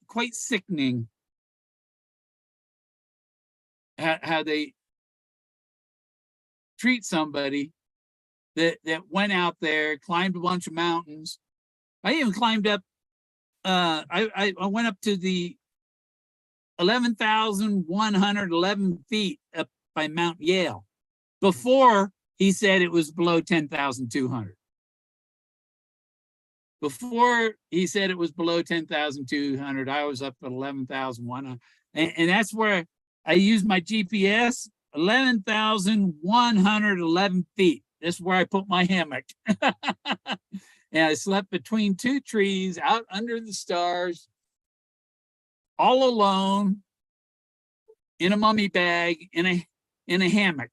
quite sickening how they treat somebody that went out there, climbed a bunch of mountains. I even climbed up. I went up to the 11,111 feet up by Mount Yale before he said it was below 10,200. Before he said it was below 10,200, I was up at 11,100. And that's where I used my GPS, 11,111 feet. That's where I put my hammock. And I slept between two trees out under the stars, all alone, in a mummy bag, in a hammock.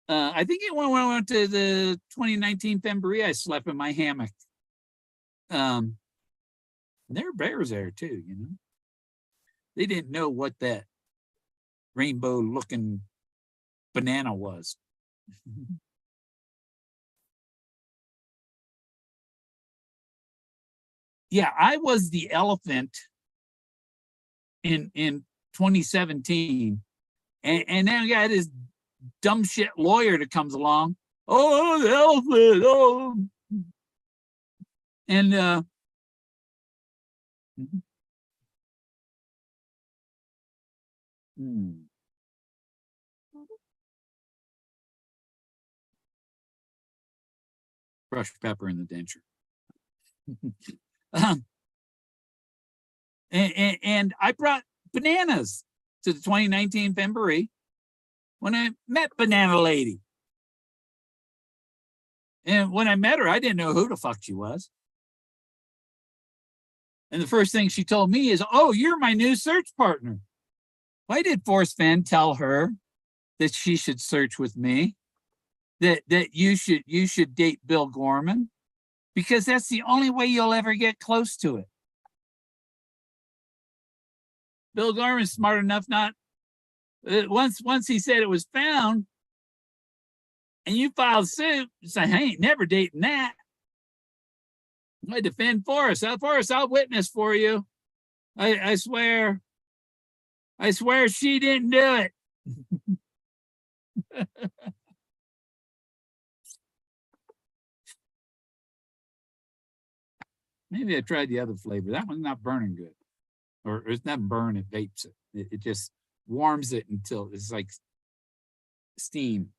I think when I went to the 2019 Femboree, I slept in my hammock. There were bears there too, They didn't know what that rainbow looking banana was. Yeah, I was the elephant in 2017, and then I got this dumb shit lawyer that comes along. Oh, the elephant! Oh, and crushed pepper in the denture. um, and I brought bananas to the 2019 Femboree when I met Banana Lady. And when I met her, I didn't know who the fuck she was. And the first thing she told me is, "Oh, you're my new search partner." Why did Forrest Fenn tell her that she should search with me? That you should date Bill Gorman? Because that's the only way you'll ever get close to it. Bill Gorman's smart enough not once he said it was found, and you filed suit, say, I ain't never dating that. I defend Forrest. Forrest, I'll witness for you. I swear. I swear she didn't do it. Maybe I tried the other flavor. That one's not burning good. Or it's not burn, it vapes it. It just warms it until it's like steam.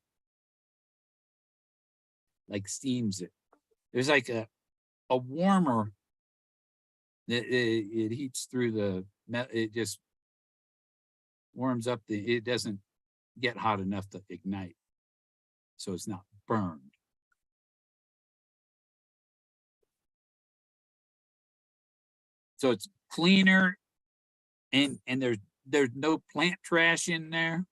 Like steams it. There's like a warmer that it heats through it just warms up it doesn't get hot enough to ignite. So it's not burned. So it's cleaner and there's no plant trash in there.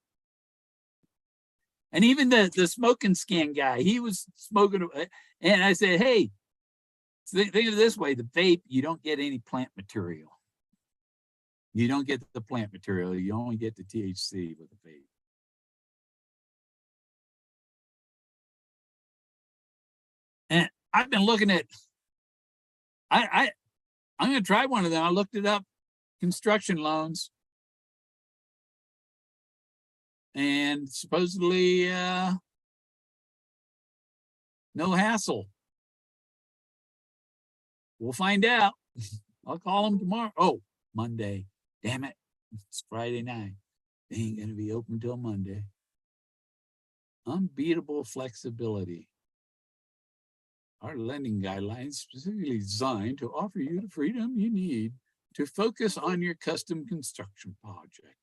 And even the smoking skin guy, he was smoking, and I said, hey, think of it this way: the vape, you don't get any plant material. You don't get the plant material. You only get the THC with the vape. I've been looking at, I'm going to try one of them. I looked it up, construction loans. And supposedly no hassle. We'll find out. I'll call them tomorrow. Oh, Monday. Damn it. It's Friday night. They ain't going to be open till Monday. Unbeatable flexibility. Our lending guidelines specifically designed to offer you the freedom you need to focus on your custom construction project.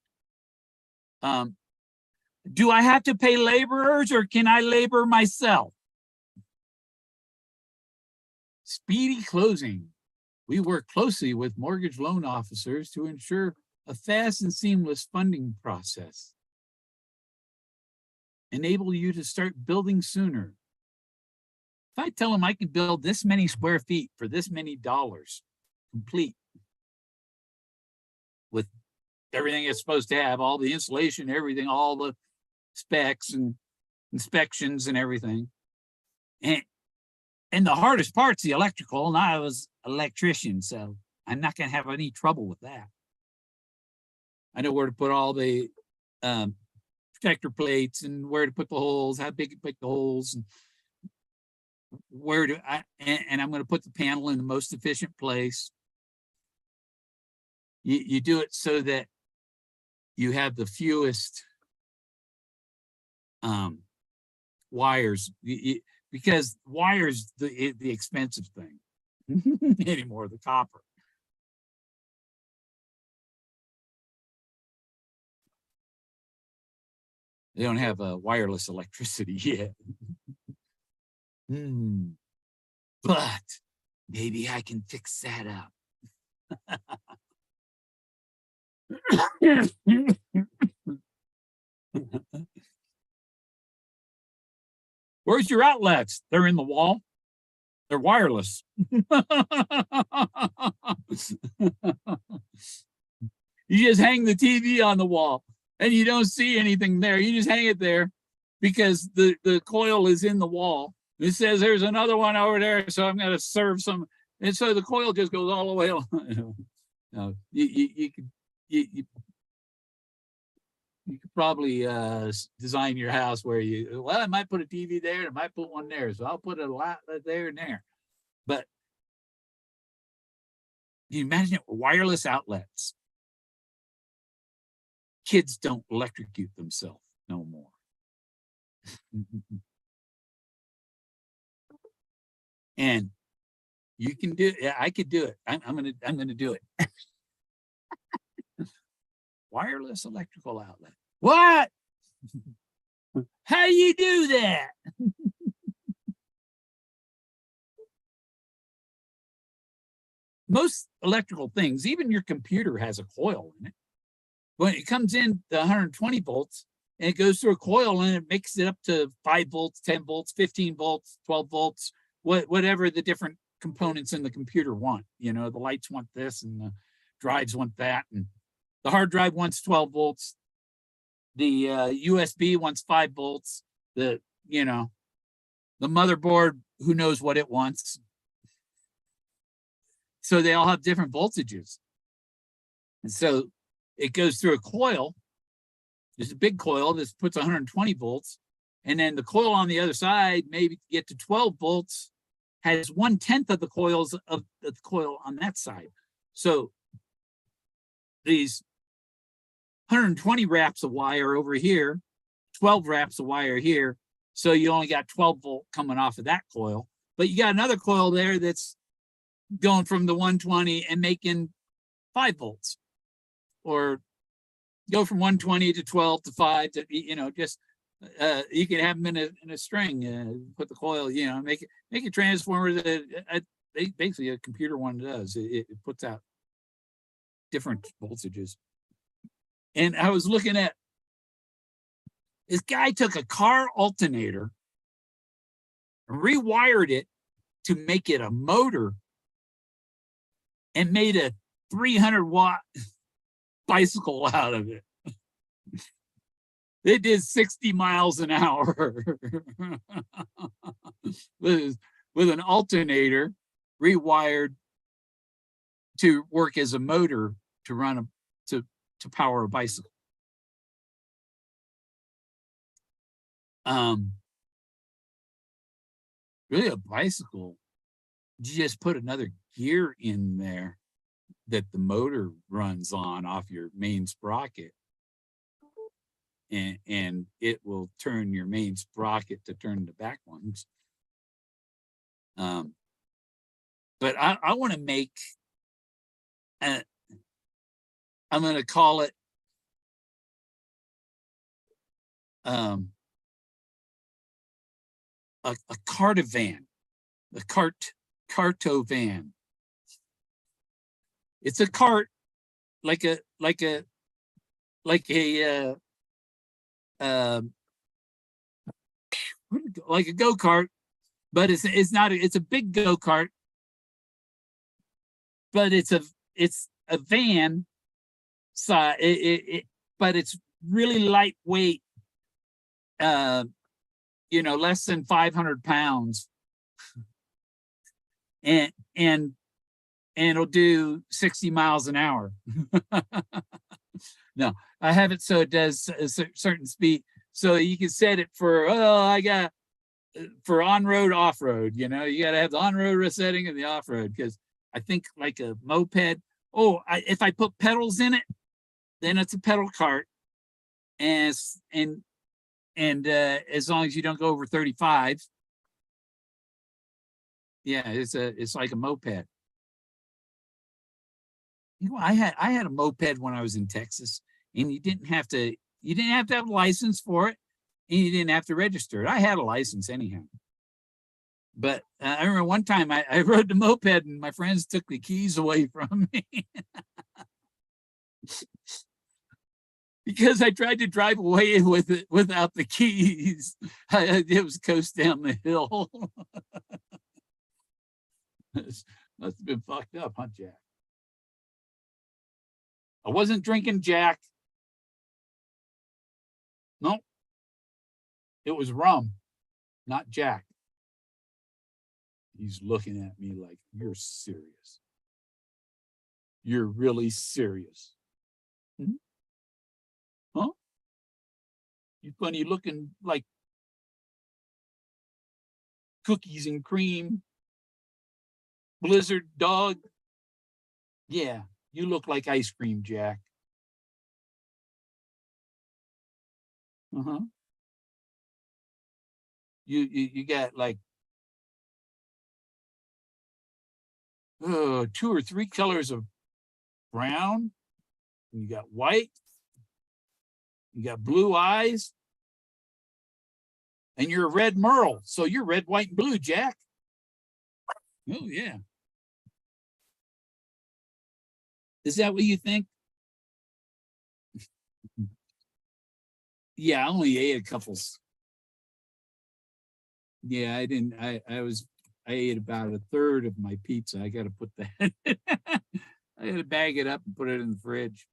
Do I have to pay laborers or can I labor myself? Speedy closing. We work closely with mortgage loan officers to ensure a fast and seamless funding process. Enable you to start building sooner. If I tell them I can build this many square feet for this many dollars, complete, with everything it's supposed to have, all the insulation, everything, all the specs and inspections and everything. And the hardest part's the electrical, and I was an electrician, so I'm not going to have any trouble with that. I know where to put all the protector plates and where to put the holes, how big to pick the holes, and where to, and I'm going to put the panel in the most efficient place. You do it so that you have the fewest wires, because wires the expensive thing anymore, the copper. They don't have wireless electricity yet. But maybe I can fix that up. Where's your outlets? They're in the wall. They're wireless. You just hang the TV on the wall and you don't see anything there. You just hang it there because the coil is in the wall. It says there's another one over there, so I'm going to serve some. And so the coil just goes all the way along. No, you could probably design your house where I might put a TV there, I might put one there, so I'll put a lot there and there. But you imagine it with wireless outlets. Kids don't electrocute themselves no more. And you can do it. Yeah, I could do it. I'm gonna do it. Wireless electrical outlet. What? How do you do that? Most electrical things, even your computer has a coil in it. When it comes in the 120 volts and it goes through a coil and it makes it up to 5 volts, 10 volts, 15 volts, 12 volts, whatever the different components in the computer want. You know, the lights want this and the drives want that. And the hard drive wants 12 volts. The USB wants 5 volts. The motherboard, who knows what it wants. So they all have different voltages. And so it goes through a coil. There's a big coil that puts 120 volts. And then the coil on the other side, maybe to get to 12 volts, has 1/10 of the coils of the coil on that side. So these 120 wraps of wire over here, 12 wraps of wire here. So you only got 12 volt coming off of that coil. But you got another coil there that's going from the 120 and making 5 volts. Or go from 120 to 12 to 5 to, just you can have them in a string, put the coil, make a transformer that basically a computer one does. It puts out different voltages. And I was looking at, this guy took a car alternator, rewired it to make it a motor, and made a 300-watt bicycle out of it. It did 60 miles an hour with with an alternator rewired to work as a motor to run to power a bicycle. Really a bicycle, you just put another gear in there that the motor runs on off your main sprocket, and it will turn your main sprocket to turn the back ones. But I want to make, I'm going to call it a cartovan, a cartovan. It's a cart, like a go-kart, but it's not. It's a big go-kart, but it's a van size. But it's really lightweight. Less than 500 pounds, and it'll do 60 miles an hour. No, I have it so it does a certain speed, so you can set it for for on-road, off-road. You got to have the on-road setting and the off-road, because I think like a moped. If I put pedals in it, then it's a pedal cart, and as long as you don't go over 35, yeah, it's like a moped. I had a moped when I was in Texas, and you didn't have to have a license for it, and you didn't have to register it. I had a license anyhow. But I remember one time I rode the moped, and my friends took the keys away from me. Because I tried to drive away with it without the keys. It was coast down the hill. Must have been fucked up, huh, Jack? I wasn't drinking Jack. No, it was rum, not Jack. He's looking at me like, you're serious. You're really serious. Mm-hmm. Huh? You funny looking like cookies and cream. Blizzard dog. Yeah, you look like ice cream, Jack. Uh-huh. You got like 2 or 3 colors of brown. You got white. You got blue eyes. And you're a red merle. So you're red, white, and blue, Jack. Oh, yeah. Is that what you think? Yeah, I only ate a couple. Yeah, I didn't. I ate about a third of my pizza. I got to put that. I got to bag it up and put it in the fridge.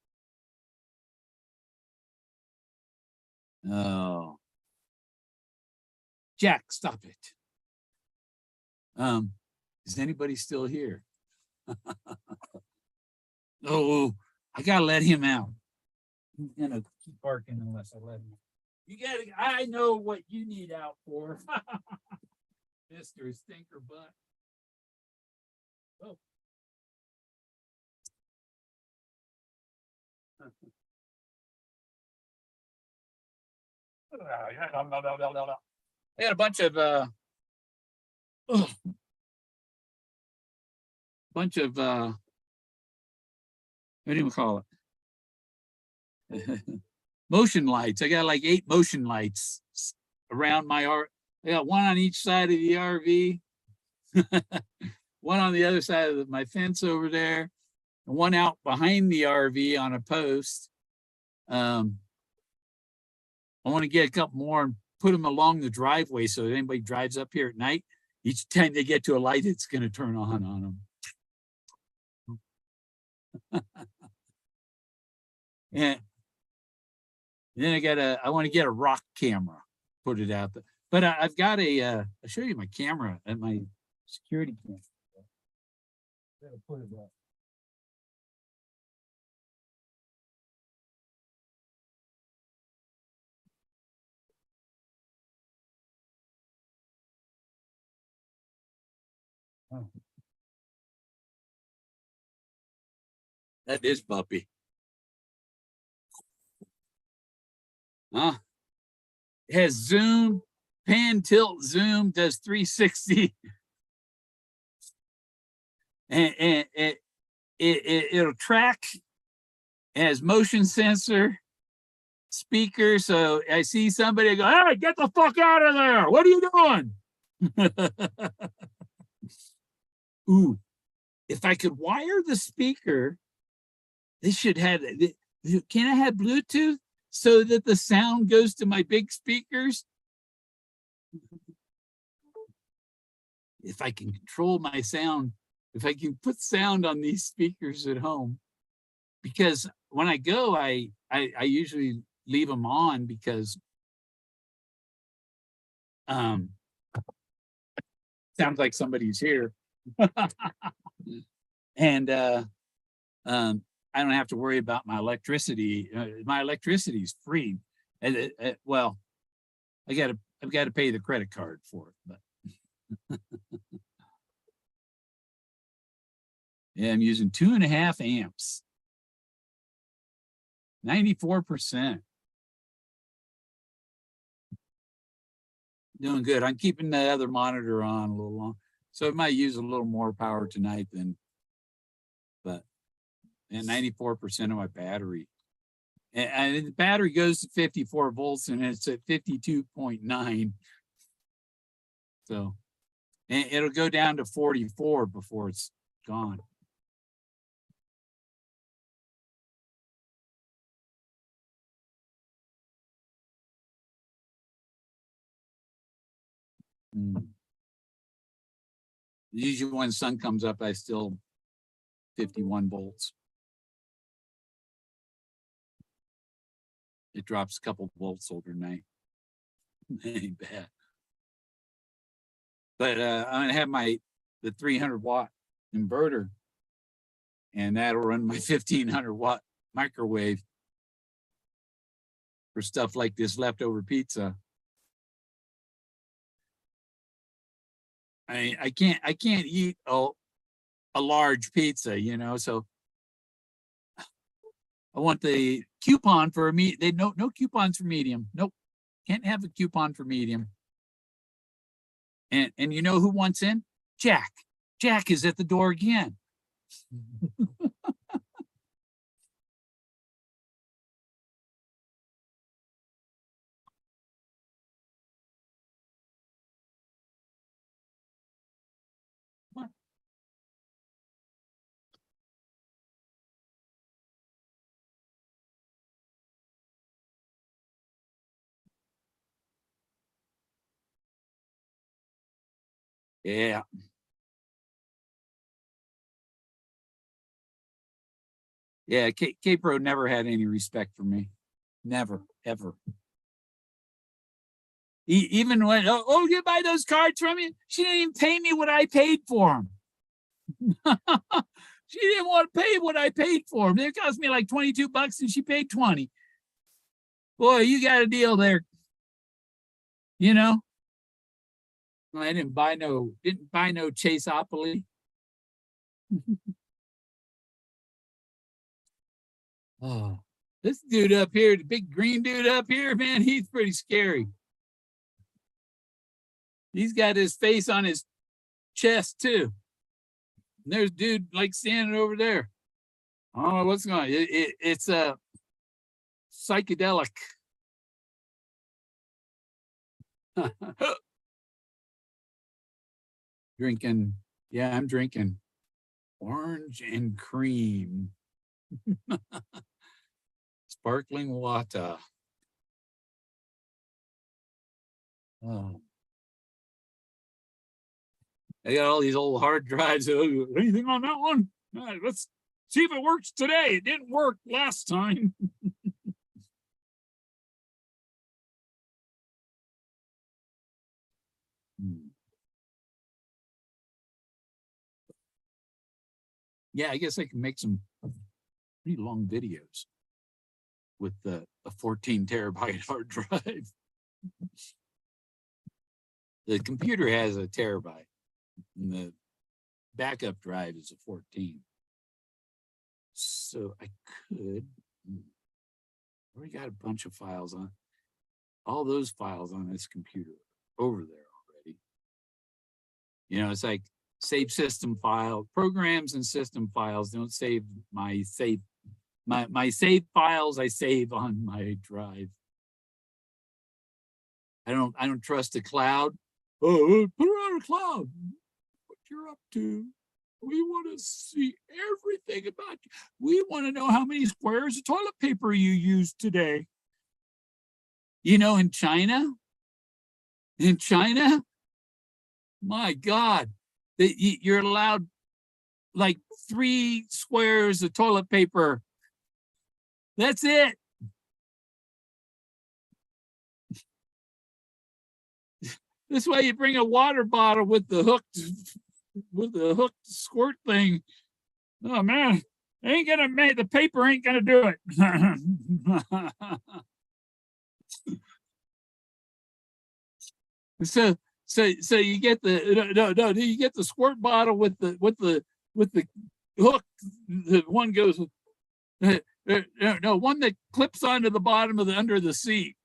Oh, Jack, stop it. Is anybody still here? Oh, I gotta let him out. He's gonna keep barking unless I let him out. I know what you need out for. Mr. Stinker Butt. Oh. I got a bunch of what do you call it? Motion lights. I got like 8 motion lights around my RV. I got one on each side of the RV, one on the other side of my fence over there, and one out behind the RV on a post. I want to get a couple more and put them along the driveway, so if anybody drives up here at night, each time they get to a light, it's going to turn on them. And then I want to get a rock camera, put it out there. But I've got I'll show you my camera at my security camera. Gotta put it up. Oh. That is puppy. Huh? It has zoom, pan, tilt, zoom, does 360. And it'll track, it has motion sensor, speaker. So I see somebody go, hey, get the fuck out of there. What are you doing? Ooh, if I could wire the speaker, they should have, can I have Bluetooth so that the sound goes to my big speakers? If I can control my sound, if I can put sound on these speakers at home, because when I go, I usually leave them on because sounds like somebody's here. And I don't have to worry about my electricity. My electricity is free. Well, I've got to pay the credit card for it, but yeah, I'm using 2.5 amps, 94%. Doing good. I'm keeping the other monitor on a little long, so it might use a little more power tonight than, but and 94% of my battery. And the battery goes to 54 volts and it's at 52.9. So, and it'll go down to 44 before it's gone. Usually when the sun comes up, I still 51 volts. It drops a couple volts overnight. Ain't bad. But I'm gonna have the 300 watt inverter, and that'll run my 1500 watt microwave for stuff like this leftover pizza. I can't eat a large pizza, you know, so I want the coupon for a meat. They no coupons for medium. Nope. Can't have a coupon for medium. And you know who wants in? Jack. Jack is at the door again. What? Yeah. Yeah, K-Pro never had any respect for me. Never, ever. Even when, oh, you buy those cards from me? She didn't even pay me what I paid for them. She didn't want to pay what I paid for them. They cost me like $22 and she paid 20. Boy, you got a deal there. You know? I didn't buy no Chaseopoly. Oh, this dude up here, the big green dude up here, man, he's pretty scary. He's got his face on his chest too. And there's dude like standing over there. I don't know what's going on. It's a psychedelic. Drinking, yeah, I'm drinking orange and cream. Sparkling water. Oh. I got all these old hard drives. Anything on that one? All right, let's see if it works today. It didn't work last time. Yeah, I guess I can make some pretty long videos with a 14 terabyte hard drive. The computer has a terabyte, and the backup drive is a 14. So I could, already got a bunch of files on, all those files on this computer over there already. You know, it's like save system file, programs and system files don't save my save files I save on my drive. I don't trust the cloud. Oh, put it on a cloud. What you're up to. We want to see everything about you. We want to know how many squares of toilet paper you used today. You know, in China, my God, you're allowed like 3 squares of toilet paper. That's it. This way you bring a water bottle with the hooked squirt thing. Oh man, ain't gonna make the paper ain't gonna do it. So you get the you get the squirt bottle with the hook. The one goes no, one that clips onto the bottom of the under the seat.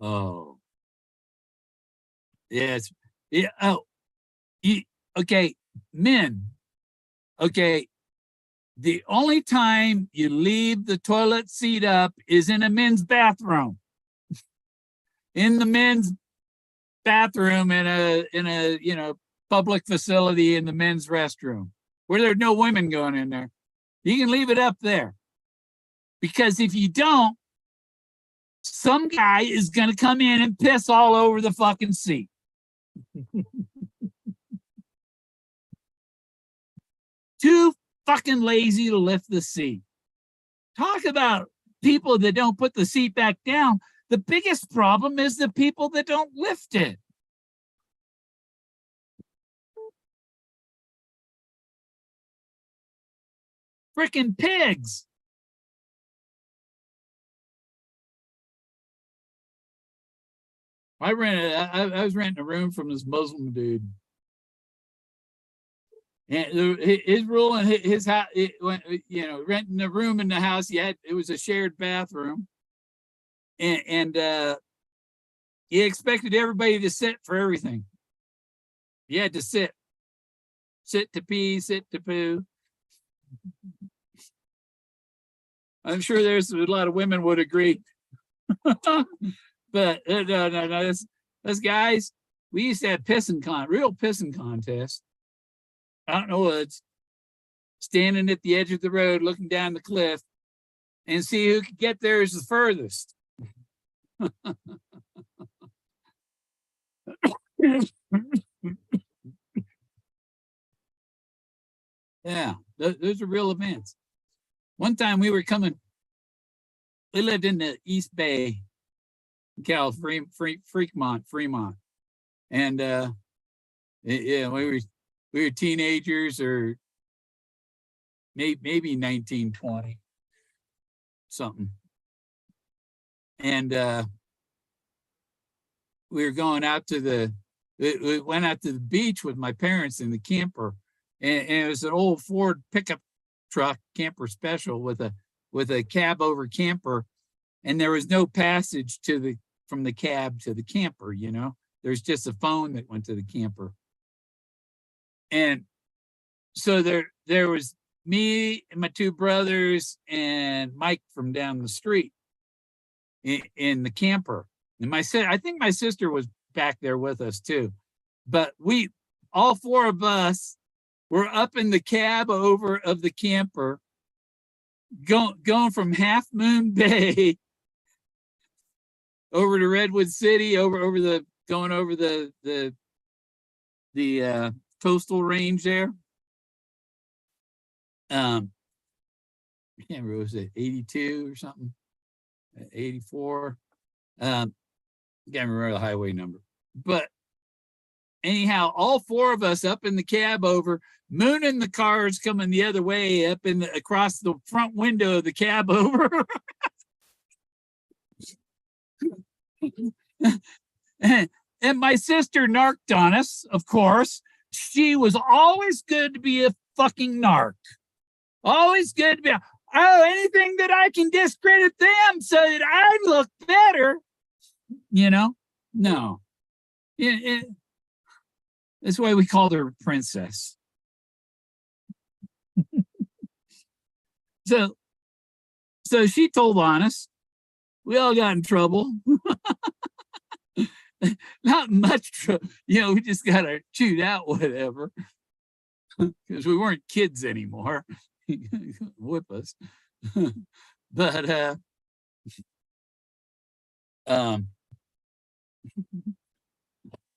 Oh, yes, yeah. Oh, okay, men. Okay, the only time you leave the toilet seat up is in a men's bathroom. In the men's bathroom in a you know public facility in the men's restroom where there's no women going in there. You can leave it up there. Because if you don't, some guy is going to come in and piss all over the fucking seat. Too fucking lazy to lift the seat. Talk about people that don't put the seat back down. The biggest problem is the people that don't lift it. Freaking pigs. I was renting a room from this Muslim dude. And his rule in his house, you know, renting a room in the house, it was a shared bathroom. And he expected everybody to sit for everything. You had to sit to pee, sit to poo. I'm sure there's a lot of women would agree. But no, those guys, we used to have real pissing contests out in the woods, standing at the edge of the road, looking down the cliff, and see who could get there is the furthest. Yeah, those are real events. One time we lived in the East Bay, California, Fremont, and yeah, we were teenagers, or maybe 1920 something, and we were going out to we went out to the beach with my parents in the camper, and it was an old Ford pickup truck, camper special, with a cab over camper, and there was no passage from the cab to the camper. You know, there's just a phone that went to the camper, and so there was me and my 2 brothers and Mike from down the street in the camper. And I think my sister was back there with us too. But all 4 of us were up in the cab over of the camper, going from Half Moon Bay over to Redwood City, going over the coastal range there. I can't remember, was it 82 or something? 84. Can't remember the highway number. But anyhow, all four of us up in the cab over, mooning the cars coming the other way up in the, across the front window of the cab over. And my sister narked on us, of course. She was always good to be a fucking narc. Always good to be, anything that I can discredit them so that I look better, you know? No. That's why we called her princess. So she told on us. We all got in trouble. Not much trouble. We just got to chewed out whatever. Because we weren't kids anymore. Whip us. But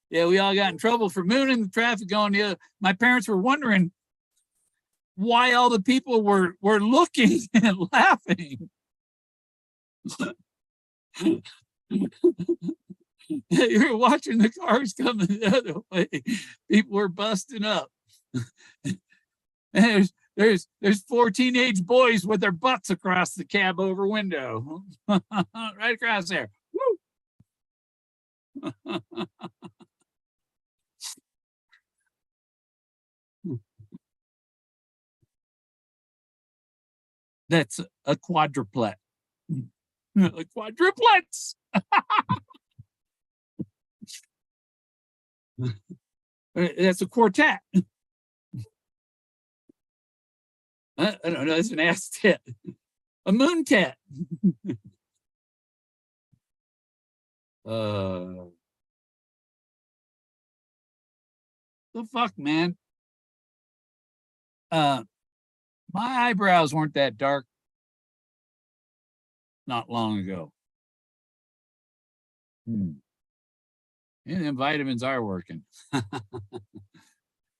yeah, we all got in trouble for mooning the traffic on the other. My parents were wondering why all the people were looking and laughing. You're watching the cars coming the other way. People were busting up. And there's 4 teenage boys with their butts across the cab over window. Right across there. Woo! That's a quadruplet. Quadruplets. That's a quartet. I don't know. It's an ass tet. A moon tet. The fuck, man. My eyebrows weren't that dark not long ago. And then vitamins are working.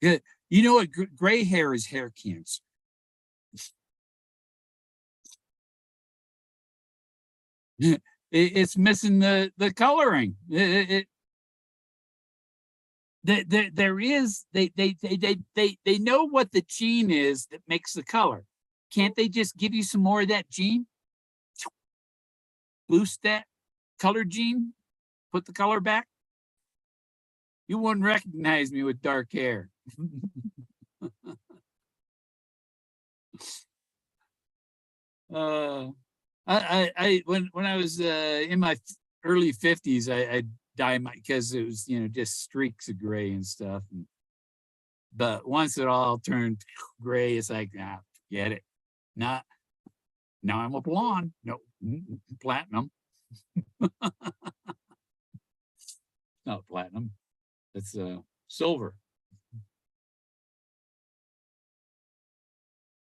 Good. You know what? Gray hair is hair cancer. It's missing the coloring. There is they know what the gene is that makes the color. Can't they just give you some more of that gene? Boost that color gene, put the color back. You wouldn't recognize me with dark hair. When I was in my early 50s, I dye my, because it was just streaks of gray and stuff. But once it all turned gray, it's like, forget it. Now I'm a blonde. No, platinum. Not platinum. It's silver.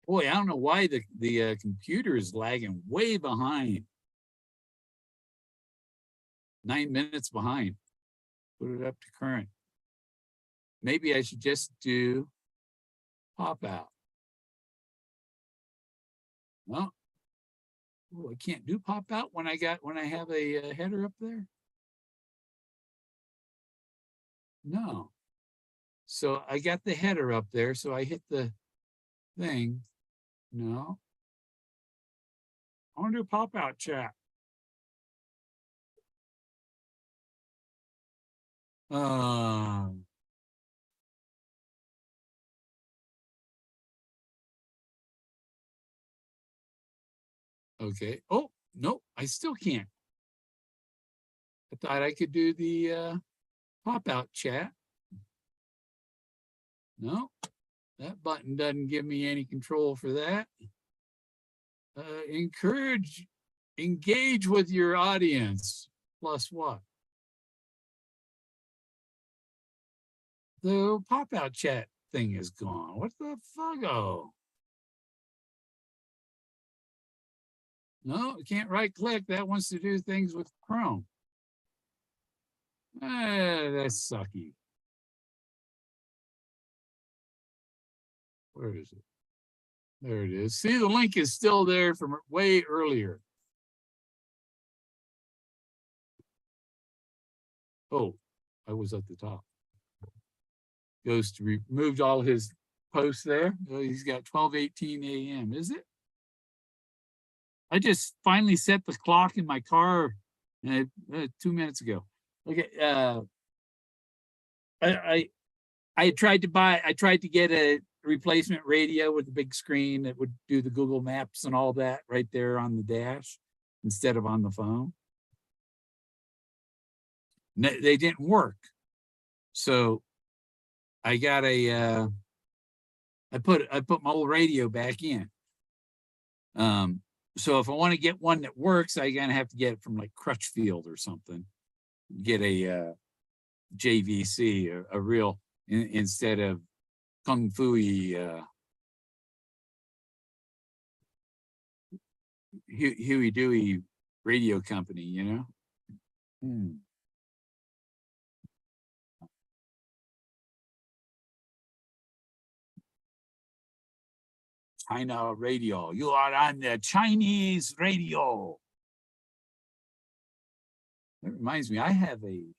Boy, I don't know why the computer is lagging way behind. 9 minutes behind. Put it up to current. Maybe I should just do pop out. Well, I can't do pop out when I have a header up there. No. So I got the header up there, so I hit the thing. No. I want to do pop out chat. Okay. Oh, no, I still can't. I thought I could do the pop out chat. No, that button doesn't give me any control for that. Engage with your audience. Plus what? The pop out chat thing is gone. What the fuck? Oh. No, you can't right click. That wants to do things with Chrome. That's sucky. Where is it? There it is. See, the link is still there from way earlier. Oh, I was at the top. Ghost removed all his posts there. He's got 12:18 a.m. Is it? I just finally set the clock in my car 2 minutes ago. Okay. I I tried to get a replacement radio with a big screen that would do the Google Maps and all that right there on the dash instead of on the phone. They didn't work. So I got I put my old radio back in. So if I want to get one that works, I gotta have to get it from like Crutchfield or something. Get a JVC, a real instead of Kung Fu Huey Dewey radio company, you know. China radio. You are on the Chinese radio. That reminds me, I have an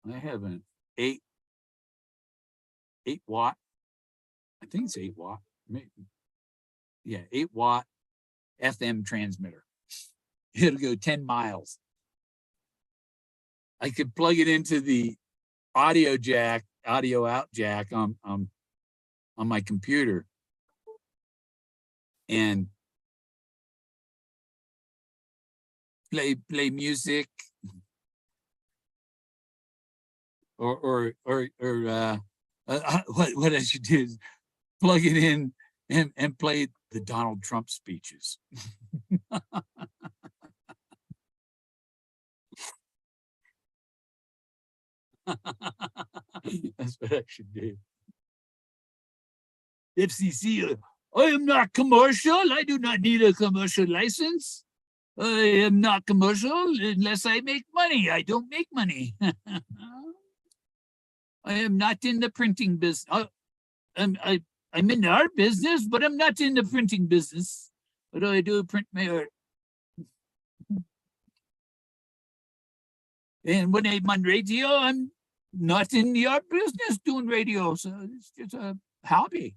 8 watt. I think it's 8 watt. Maybe. Yeah, 8 watt FM transmitter. It'll go 10 miles. I could plug it into the audio out jack on my computer, and play music, or what I should do is plug it in and play the Donald Trump speeches. That's what I should do. FCC, I am not commercial. I do not need a commercial license. I am not commercial unless I make money. I don't make money. I am not in the printing business. I'm in the art business, but I'm not in the printing business. What do I do? Print my art. And when I'm on radio, I'm not in the art business doing radio. So it's just a hobby.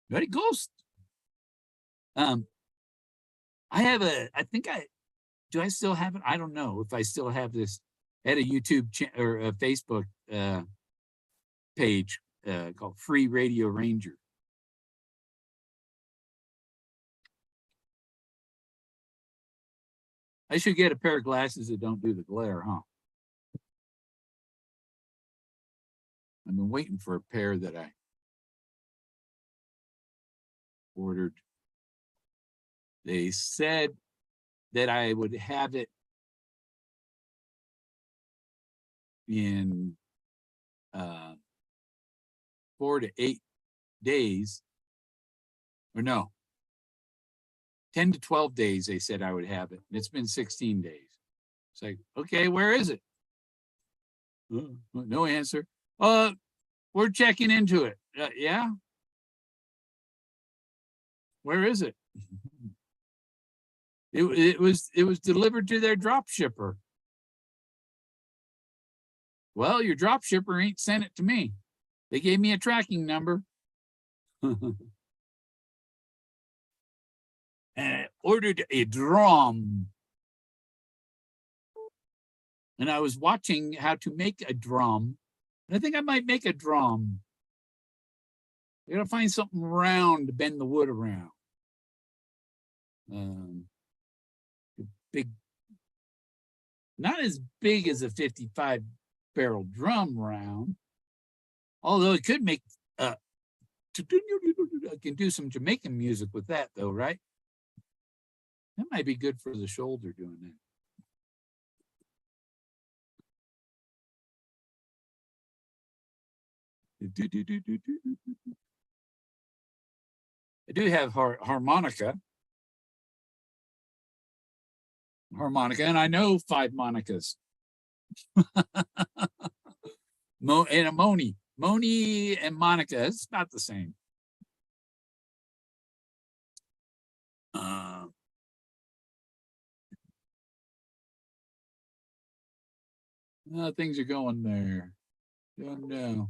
Very ghost. Do I still have it? I don't know if I still have this at a YouTube or a Facebook page called Free Radio Ranger. I should get a pair of glasses that don't do the glare, huh? I've been waiting for a pair that I ordered. They said that I would have it in 4 to 8 days, or no, 10 to 12 days. They said I would have it. It's been 16 days. It's like, okay, where is it? No answer. We're checking into it. Yeah. Where is it? It was delivered to their drop shipper. Well, your drop shipper ain't sent it to me. They gave me a tracking number. And I ordered a drum. And I was watching how to make a drum. And I think I might make a drum. I gotta find something round to bend the wood around. Big, not as big as a 55 barrel drum round, although it could make I can do some Jamaican music with that though, right? That might be good for the shoulder doing that. I do have harmonica, and I know 5 monicas. And a Moni and Monica, it's about the same. Things are going there. Don't know.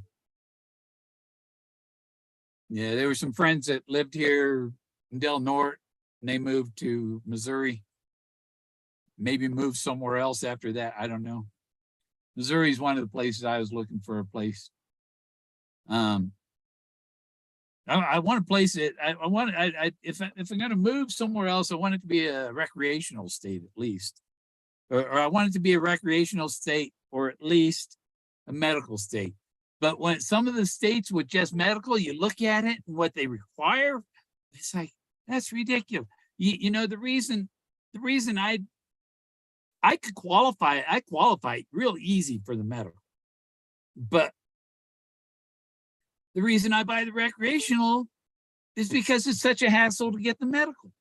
Yeah, there were some friends that lived here in Del Norte, and they moved to Missouri. Maybe moved somewhere else after that. I don't know. Missouri is one of the places I was looking for a place. I want a place that I want. If I'm going to move somewhere else, I want it to be a recreational state at least, or I want it to be a recreational state, or at least a medical state. But when some of the states with just medical, you look at it and what they require, it's like that's ridiculous. You know the reason I could qualify. I qualify real easy for the medical, but the reason I buy the recreational is because it's such a hassle to get the medical.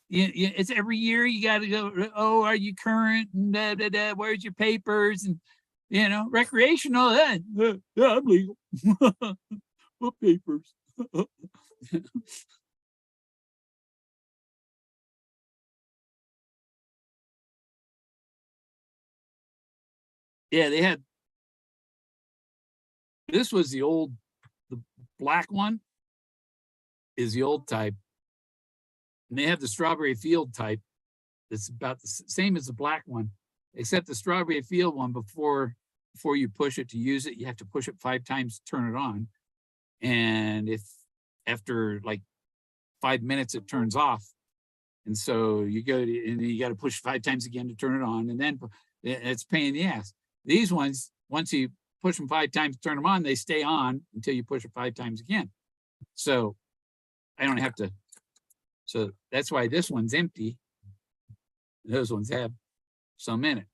It's every year you got to go. Oh, are you current? And da, da, da, where's your papers? And recreational. Yeah, I'm legal. What papers? Yeah, they had. This was the black one is the old type, and they have the strawberry field type. It's about the same as the black one, except the strawberry field one before you push it to use it, you have to push it 5 times to turn it on. And if after like 5 minutes it turns off, and so you go to, and you got to push 5 times again to turn it on, and then it's a pain in the ass. These ones, once you push them 5 times to turn them on, they stay on until you push it 5 times again. So I don't have to. So that's why this one's empty. Those ones have some in it.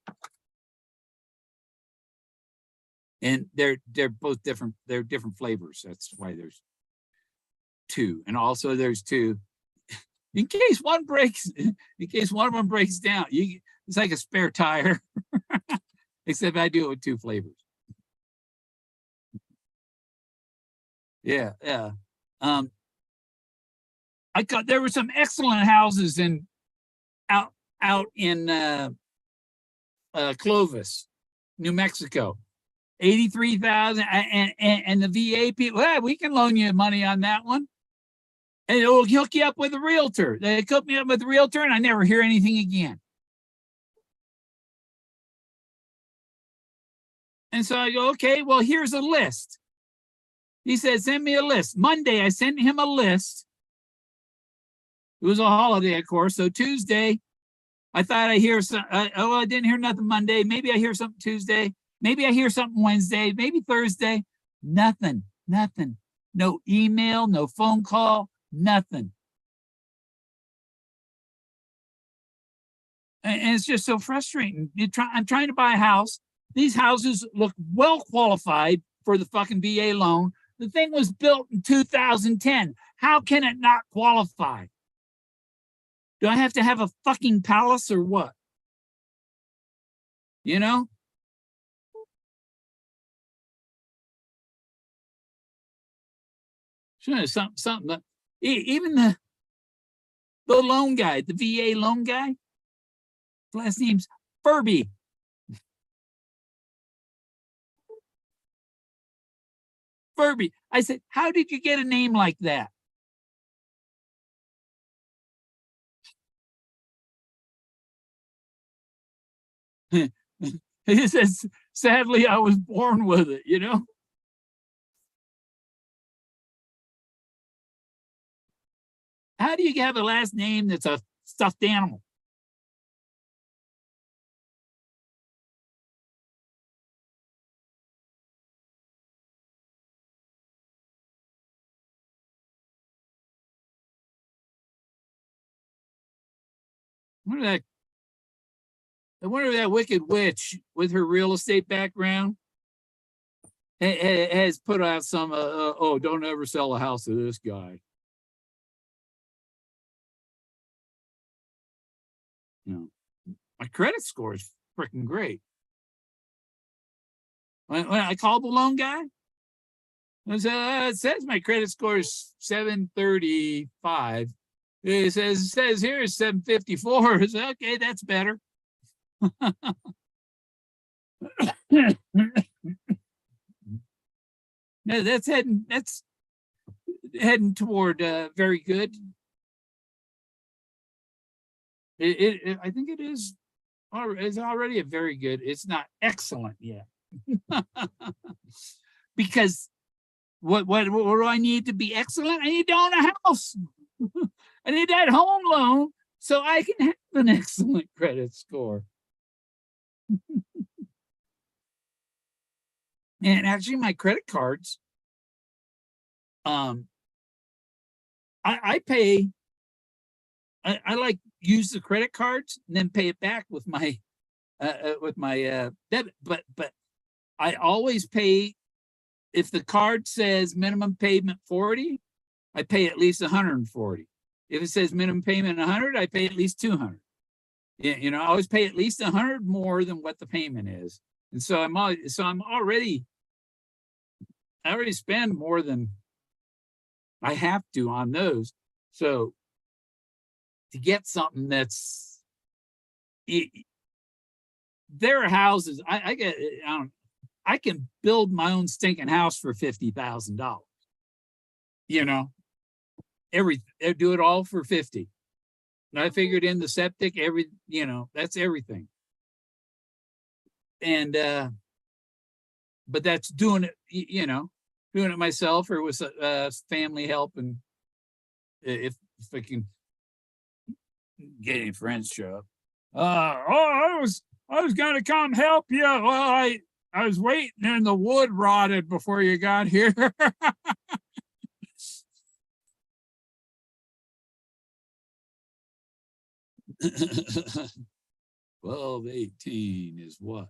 And they're both different. They're different flavors. That's why there's 2. And also there's 2 in case one breaks, in case one of them breaks down. It's like a spare tire, except I do it with 2 flavors. Yeah. There were some excellent houses out in Clovis, New Mexico. 83,000, and the VA people, we can loan you money on that one, and it will hook you up with a realtor. They hooked me up with a realtor, and I never hear anything again. And so I go, okay, well, here's a list. He said, send me a list. Monday, I sent him a list. It was a holiday, of course. So Tuesday, I thought I hear some. I didn't hear nothing Monday. Maybe I hear something Tuesday. Maybe I hear something Wednesday, maybe Thursday. Nothing. No email, no phone call, nothing. And it's just so frustrating. I'm trying to buy a house. These houses look well qualified for the fucking VA loan. The thing was built in 2010. How can it not qualify? Do I have to have a fucking palace or what? Sure, something. Even the loan guy, the VA loan guy, last name's Furby. Furby. I said, how did you get a name like that? He says, sadly, I was born with it, How do you have a last name that's a stuffed animal? I wonder if that wicked witch with her real estate background has put out some, don't ever sell a house to this guy. My credit score is freaking great. When I called the loan guy, it says my credit score is 735. It says here is 754. It's okay, that's better. Yeah, that's heading toward very good. I think it is. It's already a very good. It's not excellent yet. Because what do I need to be excellent? I need to own a house. I need that home loan so I can have an excellent credit score. And actually, my credit cards, I pay. I like use the credit cards and then pay it back with my debit. But I always pay. If the card says minimum payment 40, I pay at least 140. If it says minimum payment 100, I pay at least 200. You know, I always pay at least 100 more than what the payment is. And so I already spend more than I have to on those. So to get something that's there are houses I can build my own stinking house for $50,000. You know, do it all for 50. And I figured in the septic, that's everything. And but that's doing it, doing it myself or with family help. And if I can get any friends show up. I was gonna come help you. Well, I was waiting and the wood rotted before you got here. 12:18 is what?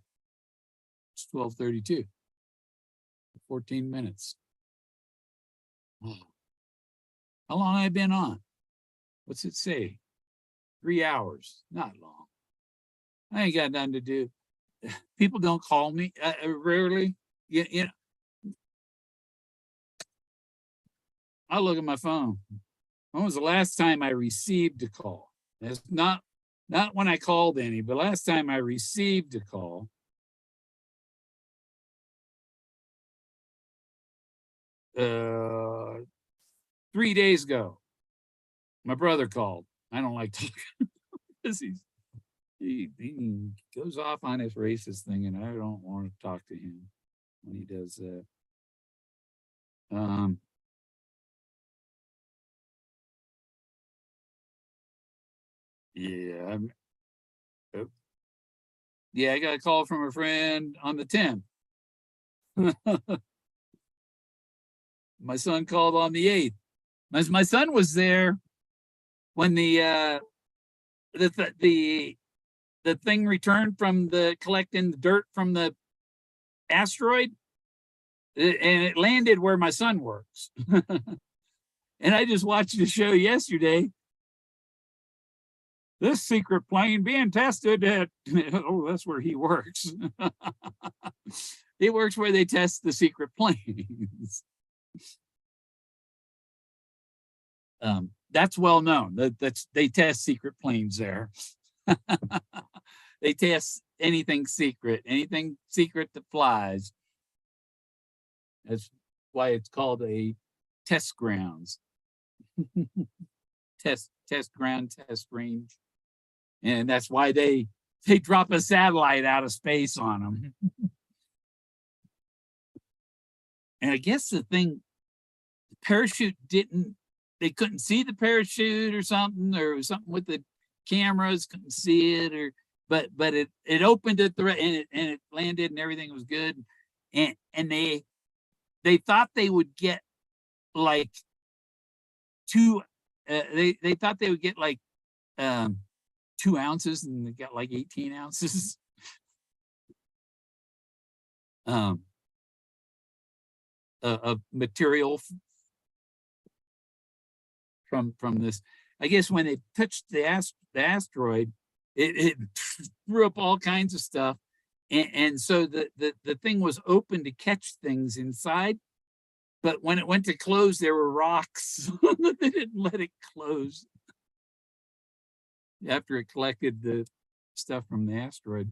It's 12:32. 14 minutes. Oh. How long have I been on? What's it say? 3 hours. Not long. I ain't got nothing to do. People don't call me rarely. You know, I look at my phone. When was the last time I received a call? That's not when I called any, but last time I received a call. 3 days ago. My brother called. I don't like talking because he goes off on his racist thing, and I don't want to talk to him when he does that. Yeah, yeah, I got a call from a friend on the 10th. My son called on the 8th. My son was there when the thing returned from collecting the dirt from the asteroid, and it landed where my son works. And I just watched the show yesterday. This secret plane being tested at that's where he works. He works where they test the secret planes. That's well known. They test secret planes there. They test anything secret that flies. That's why it's called a test grounds. test ground, test range. And that's why they drop a satellite out of space on them. And I guess the parachute they couldn't see the parachute or something, or it was something with the cameras, couldn't see it, but it opened it and it landed and everything was good. And they thought they would get like they thought they would get like 2 ounces, and they got like 18 ounces. Of material from this. I guess when they touched the asteroid, it threw up all kinds of stuff, and so the thing was open to catch things inside, but when it went to close, there were rocks. They didn't let it close after it collected the stuff from the asteroid.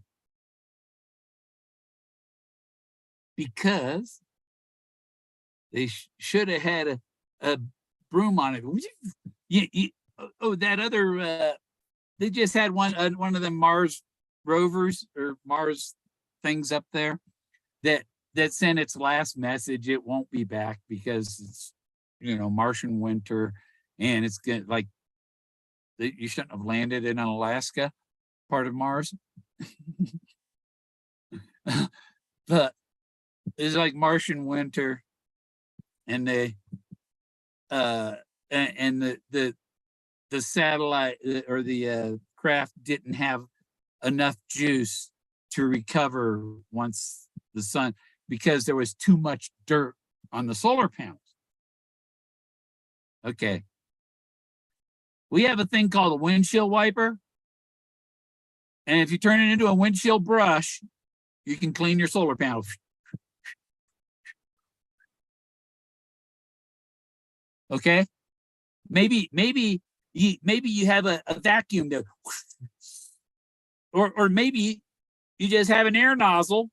because they should have had a broom on it. That other, they just had one of them Mars rovers or Mars things up there that sent its last message. It won't be back because it's, Martian winter, and it's good. Like, you shouldn't have landed in Alaska, part of Mars. But it's like Martian winter, and they and the satellite or the craft didn't have enough juice to recover once the sun, because there was too much dirt on the solar panels. Okay. We have a thing called a windshield wiper. And if you turn it into a windshield brush, you can clean your solar panels. Okay. Maybe you have a vacuum there. Or maybe you just have an air nozzle.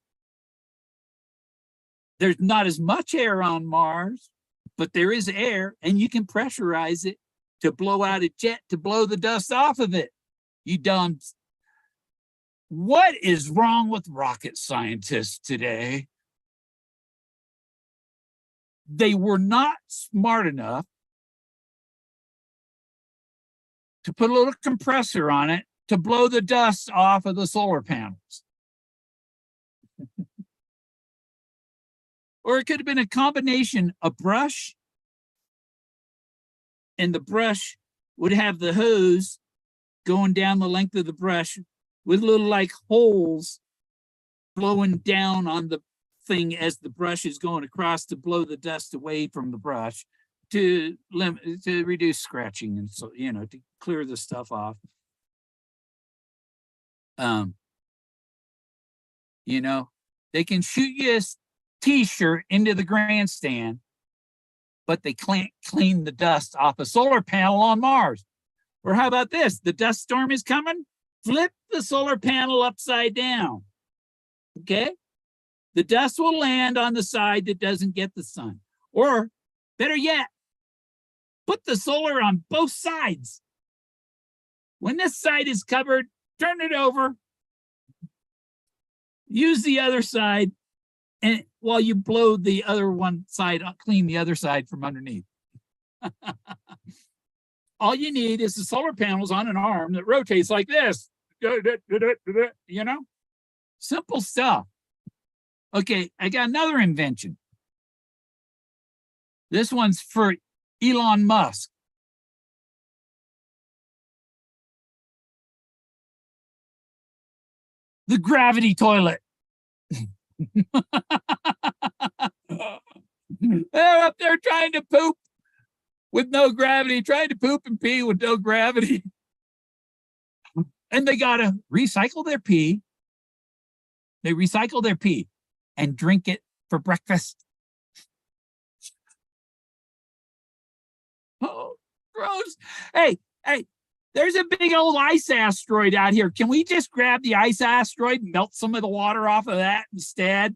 There's not as much air on Mars, but there is air, and you can pressurize it to blow out a jet to blow the dust off of it. You dumb. What is wrong with rocket scientists today? They were not smart enough to put a little compressor on it to blow the dust off of the solar panels. Or it could have been a combination of brush, and the brush would have the hose going down the length of the brush with little like holes blowing down on the thing as the brush is going across to blow the dust away from the brush to reduce scratching, and so, to clear the stuff off. They can shoot you a t-shirt into the grandstand, but they can't clean the dust off a solar panel on Mars. Or how about this? The dust storm is coming. Flip the solar panel upside down. Okay? The dust will land on the side that doesn't get the sun. Or better yet, put the solar on both sides. When this side is covered, turn it over. Use the other side, and while you blow the other one side, clean the other side from underneath. All you need is the solar panels on an arm that rotates like this. Simple stuff. Okay, I got another invention. This one's for Elon Musk. The gravity toilet. They're up there trying to poop with no gravity, trying to poop and pee with no gravity. And they got to recycle their pee. They recycle their pee and drink it for breakfast. Oh, gross. Hey, there's a big old ice asteroid out here. Can we just grab the ice asteroid and melt some of the water off of that instead?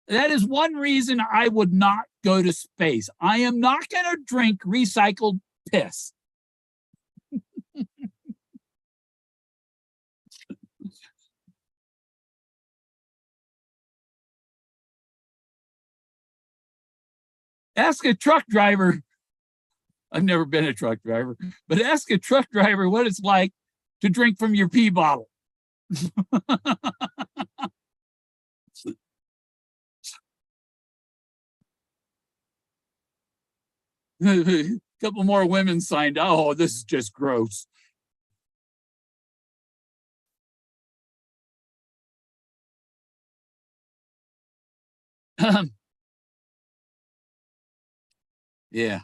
That is one reason I would not go to space. I am not going to drink recycled piss. Ask a truck driver. I've never been a truck driver, but ask a truck driver what it's like to drink from your pee bottle. A couple more women signed. Oh, this is just gross. Yeah.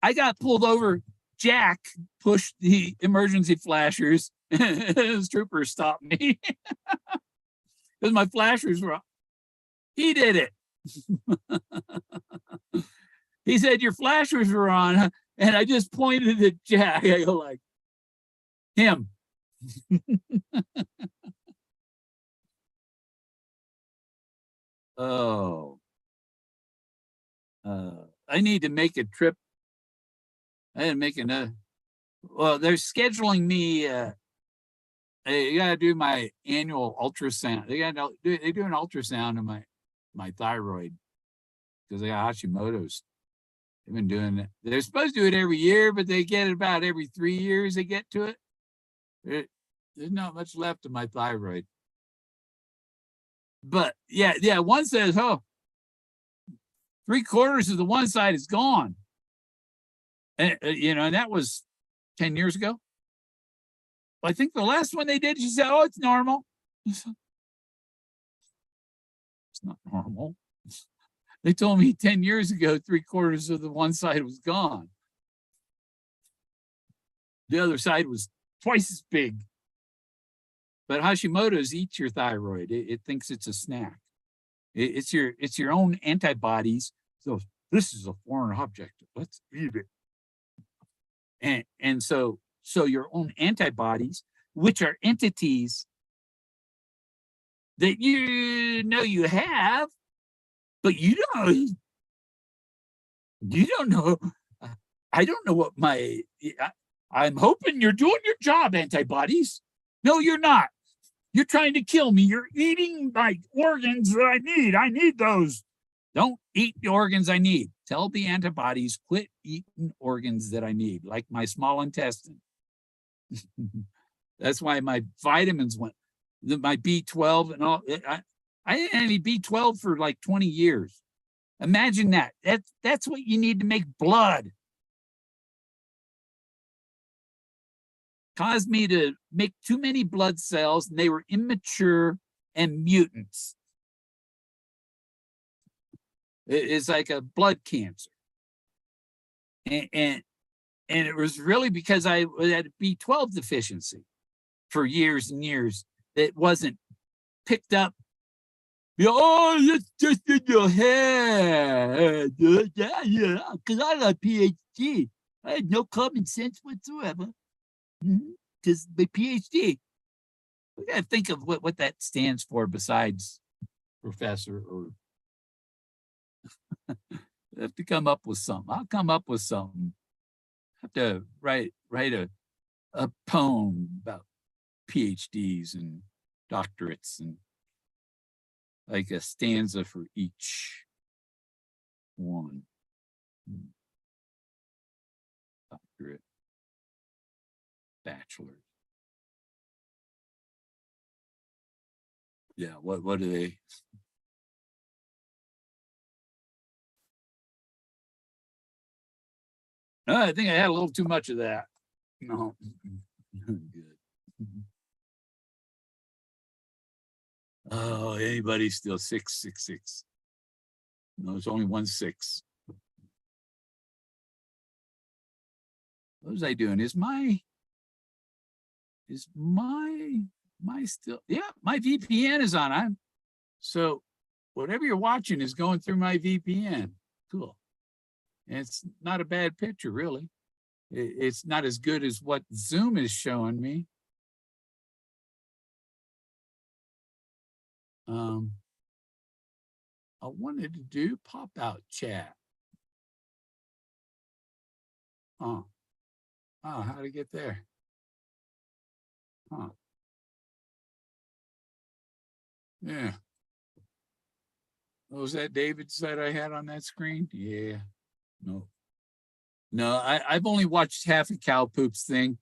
I got pulled over. Jack pushed the emergency flashers. His troopers stopped me because my flashers were. He did it. He said, your flashers were on, and I just pointed at Jack. I go like, him. Oh, I need to make a trip. I had to make another. Well, they're scheduling me. You gotta do my annual ultrasound. They do an ultrasound of my thyroid because I got Hashimoto's. They've been doing it. They're supposed to do it every year, but they get it about every 3 years. They get to it. There's not much left of my thyroid. But yeah. One says, oh, 3/4 of the one side is gone. And, and that was 10 years ago. I think the last one they did, she said, oh, it's normal. It's not normal. They told me 10 years ago, 3/4 of the one side was gone. The other side was twice as big. But Hashimoto's eats your thyroid. It thinks it's a snack. It's your own antibodies. So this is a foreign object. Let's eat it. And so your own antibodies, which are entities that you know you have, but you don't know. I don't know what I'm hoping you're doing your job, antibodies. No, you're not. You're trying to kill me. You're eating my organs that I need. I need those. Don't eat the organs I need. Tell the antibodies, quit eating organs that I need, like my small intestine. That's why my vitamins went, my B12 and all. I didn't have any B12 for like 20 years. Imagine that. That's what you need to make blood. Caused me to make too many blood cells, and they were immature and mutants. It's like a blood cancer. And it was really because I had a B12 deficiency for years and years that wasn't picked up. Oh, it's just in your head. Yeah, because I got a PhD. I had no common sense whatsoever. Because my PhD, we got to think of what that stands for besides professor, or I have to come up with something. I'll come up with something. I have to write a poem about PhDs and doctorates, and like a stanza for each one. Doctorate, bachelor. Yeah, what do they? No, I think I had a little too much of that. No, good. Oh, anybody still 666? No, it's only 1-6. What was I doing? Is my still? Yeah, my VPN is on. So whatever you're watching is going through my VPN. Cool. And it's not a bad picture, really. It's not as good as what Zoom is showing me. I wanted to do pop-out chat. Oh, how to get there? Huh. Yeah. Was that David's that I had on that screen? Yeah. No. No, I've only watched half of Cow Poop's thing.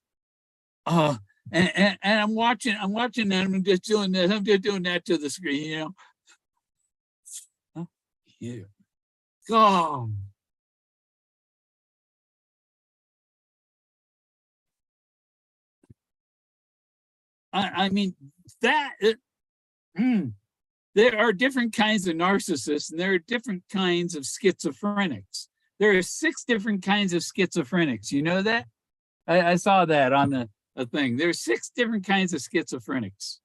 Oh, and I'm watching that. I'm just doing that. I'm just doing that to the screen, Huh? Yeah. Oh. I mean, that there are different kinds of narcissists, and there are different kinds of schizophrenics. There are 6 different kinds of schizophrenics. You know that? I saw that on the thing. There's 6 different kinds of schizophrenics.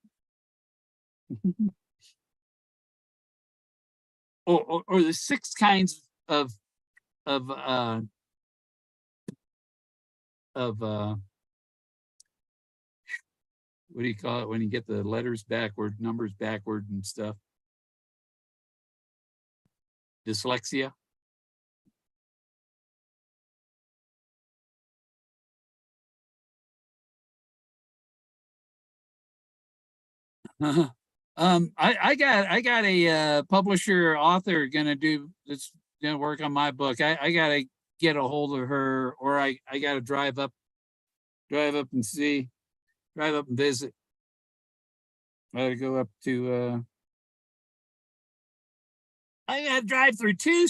or the 6 kinds of what do you call it when you get the letters backward, numbers backward and stuff? dyslexia. I got a publisher author that's gonna work on my book. I gotta get a hold of her, or I gotta drive up and drive up and visit. I gotta go up to I gotta drive through two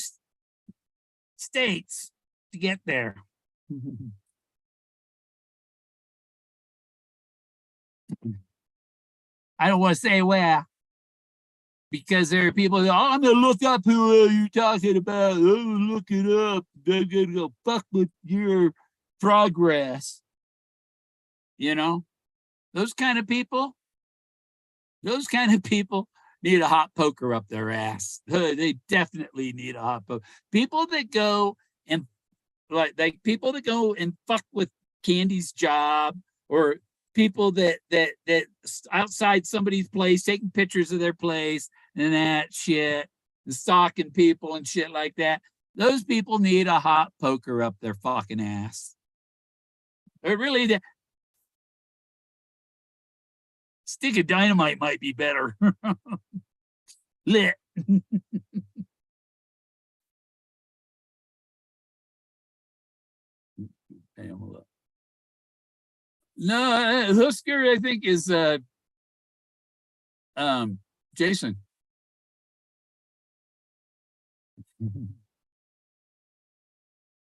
states to get there. I don't want to say where, because there are people that, oh, I'm gonna look up who you're talking about. Oh, look it up. They're gonna go fuck with your progress. You know, those kind of people need a hot poker up their ass. They definitely need a hot poker. People that go and like people that go and fuck with Candy's job, or people that outside somebody's place taking pictures of their place and that shit, and stalking people and shit like that. Those people need a hot poker up their fucking ass. Or really, stick of dynamite might be better. Lit. Pamela. No, Husker, I think, is Jason.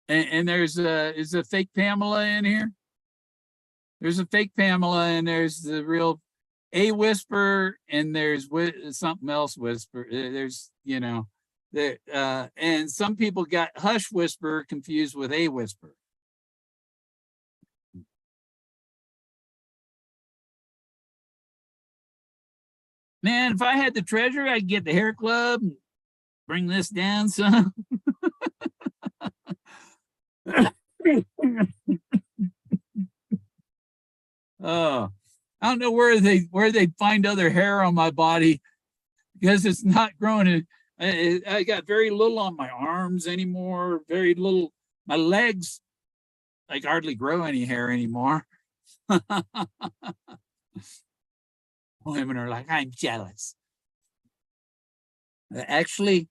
And there's is a fake Pamela in here? There's a fake Pamela, and there's the real A Whisper, and there's something else Whisper. There's, you know, there and some people got Hush Whisper confused with A Whisper. Man, if I had the treasure, I'd get the hair club and bring this down some. Oh, I don't know where they find other hair on my body, because it's not growing. I got very little on my arms anymore. Very little. My legs, like, hardly grow any hair anymore. Women are like, I'm jealous. Actually,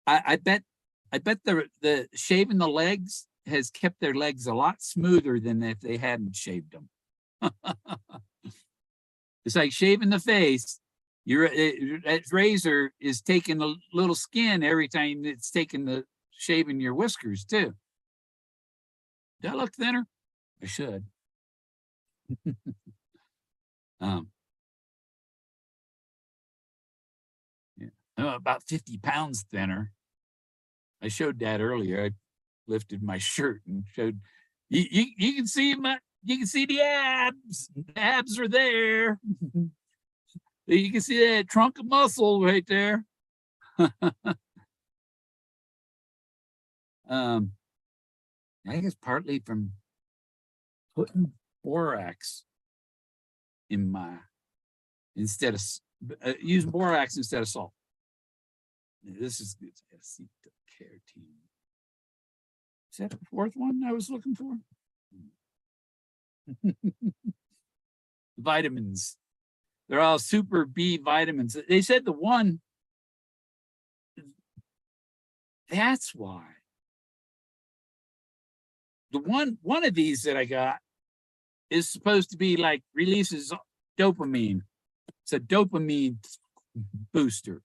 I bet the shaving the legs has kept their legs a lot smoother than if they hadn't shaved them. It's like shaving the face. That razor is taking a little skin every time it's taking the shaving your whiskers too. Do I look thinner? I should. Yeah. I'm about 50 pounds thinner. I showed that earlier. I lifted my shirt and showed. You can see the abs. The abs are there. You can see that trunk of muscle right there. I guess partly from putting borax in my instead of using borax instead of salt. This is good. Carotene. Is that the fourth one I was looking for? Vitamins. They're all super B vitamins. They said the one, that's why. The one of these that I got is supposed to be like releases dopamine. It's a dopamine booster.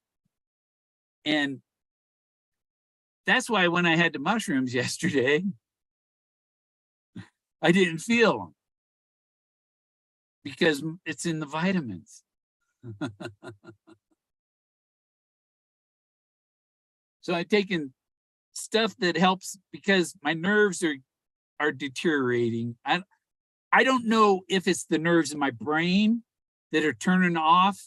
And that's why when I had the mushrooms yesterday, I didn't feel them, because it's in the vitamins. So I've taken stuff that helps because my nerves are deteriorating. I don't know if it's the nerves in my brain that are turning off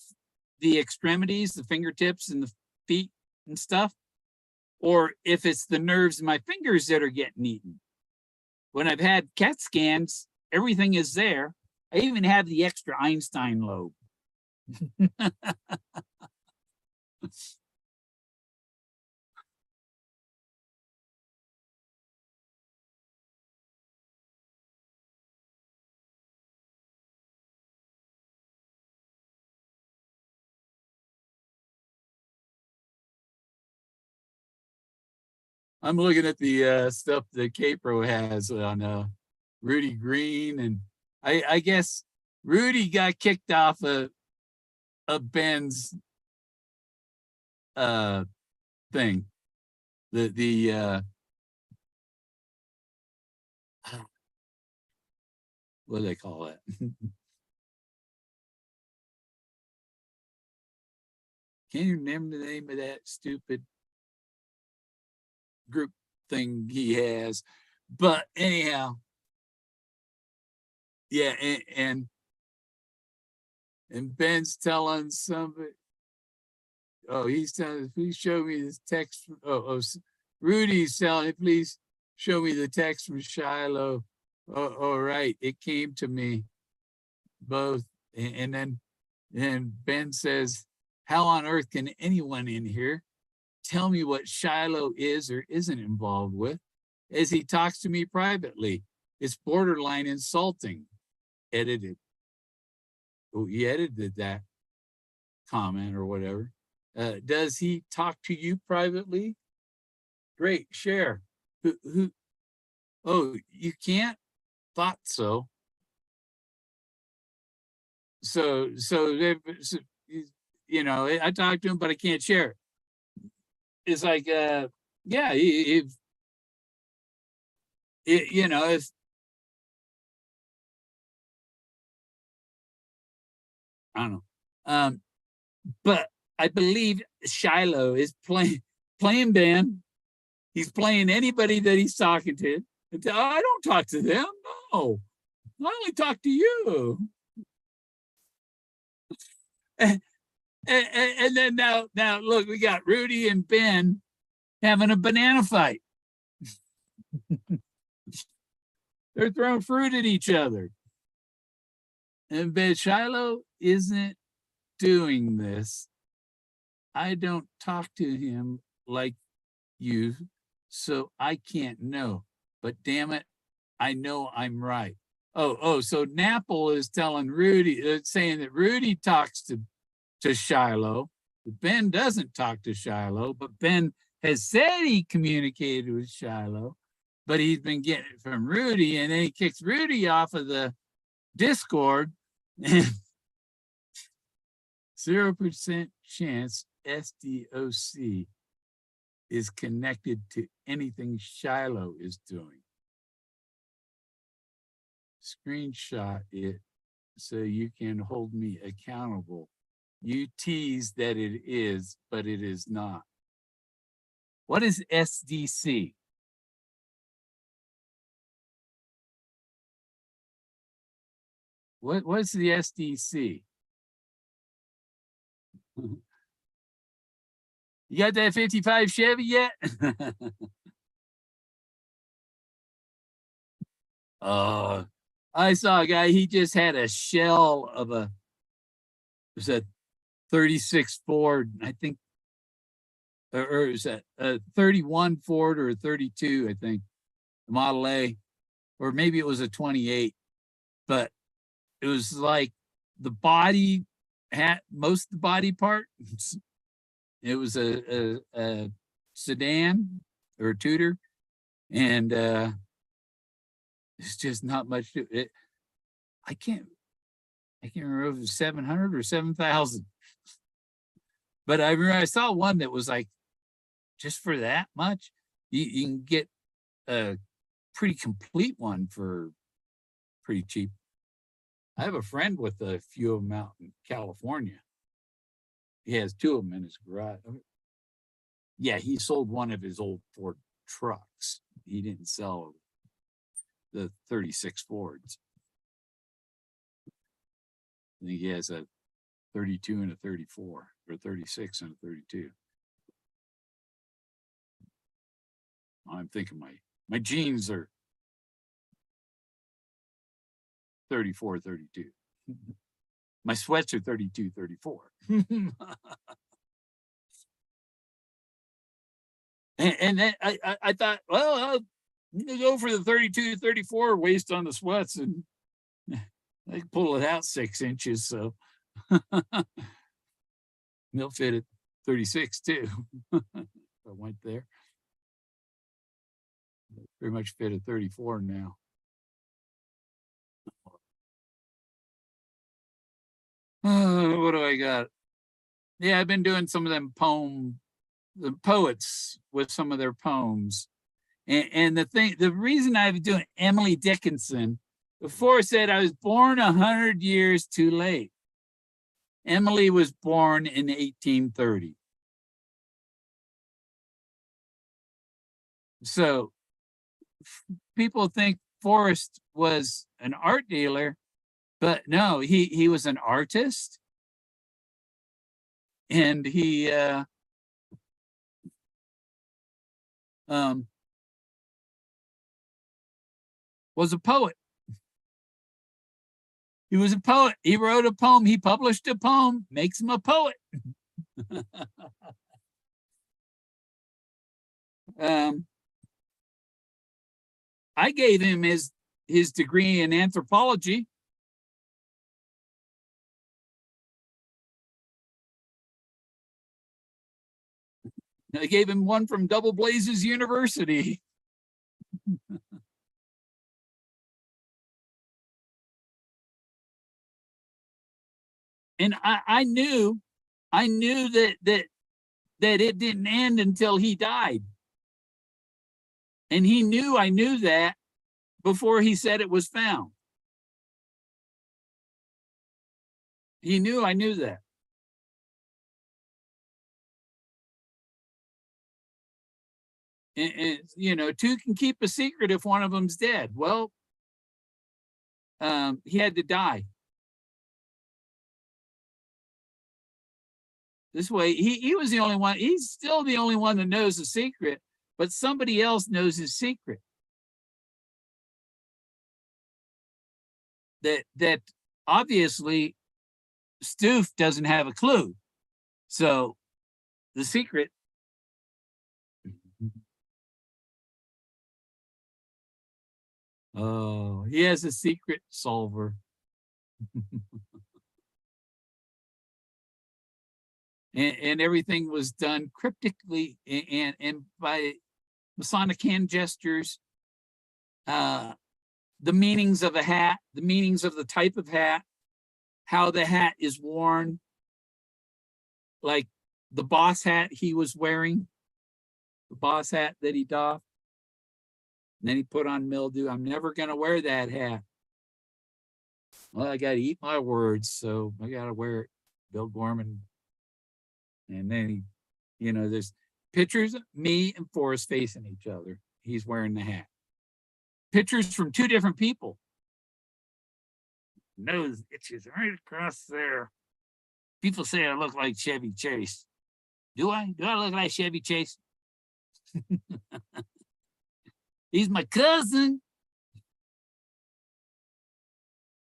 the extremities, the fingertips and the feet and stuff, or if it's the nerves in my fingers that are getting eaten. When I've had CAT scans, everything is there. I even have the extra Einstein lobe. I'm looking at the stuff that Capro has on Rudy Green, and I guess Rudy got kicked off of Ben's thing. The what do they call it? Can you remember the name of that stupid group thing he has? But anyhow, yeah, and Ben's telling somebody, oh, he's telling, please show me this text. Rudy's telling, please show me the text from Shiloh. Oh, all right, it came to me both. And then Ben says, how on earth can anyone in here tell me what Shiloh is or isn't involved with as he talks to me privately? It's borderline insulting. Edited. Oh, he edited that comment or whatever. Does he talk to you privately? Great, share. Who? Oh, you can't? Thought so. So, you know, I talked to him, but I can't share it. It's like, yeah, if you know, if I don't know, but I believe Shiloh is playing Ben. He's playing anybody that he's talking to. I don't talk to them. No, I only talk to you. And then now look, we got Rudy and Ben having a banana fight. They're throwing fruit at each other. And Ben Shiloh isn't doing this. I don't talk to him like you, so I can't know. But damn it, I know I'm right. So Napple is telling Rudy, saying that Rudy talks to Shiloh. Ben doesn't talk to Shiloh, but Ben has said he communicated with Shiloh, but he's been getting it from Rudy, and then he kicks Rudy off of the Discord. 0% chance SDOC is connected to anything Shiloh is doing. Screenshot it so you can hold me accountable. You tease that it is, but it is not. What is SDC? What's the SDC? You got that 55 Chevy yet? I saw a guy, he just had a shell of a, was that 36 Ford, I think, or is that a 31 Ford or a 32, I think, Model A, or maybe it was a 28, but it was like the body had most of the body part. It was a sedan or a Tudor, and it's just not much to it. I can't remember if it was 700 or 7,000. But I remember I saw one that was like, just for that much, you can get a pretty complete one for pretty cheap. I have a friend with a few of them out in California. He has two of them in his garage. Yeah, he sold one of his old Ford trucks. He didn't sell the 36 Fords. I think he has a 32 and a 34, or 36 and a 32. I'm thinking my jeans are 34, 32. My sweats are 32, 34. and then I thought, well, I'll go for the 32, 34 waist on the sweats, and I can pull it out 6 inches, so they'll fit at 36 too. I went there. pretty much fit a 34 now. What do I got? Yeah, I've been doing some of them the poets with some of their poems. And the reason I've been doing Emily Dickinson, before said I was born 100 years too late. Emily was born in 1830. So people think Forrest was an art dealer, but no, he was an artist, and he was a poet. He was a poet. He wrote a poem. He published a poem, makes him a poet. I gave him his degree in anthropology. I gave him one from Double Blazes University. And I knew that it didn't end until he died. And he knew I knew that before he said it was found. He knew I knew that. And you know, two can keep a secret if one of them's dead. Well, he had to die. This way, he was the only one. He's still the only one that knows the secret, but somebody else knows his secret. That obviously Stoof doesn't have a clue. So the secret. Oh, he has a secret solver. And everything was done cryptically and by Masonic hand gestures. The meanings of a hat, the meanings of the type of hat, how the hat is worn, like the boss hat he was wearing, the boss hat that he doffed. And then he put on mildew. I'm never going to wear that hat. Well, I got to eat my words, so I got to wear it. Bill Gorman. And then he, you know, there's pictures of me and Forrest facing each other. He's wearing the hat. Pictures from two different people. Nose itches right across there. People say I look like Chevy Chase. Do I? Do I look like Chevy Chase? He's my cousin.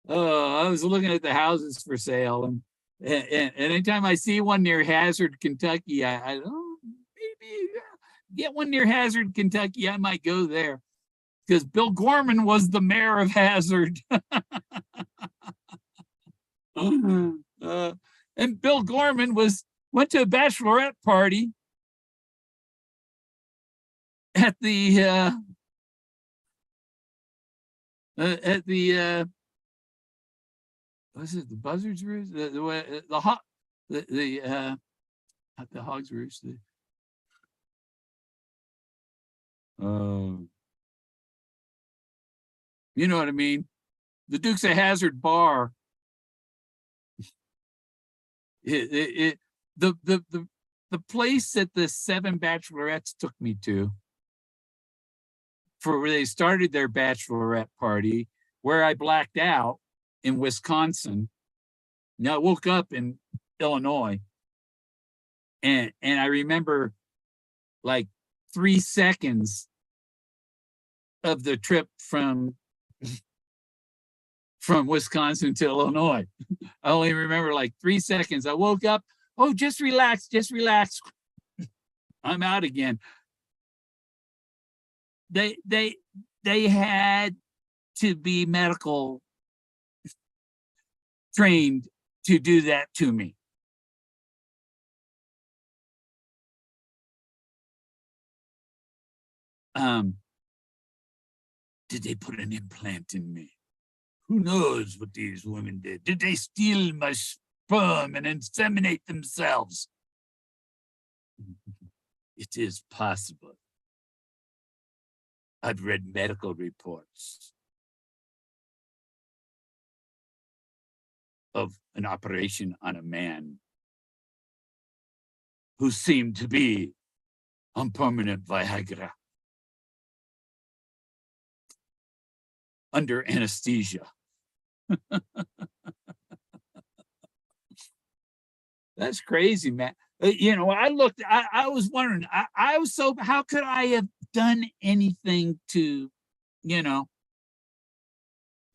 Oh, I was looking at the houses for sale, and anytime I see one near Hazard, Kentucky, I maybe get one near Hazard, Kentucky. I might go there because Bill Gorman was the mayor of Hazard. And Bill Gorman went to a bachelorette party at the was it the Buzzards Roost? Not the Hogs Roost. You know what I mean? The Dukes of Hazzard bar. The place that the 7 bachelorettes took me to for where they started their bachelorette party, where I blacked out in Wisconsin. Now I woke up in Illinois, and I remember like 3 seconds of the trip from Wisconsin to Illinois. I only remember like 3 seconds. I woke up. Oh, just relax, just relax. I'm out again. They had to be medical trained to do that to me. Did they put an implant in me? Who knows what these women did? Did they steal my sperm and inseminate themselves? It is possible. I've read medical reports of an operation on a man who seemed to be on permanent Viagra under anesthesia. That's crazy, man. You know, I was wondering, I was so, how could I have done anything to, you know,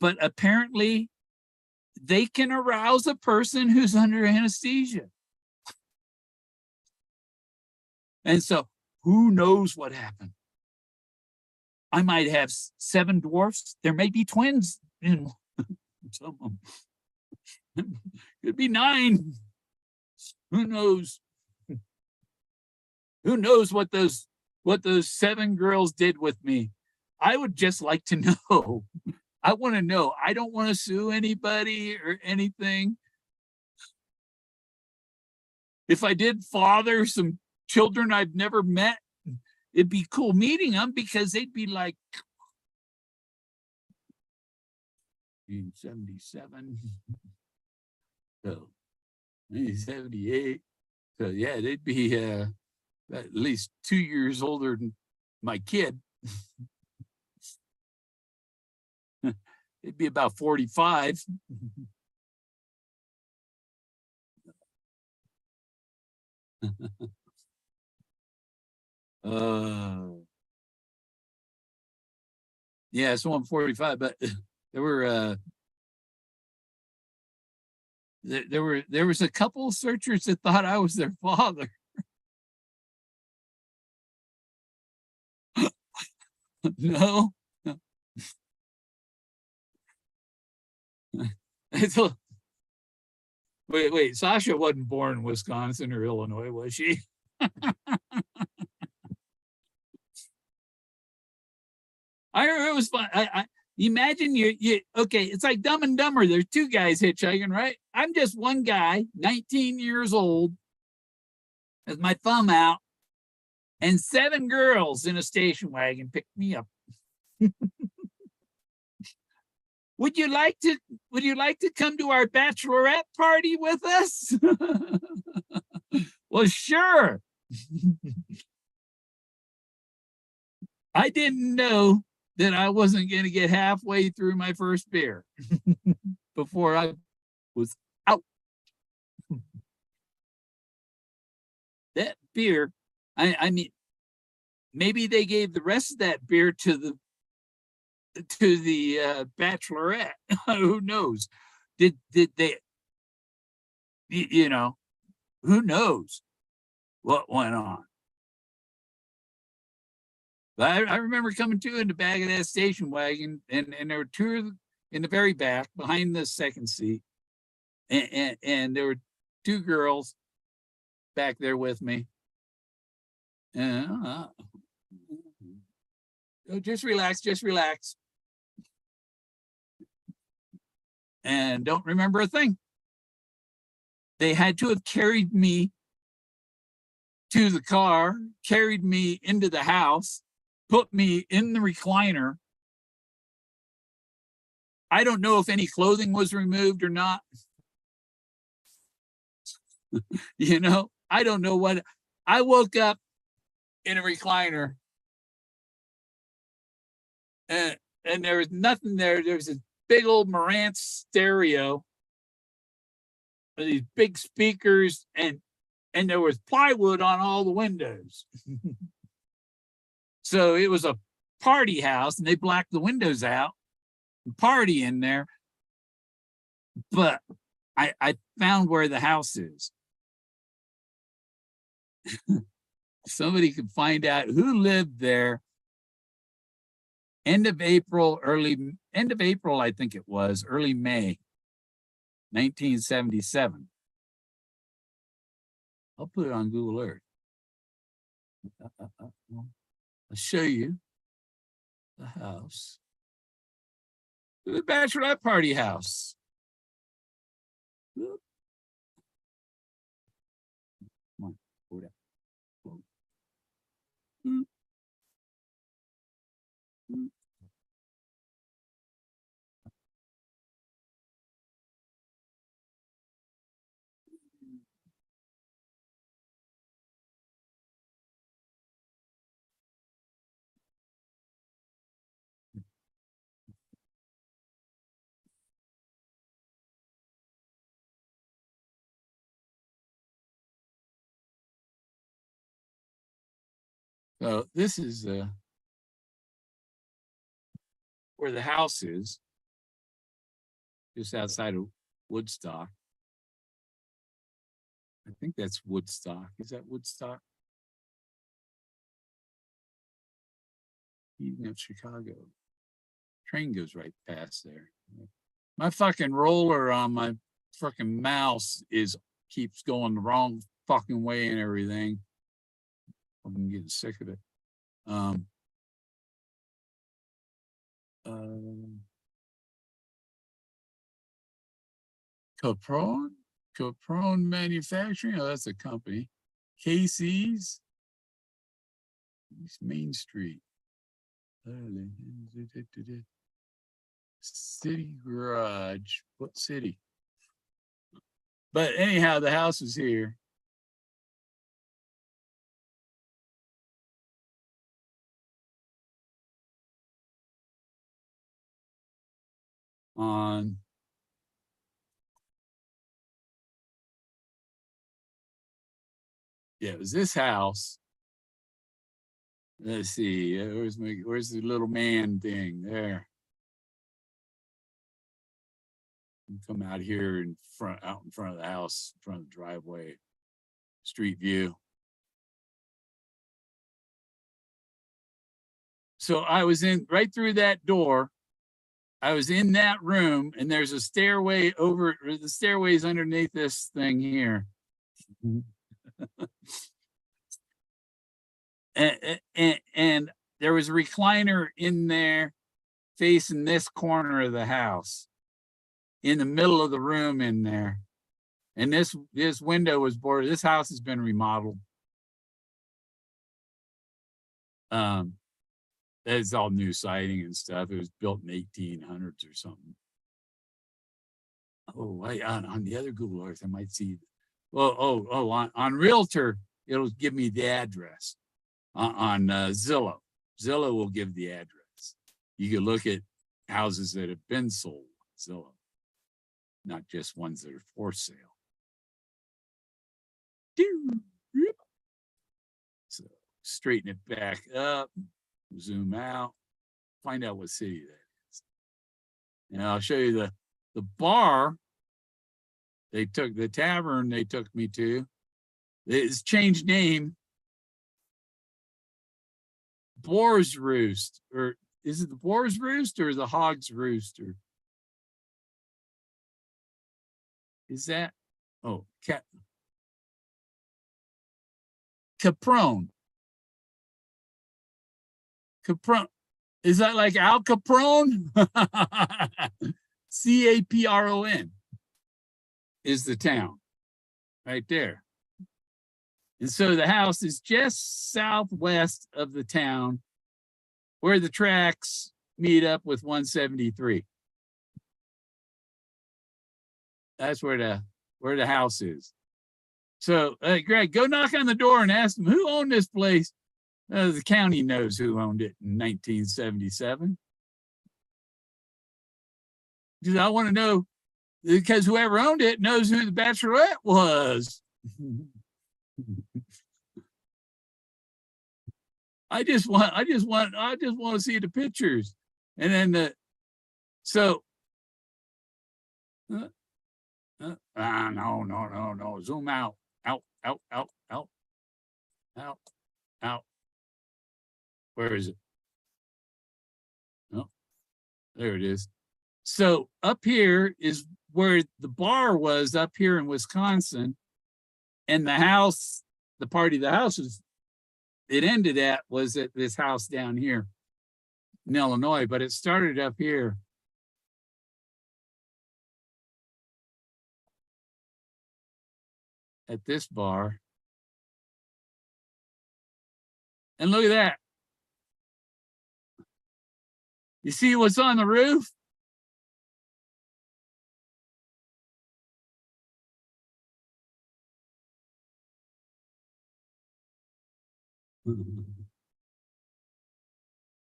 but apparently they can arouse a person who's under anesthesia. And so who knows what happened? I might have 7 dwarfs. There may be twins in some of them. Could be 9. Who knows? Who knows what those 7 girls did with me? I would just like to know. I want to know. I don't want to sue anybody or anything. If I did father some children I've never met, it'd be cool meeting them because they'd be like 77. So 1978. So yeah, they'd be at least 2 years older than my kid. It'd be about 45. Yeah, so I'm 45, but there were there was a couple of searchers that thought I was their father. No. Wait, Sasha wasn't born in Wisconsin or Illinois, was she? I remember it was fun. I imagine you okay, it's like Dumb and Dumber. There's 2 guys hitchhiking, right? I'm just one guy, 19 years old, with my thumb out, and 7 girls in a station wagon picked me up. Would you like to come to our bachelorette party with us? Well, sure. I didn't know that I wasn't going to get halfway through my first beer before I was out. That beer, I mean, maybe they gave the rest of that beer to the bachelorette. Who knows? Did they? You know, who knows what went on? But I remember coming to in the back of that station wagon, and there were 2 in the very back behind the second seat, and there were 2 girls back there with me. Oh, just relax, and don't remember a thing. They had to have carried me to the car, carried me into the house, put me in the recliner. I don't know if any clothing was removed or not. You know, I don't know what. I woke up in a recliner, and there was nothing there. There was a big old Marantz stereo, these big speakers, and there was plywood on all the windows. So it was a party house, and they blacked the windows out and party in there. But I found where the house is. Somebody could find out who lived there. End of April, I think it was, early May, 1977. I'll put it on Google Earth. I'll show you the house. The bachelorette party house. Come on, go down. So this is where the house is, just outside of Woodstock. I think that's Woodstock. Is that Woodstock? Eating of Chicago. Train goes right past there. My fucking roller on my fucking mouse keeps going the wrong fucking way and everything. I'm getting sick of it. Capron Manufacturing. Oh, that's a company. Casey's. East Main Street. City Garage. What city? But anyhow, the house is here. On it was this house. Let's see. Where's the little man thing there? Come out here out in front of the house, in front of the driveway, street view. So I was in right through that door. I was in that room, and there's a stairway over. The stairway's underneath this thing here. And there was a recliner in there facing this corner of the house, in the middle of the room in there. And this window was boarded. This house has been remodeled. It's all new siding and stuff. It was built in 1800s or something. Oh, on the other Google Earth, I might see. On Realtor, it'll give me the address. On Zillow will give the address. You can look at houses that have been sold on Zillow, not just ones that are for sale. So straighten it back up, zoom out, find out what city that is. And I'll show you the bar the tavern they took me to. It's changed name. Boar's Roost, or is it the Boar's Roost or the Hog's Roost? Or is that? Oh, Capron. Capron. Is that like Al Capron? Capron is the town right there. And so the house is just southwest of the town where the tracks meet up with 173. That's where the house is. So, Greg, go knock on the door and ask them who owned this place. The county knows who owned it in 1977. Because I want to know, because whoever owned it knows who the bachelorette was. I just want to see the pictures. And then no. Zoom out. Where is it? Oh, there it is. So up here is where the bar was, up here in Wisconsin. And the house, the party the house it ended at was at this house down here in Illinois, but it started up here. at this bar. And look at that. You see what's on the roof?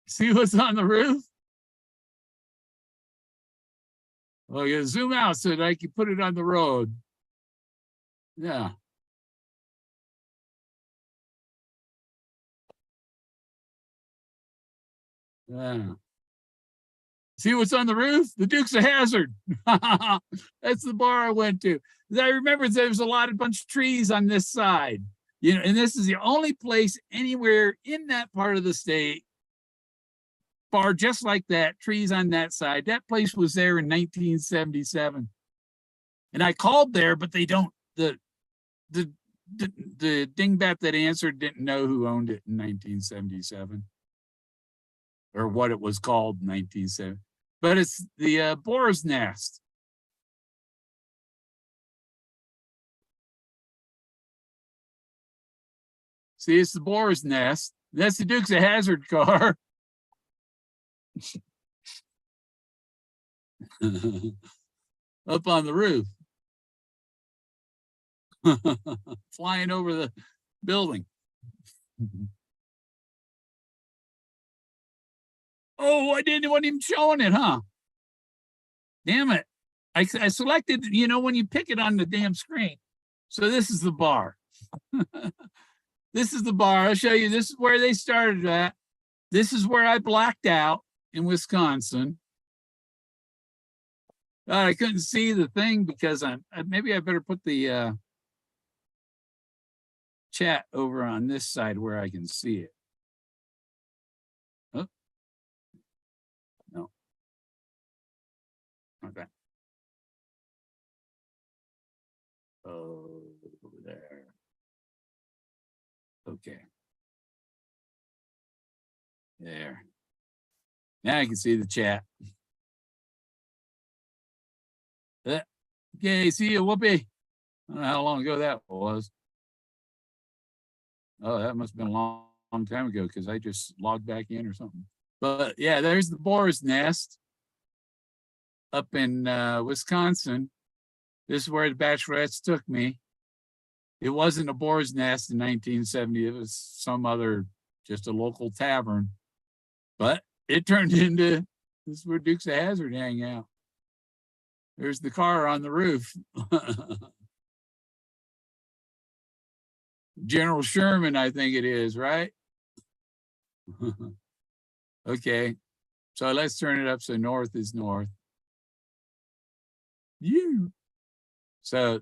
See what's on the roof? Well, you zoom out so that I can put it on the road. Yeah. Yeah. See what's on the roof? The Dukes of Hazzard. That's the bar I went to. I remember there was a bunch of trees on this side, and this is the only place anywhere in that part of the state, bar just like that, trees on that side. That place was there in 1977. And I called there, but they don't, the dingbat that answered didn't know who owned it in 1977 or what it was called in 1970. But it's the boar's nest. See, it's the boar's nest. That's the Dukes of Hazzard car. Up on the roof. Flying over the building. Oh, I wasn't even showing it, huh? Damn it. I selected, when you pick it on the damn screen. So this is the bar. This is the bar. I'll show you. This is where they started at. This is where I blacked out in Wisconsin. I couldn't see the thing because maybe I better put the chat over on this side where I can see it. Oh, no. Okay. Oh, over there. Okay. There. Now I can see the chat. Okay, see you, Whoopi. I don't know how long ago that was. Oh, that must have been a long time ago because I just logged back in or something. But yeah, there's the boar's nest up in Wisconsin. This is where the Bachelorettes took me. It wasn't a boar's nest in 1970. It was some other, just a local tavern. But it turned into, this is where Dukes of Hazzard hang out. There's the car on the roof. General Sherman, I think it is, right? Okay, so let's turn it up so north is north. You. So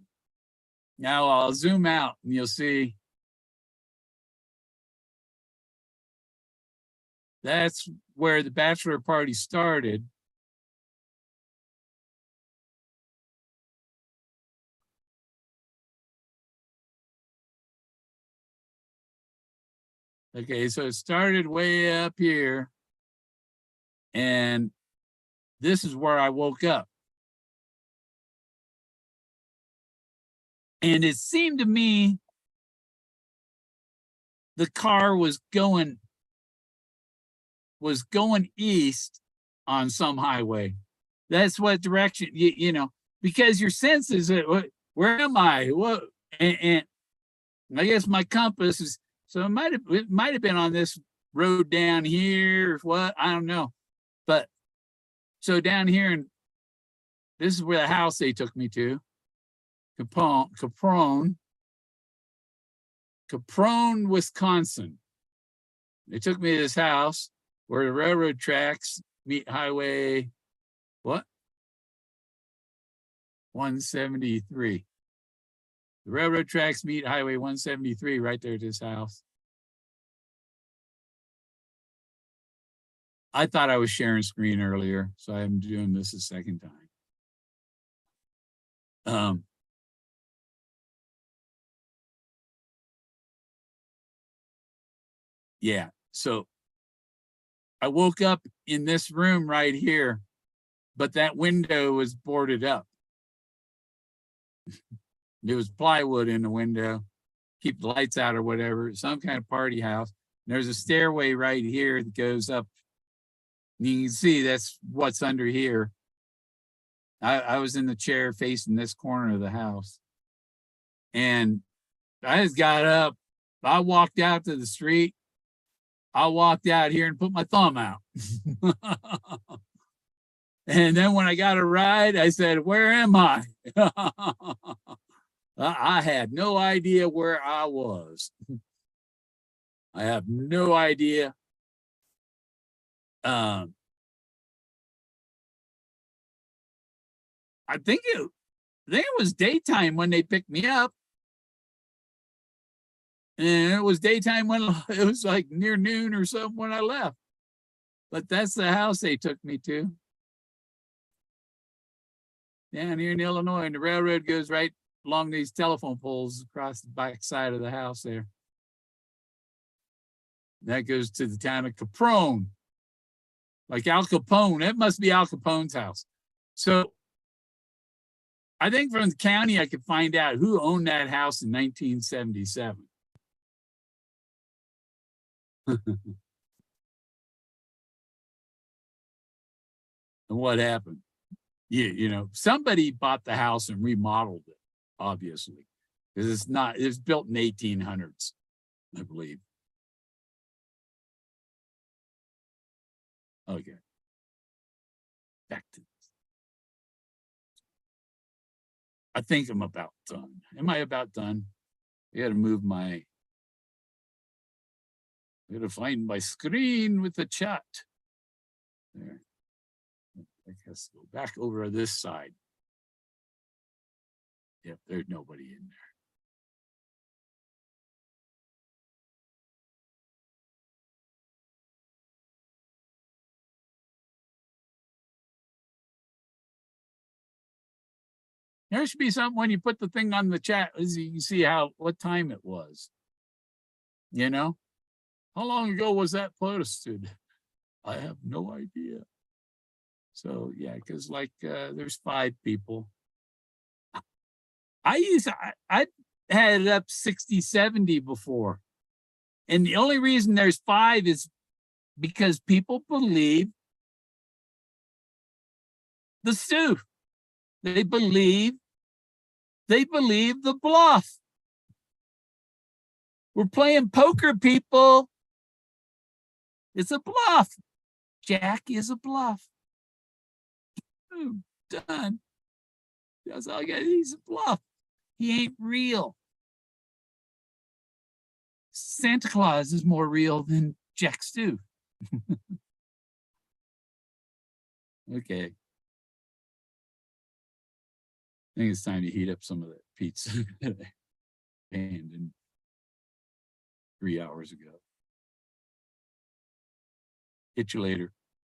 now I'll zoom out and you'll see that's where the bachelor party started. Okay, so it started way up here. And this is where I woke up. And it seemed to me the car was going east on some highway. That's what direction, because your senses, where am I? What? And I guess my compass is, so it might have been on this road down here or what, I don't know. But so down here, and this is where the house they took me to, Caprone, Wisconsin. They took me to this house where the railroad tracks meet highway, what? 173. The railroad tracks meet highway 173 right there at this house. I thought I was sharing screen earlier, so I'm doing this a second time. Yeah, so I woke up in this room right here, but that window was boarded up. There was plywood in the window, keep the lights out or whatever, some kind of party house. And there's a stairway right here that goes up. You can see that's what's under here. I was in the chair facing this corner of the house. And I just got up. I walked out to the street. I walked out here and put my thumb out. And then when I got a ride, I said, where am I? I had no idea where I was. I have no idea. I think it was daytime when they picked me up. And it was daytime when it was like near noon or something when I left. But that's the house they took me to. Down here in Illinois, and the railroad goes right along these telephone poles across the back side of the house there. That goes to the town of Caprone. Like Al Capone, that must be Al Capone's house. So I think from the county, I could find out who owned that house in 1977. And what happened? You know, somebody bought the house and remodeled it, obviously, because it's built in 1800s, I believe. Okay. Back to this. I think I'm about done. Am I about done? I got to move I got to find my screen with the chat. There. I guess go back over to this side. Yep, there's nobody in there. There should be something when you put the thing on the chat, as you can see what time it was. You know? How long ago was that posted? I have no idea. So yeah, because like there's 5 people. I had it up 60, 70 before. And the only reason there's 5 is because people believe the stew. They believe the bluff. We're playing poker, people. It's a bluff. Jack is a bluff. Oh, done. That's all I got. He's a bluff. He ain't real. Santa Claus is more real than Jack Stew. Okay. I think it's time to heat up some of that pizza that I panned in 3 hours ago. Catch you later.